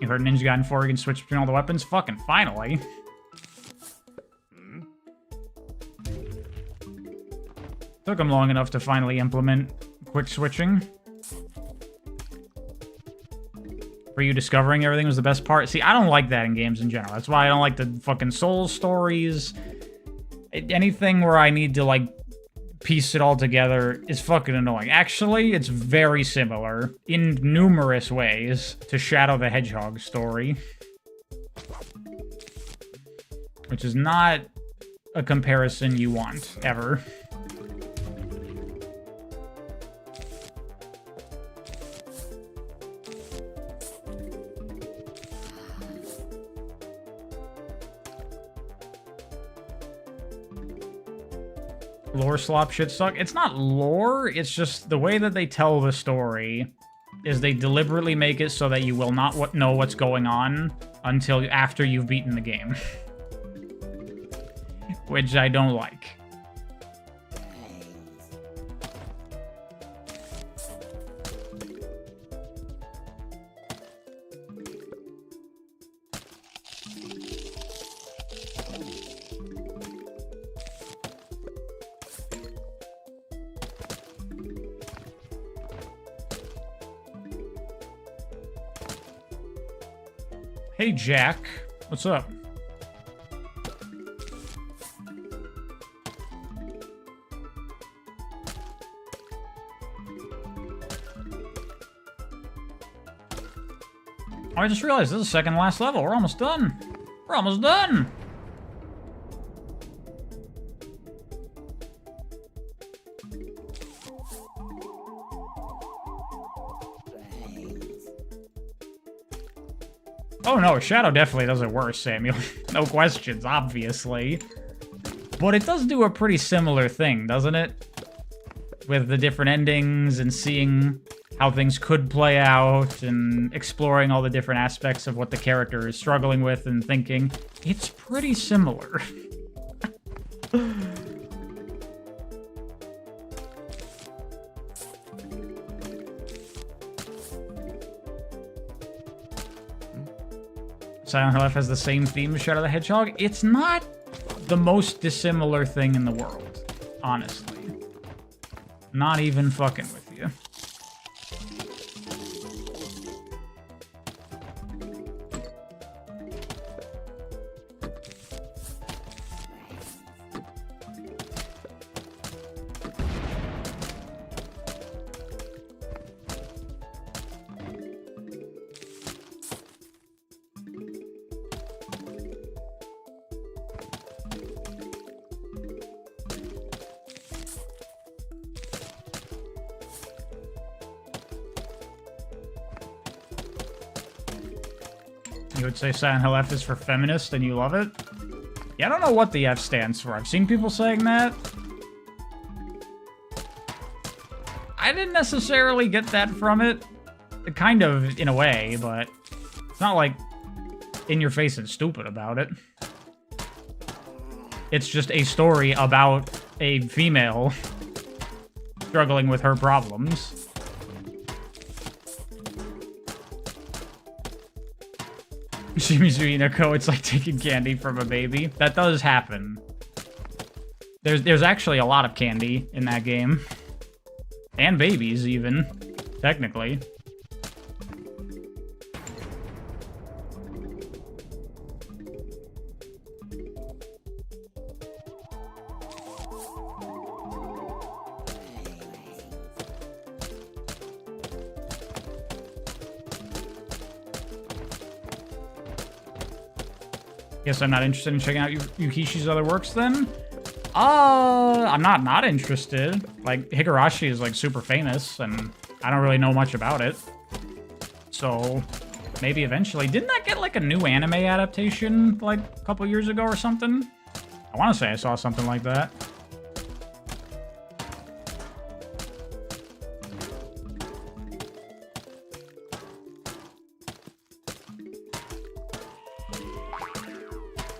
You heard Ninja Gaiden 4 you can switch between all the weapons? Fucking finally. Took them long enough to finally implement quick switching. For you, discovering everything was the best part. See, I don't like that in games in general. That's why I don't like the fucking Souls stories. Anything where I need to, like, piece it all together is fucking annoying. Actually, it's very similar in numerous ways to Shadow the Hedgehog story. Which is not a comparison you want, ever. Lore slop shit suck. It's not lore, it's just the way that they tell the story is they deliberately make it so that you will not know what's going on until after you've beaten the game. Which I don't like. Hey, Jack. What's up? Oh, I just realized this is the second to last level. We're almost done. We're almost done. Oh no, Shadow definitely does it worse, Samuel. No questions, obviously. But it does do a pretty similar thing, doesn't it? With the different endings and seeing how things could play out and exploring all the different aspects of what the character is struggling with and thinking. It's pretty similar. Silent Hill F has the same theme as Shadow the Hedgehog. It's not the most dissimilar thing in the world, honestly. Not even fucking with you. You would say Silent Hill F is for feminist and you love it? Yeah, I don't know what the F stands for. I've seen people saying that. I didn't necessarily get that from it. Kind of, in a way, but it's not like in your face and stupid about it. It's just a story about a female struggling with her problems. Shimizu Inako, it's like taking candy from a baby. That does happen. There's actually a lot of candy in that game. And babies, even. Technically. Guess I'm not interested in checking out Yukishi's other works then? I'm not interested. Like, Higurashi is, like, super famous, and I don't really know much about it. So, maybe eventually. Didn't that get, like, a new anime adaptation, like, a couple years ago or something? I want to say I saw something like that.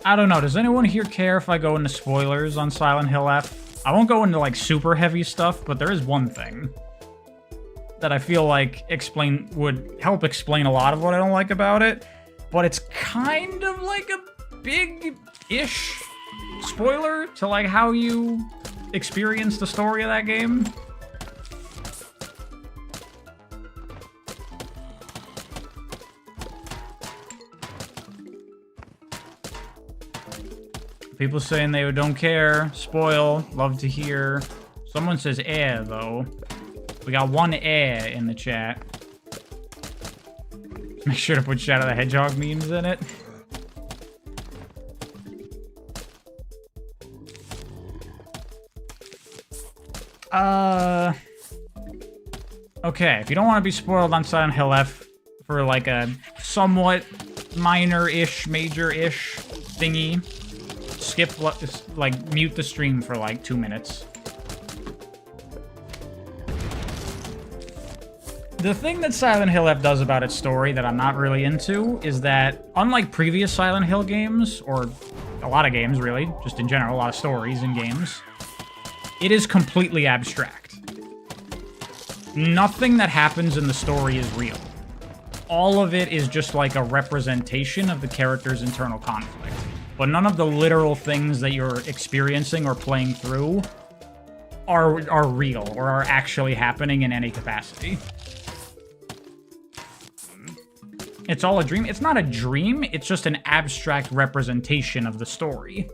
I don't know. Does anyone here care if I go into spoilers on Silent Hill F? I won't go into, like, super heavy stuff, but there is one thing that I feel like would help explain a lot of what I don't like about it, but it's kind of like a big-ish spoiler to, like, how you experience the story of that game. People saying they don't care. Spoil. Love to hear. Someone says air, though. We got one air in the chat. Make sure to put Shadow the Hedgehog memes in it. Okay, if you don't want to be spoiled on Silent Hill F for, like, a somewhat minor-ish, major-ish thingy, skip, like, mute the stream for, like, 2 minutes. The thing that Silent Hill F does about its story that I'm not really into is that, unlike previous Silent Hill games, or a lot of games, really, just in general, a lot of stories in games, it is completely abstract. Nothing that happens in the story is real. All of it is just like a representation of the character's internal conflict. But none of the literal things that you're experiencing or playing through are real or are actually happening in any capacity. It's all a dream. It's not a dream, it's just an abstract representation of the story.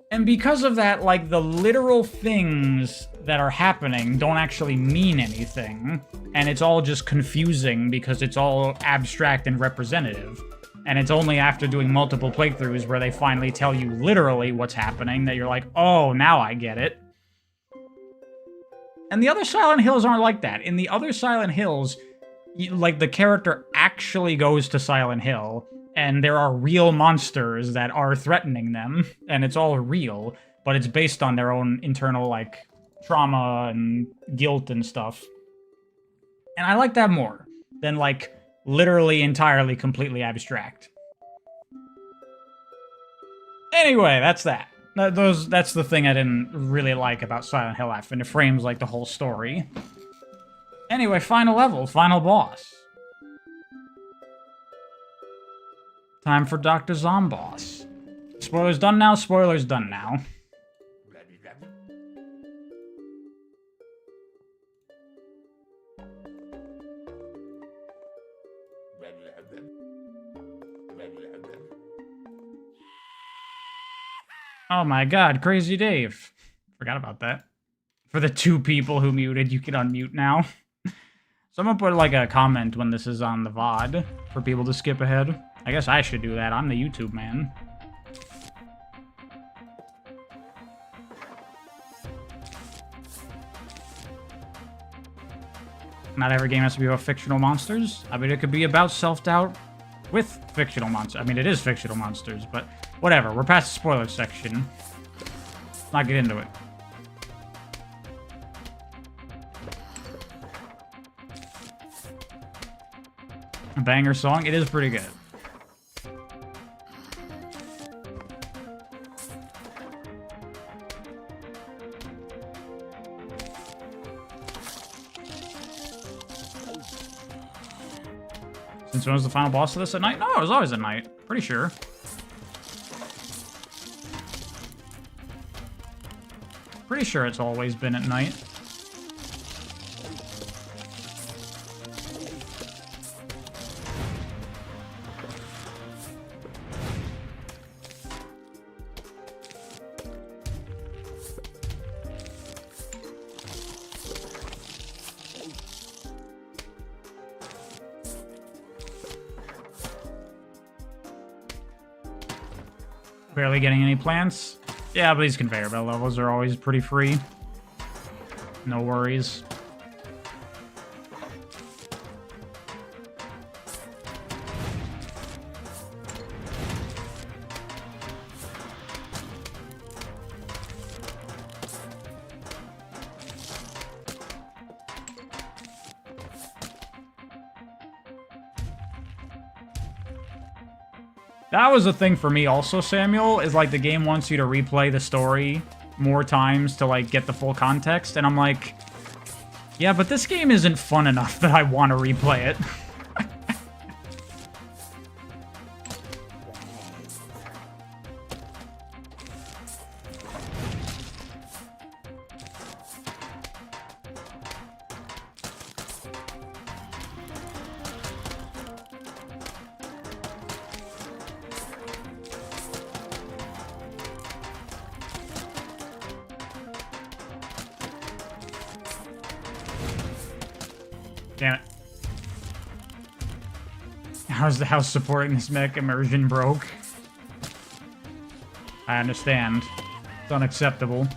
And because of that, like, the literal things that are happening don't actually mean anything, and it's all just confusing because it's all abstract and representative. And it's only after doing multiple playthroughs where they finally tell you literally what's happening that you're like, oh, now I get it. And the other Silent Hills aren't like that. In the other Silent Hills, like, the character actually goes to Silent Hill, and there are real monsters that are threatening them, and it's all real, but it's based on their own internal, like, trauma and guilt and stuff. And I like that more than, like, literally entirely completely abstract. Anyway, that's that. That's the thing I didn't really like about Silent Hill F, and it frames, like, the whole story. Anyway, final level, final boss. Time for Dr. Zomboss. Spoilers done now, spoilers done now. Oh my god, Crazy Dave. Forgot about that. For the 2 people who muted, you can unmute now. Someone put like a comment when this is on the VOD for people to skip ahead. I guess I should do that. I'm the YouTube man. Not every game has to be about fictional monsters. I mean, it could be about self-doubt with fictional monsters. I mean, it is fictional monsters, but whatever. We're past the spoiler section. Let's not get into it. A banger song. It is pretty good. Since when was the final boss of this at night? No, it was always at night. Pretty sure. Pretty sure it's always been at night. Barely getting any plants. Yeah, but these conveyor belt levels are always pretty free. No worries. That was a thing for me also, Samuel, is like the game wants you to replay the story more times to like get the full context, and I'm like, yeah, but this game isn't fun enough that I want to replay it. Damn it. How's the house supporting this mech? Immersion broke. I understand. It's unacceptable.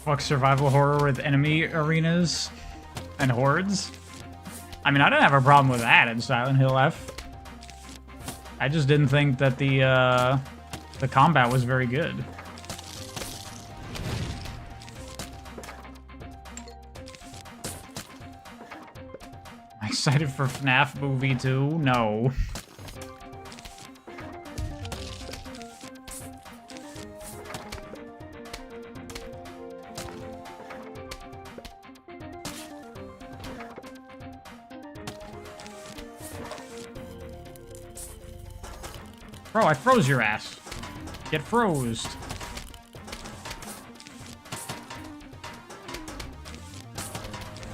Fuck survival horror with enemy arenas and hordes. I mean, I didn't have a problem with that in Silent Hill F. I just didn't think that the combat was very good. Am I excited for FNAF movie 2? No. Bro, I froze your ass. Get frozed.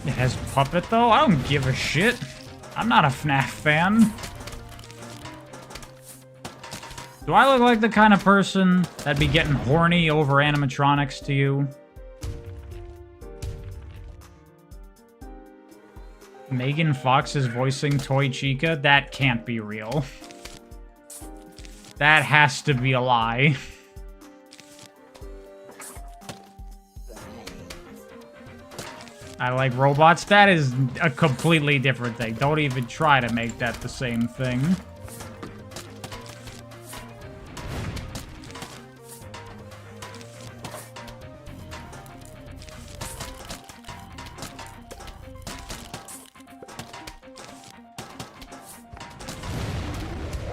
It has Puppet, though? I don't give a shit. I'm not a FNAF fan. Do I look like the kind of person that'd be getting horny over animatronics to you? Megan Fox is voicing Toy Chica? That can't be real. That has to be a lie. I like robots. That is a completely different thing. Don't even try to make that the same thing.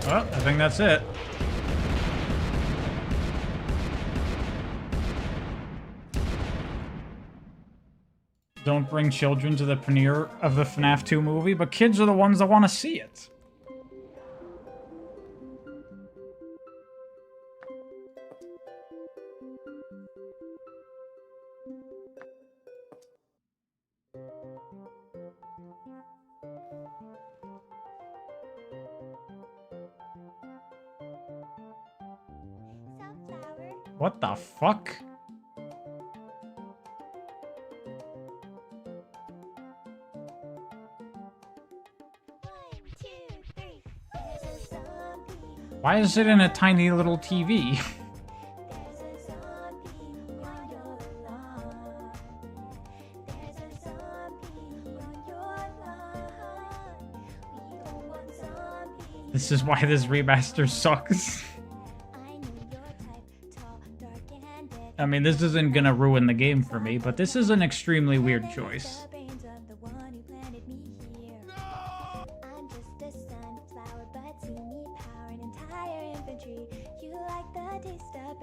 Well, I think that's it. Don't bring children to the premiere of the FNAF 2 movie, but kids are the ones that want to see it. What the fuck? Why is it in a tiny little TV? This is why this remaster sucks. I mean, this isn't gonna ruin the game for me, but this is an extremely weird choice.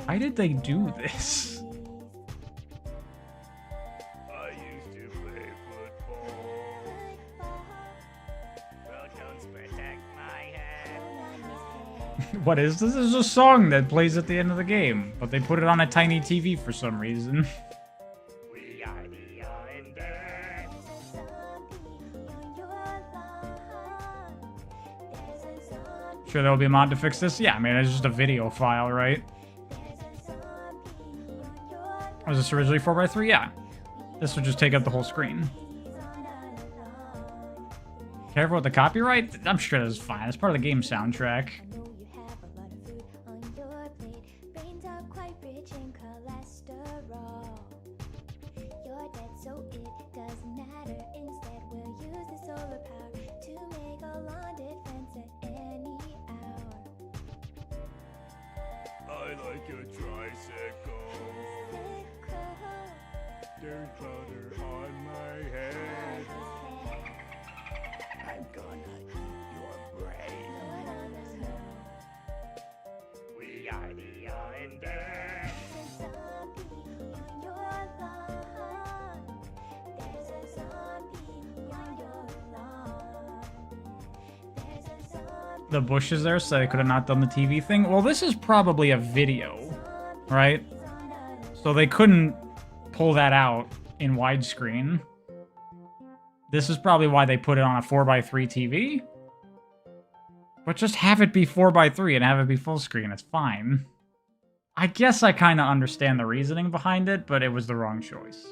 Why did they do this? I used to play football. Well, don't protect my head. What is this? This is a song that plays at the end of the game, but they put it on a tiny TV for some reason. We are the undead. Sure there'll be a mod to fix this? Yeah, I mean, it's just a video file, right? Was this originally 4x3? Yeah. This would just take up the whole screen. Careful with the copyright? I'm sure this is fine. It's part of the game soundtrack. I like a tricycle. There's butter on my head. I'm gonna eat your brain. We are the undead. The bushes there, so they could have not done the TV thing. Well, this is probably a video, right? So they couldn't pull that out in widescreen. This is probably why they put it on a 4x3 TV. But just have it be 4x3 and have it be full screen. It's fine. I guess I kind of understand the reasoning behind it, but it was the wrong choice.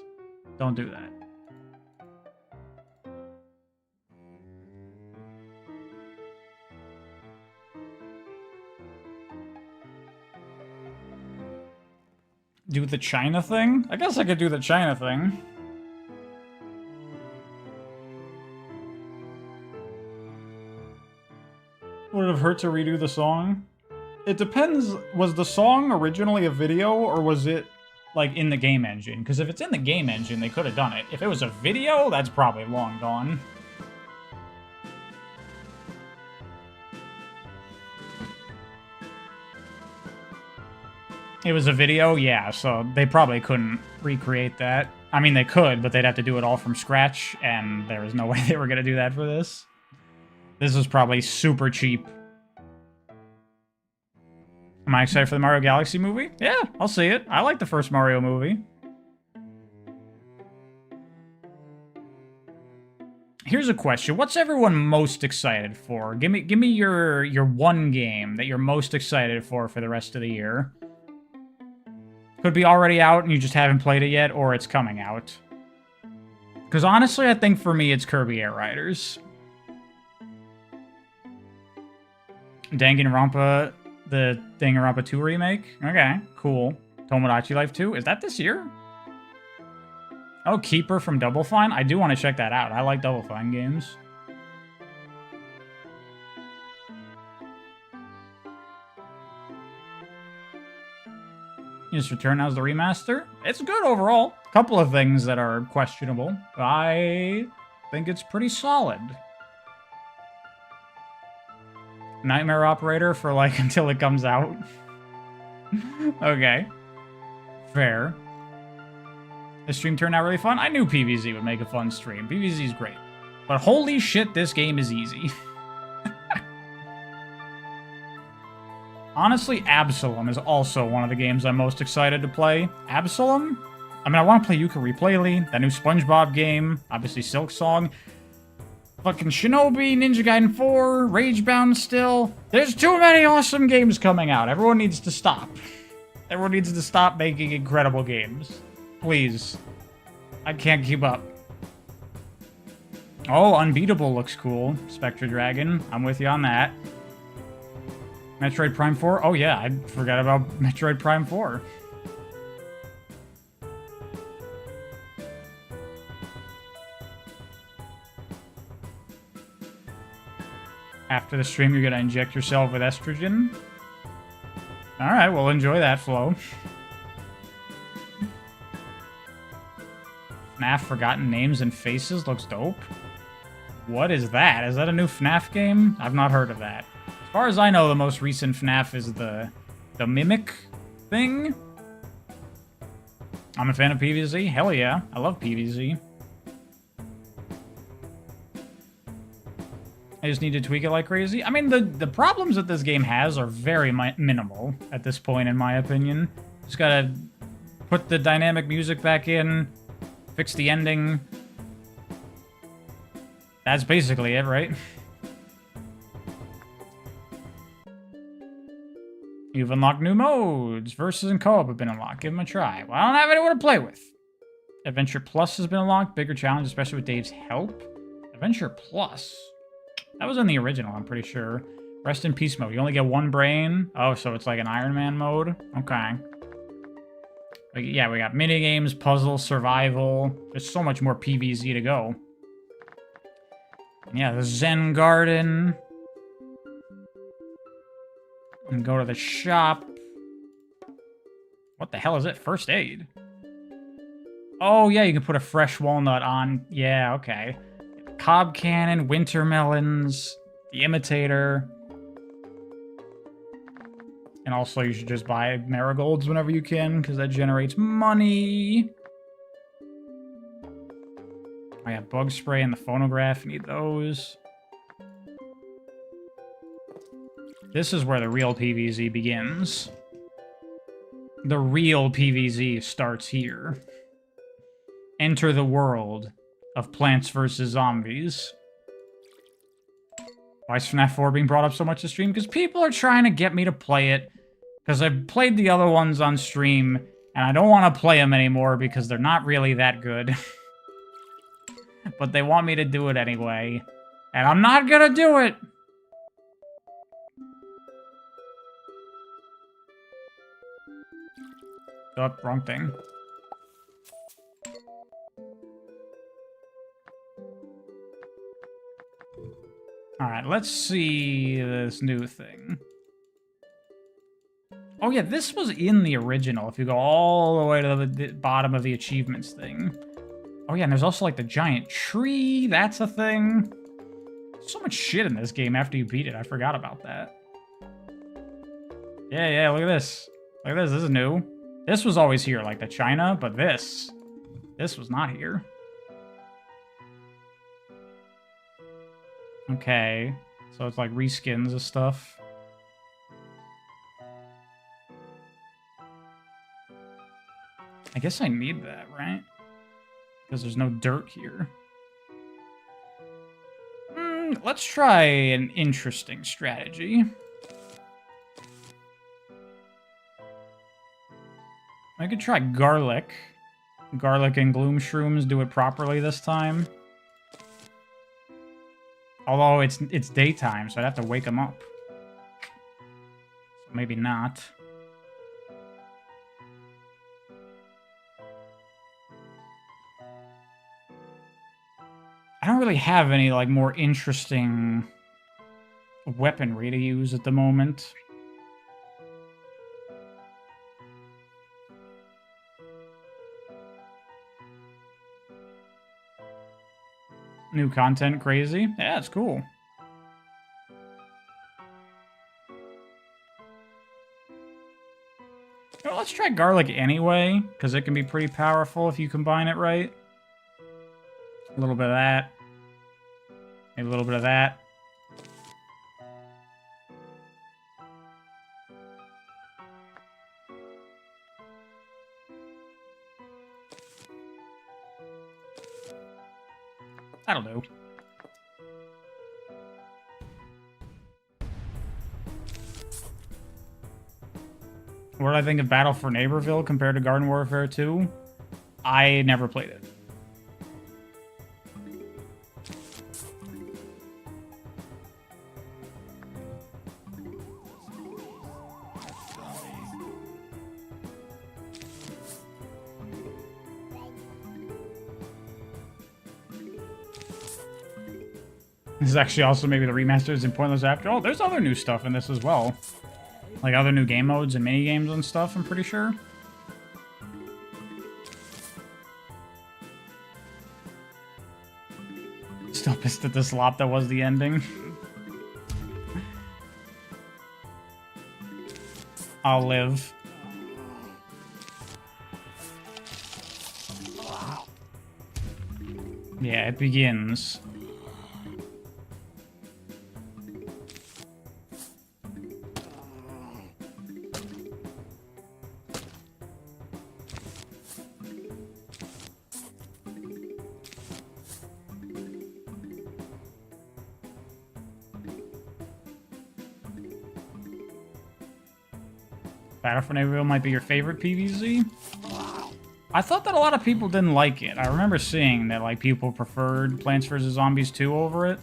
Don't do that. Do the China thing? I guess I could do the China thing. Would it have hurt to redo the song? It depends. Was the song originally a video, or was it, like, in the game engine? Because if it's in the game engine, they could have done it. If it was a video, that's probably long gone. It was a video? Yeah, so they probably couldn't recreate that. I mean, they could, but they'd have to do it all from scratch, and there was no way they were going to do that for this. This was probably super cheap. Am I excited for the Mario Galaxy movie? Yeah, I'll see it. I like the first Mario movie. Here's a question. What's everyone most excited for? Give me your one game that you're most excited for the rest of the year. Could be already out and you just haven't played it yet, or it's coming out. Because honestly, I think for me, it's Kirby Air Riders. Danganronpa, the Danganronpa 2 remake? Okay, cool. Tomodachi Life 2? Is that this year? Oh, Keeper from Double Fine? I do want to check that out. I like Double Fine games. Just Return as the remaster. It's good overall. A couple of things that are questionable. I think it's pretty solid. Nightmare Operator for like until it comes out. Okay. Fair. The stream turned out really fun. I knew PvZ would make a fun stream. PvZ is great. But holy shit, this game is easy. Honestly, Absalom is also one of the games I'm most excited to play. Absalom? I mean, I want to play Yooka-Laylee, that new SpongeBob game, obviously Silk Song. Fucking Shinobi, Ninja Gaiden 4, Ragebound still. There's too many awesome games coming out. Everyone needs to stop. Everyone needs to stop making incredible games. Please. I can't keep up. Oh, Unbeatable looks cool. Spectre Dragon. I'm with you on that. Metroid Prime 4? Oh yeah, I forgot about Metroid Prime 4. After the stream, you're gonna inject yourself with estrogen? Alright, well enjoy that flow. FNAF Forgotten Names and Faces looks dope. What is that? Is that a new FNAF game? I've not heard of that. As far as I know, the most recent FNAF is the Mimic thing. I'm a fan of PvZ. Hell yeah. I love PvZ. I just need to tweak it like crazy. I mean, the problems that this game has are very minimal at this point, in my opinion. Just gotta put the dynamic music back in, fix the ending. That's basically it, right? You've unlocked new modes. Versus and co-op have been unlocked. Give them a try. Well, I don't have anyone to play with. Adventure Plus has been unlocked. Bigger challenge, especially with Dave's help. Adventure Plus. That was in the original, I'm pretty sure. Rest in Peace mode. You only get one brain. Oh, so it's like an Iron Man mode? Okay. Yeah, we got minigames, puzzles, survival. There's so much more PvZ to go. Yeah, the Zen Garden. And go to the shop. What the hell is it? First aid. Oh, yeah, you can put a fresh walnut on. Yeah, okay. Cob cannon, winter melons, the imitator. And also, you should just buy marigolds whenever you can, because that generates money. I got bug spray and the phonograph. Need those. This is where the real PvZ begins. The real PvZ starts here. Enter the world of Plants vs. Zombies. Why is FNAF 4 being brought up so much to stream? Because people are trying to get me to play it. Because I've played the other ones on stream, and I don't want to play them anymore because they're not really that good. But they want me to do it anyway. And I'm not gonna do it! Oh, wrong thing. Alright, let's see this new thing. Oh yeah, this was in the original, if you go all the way to the bottom of the achievements thing. Oh yeah, and there's also like the giant tree, that's a thing. So much shit in this game after you beat it, I forgot about that. Yeah, look at this. Look at this is new. This was always here, like the China, but this was not here. Okay, so it's like reskins of stuff. I guess I need that, right? Because there's no dirt here. Let's try an interesting strategy. I could try garlic. Garlic and gloom shrooms do it properly this time. Although it's daytime, so I'd have to wake them up. So maybe not. I don't really have any, like, more interesting weaponry to use at the moment. New content crazy? Yeah, it's cool. Well, let's try garlic anyway, because it can be pretty powerful if you combine it right. A little bit of that. Maybe a little bit of that. That'll do. What did I think of Battle for Neighborville compared to Garden Warfare 2? I never played it. This is actually also maybe the remaster isn't pointless after all. There's other new stuff in this as well. Like other new game modes and mini games and stuff, I'm pretty sure. Still pissed at the slop that was the ending. I'll live. Yeah, it begins. Battle for Neighborville might be your favorite PvZ? I thought that a lot of people didn't like it. I remember seeing that like people preferred Plants vs. Zombies 2 over it.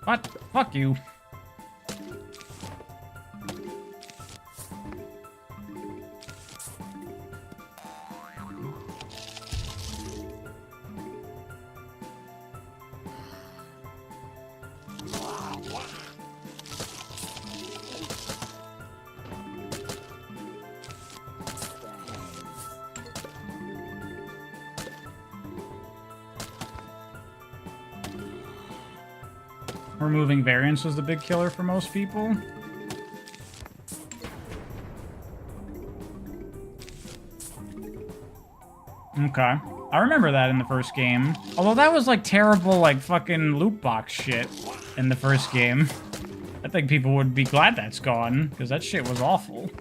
What? Fuck you. Removing variance was the big killer for most people. Okay. I remember that in the first game. Although that was like terrible, like fucking loot box shit in the first game. I think people would be glad that's gone, because that shit was awful.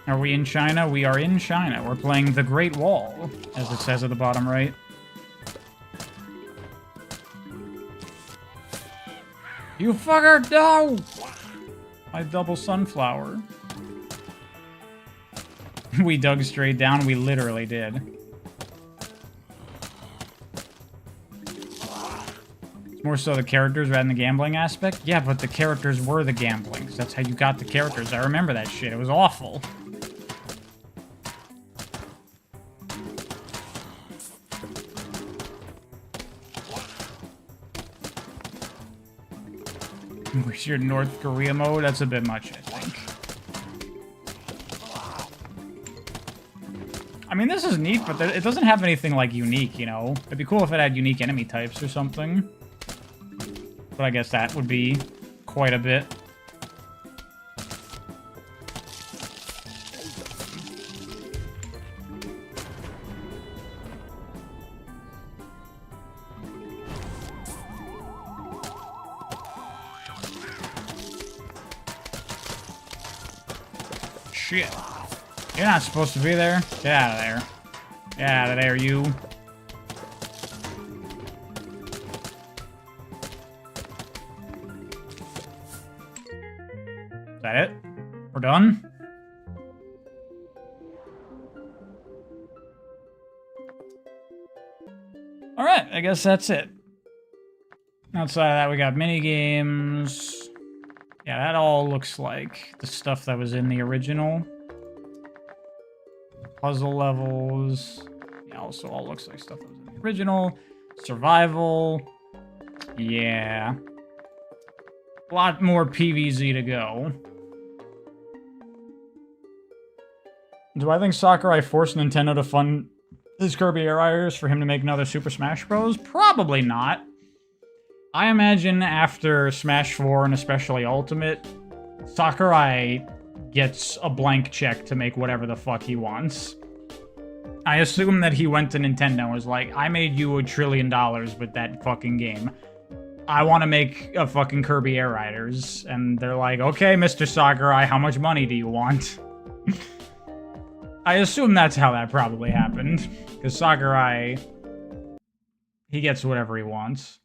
Are we in China? We are in China. We're playing the Great Wall, as it says at the bottom right. You fucker, no! My double sunflower. We dug straight down. We literally did. It's more so the characters rather than the gambling aspect. Yeah, but the characters were the gambling. That's how you got the characters. I remember that shit. It was awful. Where's your North Korea mode? That's a bit much, I think. I mean, this is neat, but it doesn't have anything, like, unique, you know? It'd be cool if it had unique enemy types or something. But I guess that would be quite a bit. Shit. You're not supposed to be there. Get out of there. Get out of there, you. Is that it? We're done? Alright, I guess that's it. Outside of that, we got mini games. Yeah, that all looks like the stuff that was in the original. Puzzle levels. Yeah, also all looks like stuff that was in the original. Survival. Yeah. A lot more PvZ to go. Do I think Sakurai forced Nintendo to fund his Kirby Air Riders for him to make another Super Smash Bros? Probably not. I imagine after Smash 4 and especially Ultimate, Sakurai gets a blank check to make whatever the fuck he wants. I assume that he went to Nintendo and was like, I made you $1 trillion with that fucking game. I want to make a fucking Kirby Air Riders. And they're like, okay, Mr. Sakurai, how much money do you want? I assume that's how that probably happened. Because Sakurai, he gets whatever he wants.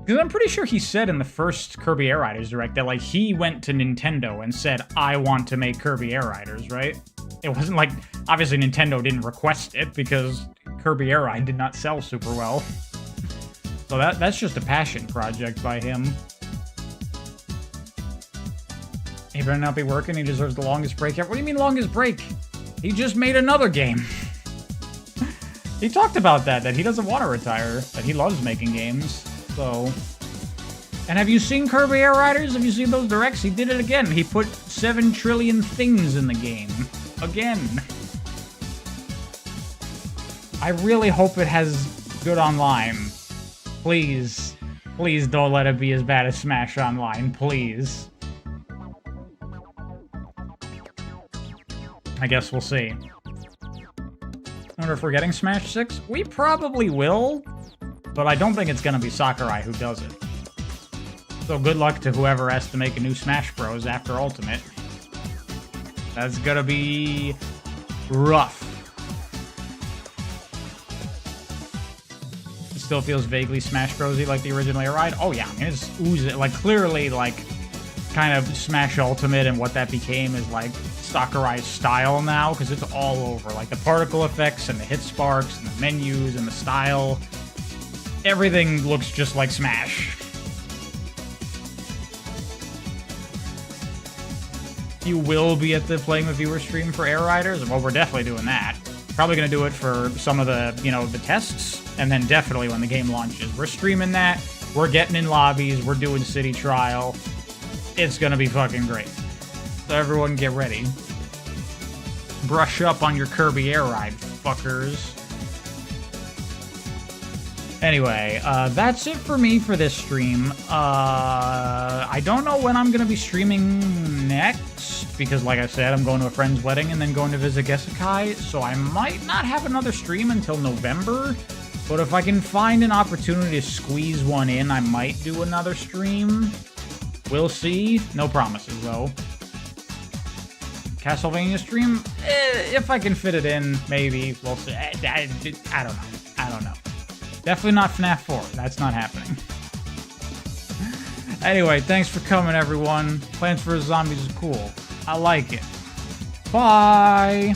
Because I'm pretty sure he said in the first Kirby Air Riders Direct that, like, he went to Nintendo and said, I want to make Kirby Air Riders, right? It wasn't like, obviously Nintendo didn't request it because Kirby Air Ride did not sell super well. So that's just a passion project by him. He better not be working, he deserves the longest break ever. What do you mean longest break? He just made another game. He talked about that he doesn't want to retire, that he loves making games. So, and have you seen Kirby Air Riders? Have you seen those directs? He did it again. He put 7 trillion things in the game. Again. I really hope it has good online. Please. Please don't let it be as bad as Smash Online. Please. I guess we'll see. I wonder if we're getting Smash 6? We probably will. But I don't think it's going to be Sakurai who does it. So good luck to whoever has to make a new Smash Bros. After Ultimate. That's going to be rough. It still feels vaguely Smash Bros.-y like the original Air Ride. Oh yeah, I mean, it's oozing. Like, clearly, like, kind of Smash Ultimate and what that became is, like, Sakurai's style now, because it's all over. Like, the particle effects and the hit sparks and the menus and the style. Everything looks just like Smash. You will be at the Playing with Viewer stream for Air Riders? Well, we're definitely doing that. Probably going to do it for some of the, you know, the tests, and then definitely when the game launches. We're streaming that, we're getting in lobbies, we're doing city trial. It's going to be fucking great. So everyone get ready. Brush up on your Kirby Air Ride, fuckers. Anyway, that's it for me for this stream. I don't know when I'm going to be streaming next, because like I said, I'm going to a friend's wedding and then going to visit Gesekai, so I might not have another stream until November, but if I can find an opportunity to squeeze one in, I might do another stream. We'll see. No promises, though. Castlevania stream? If I can fit it in, maybe. We'll see. I don't know. I don't know. Definitely not FNAF 4. That's not happening. Anyway, thanks for coming, everyone. Plants vs. Zombies is cool. I like it. Bye!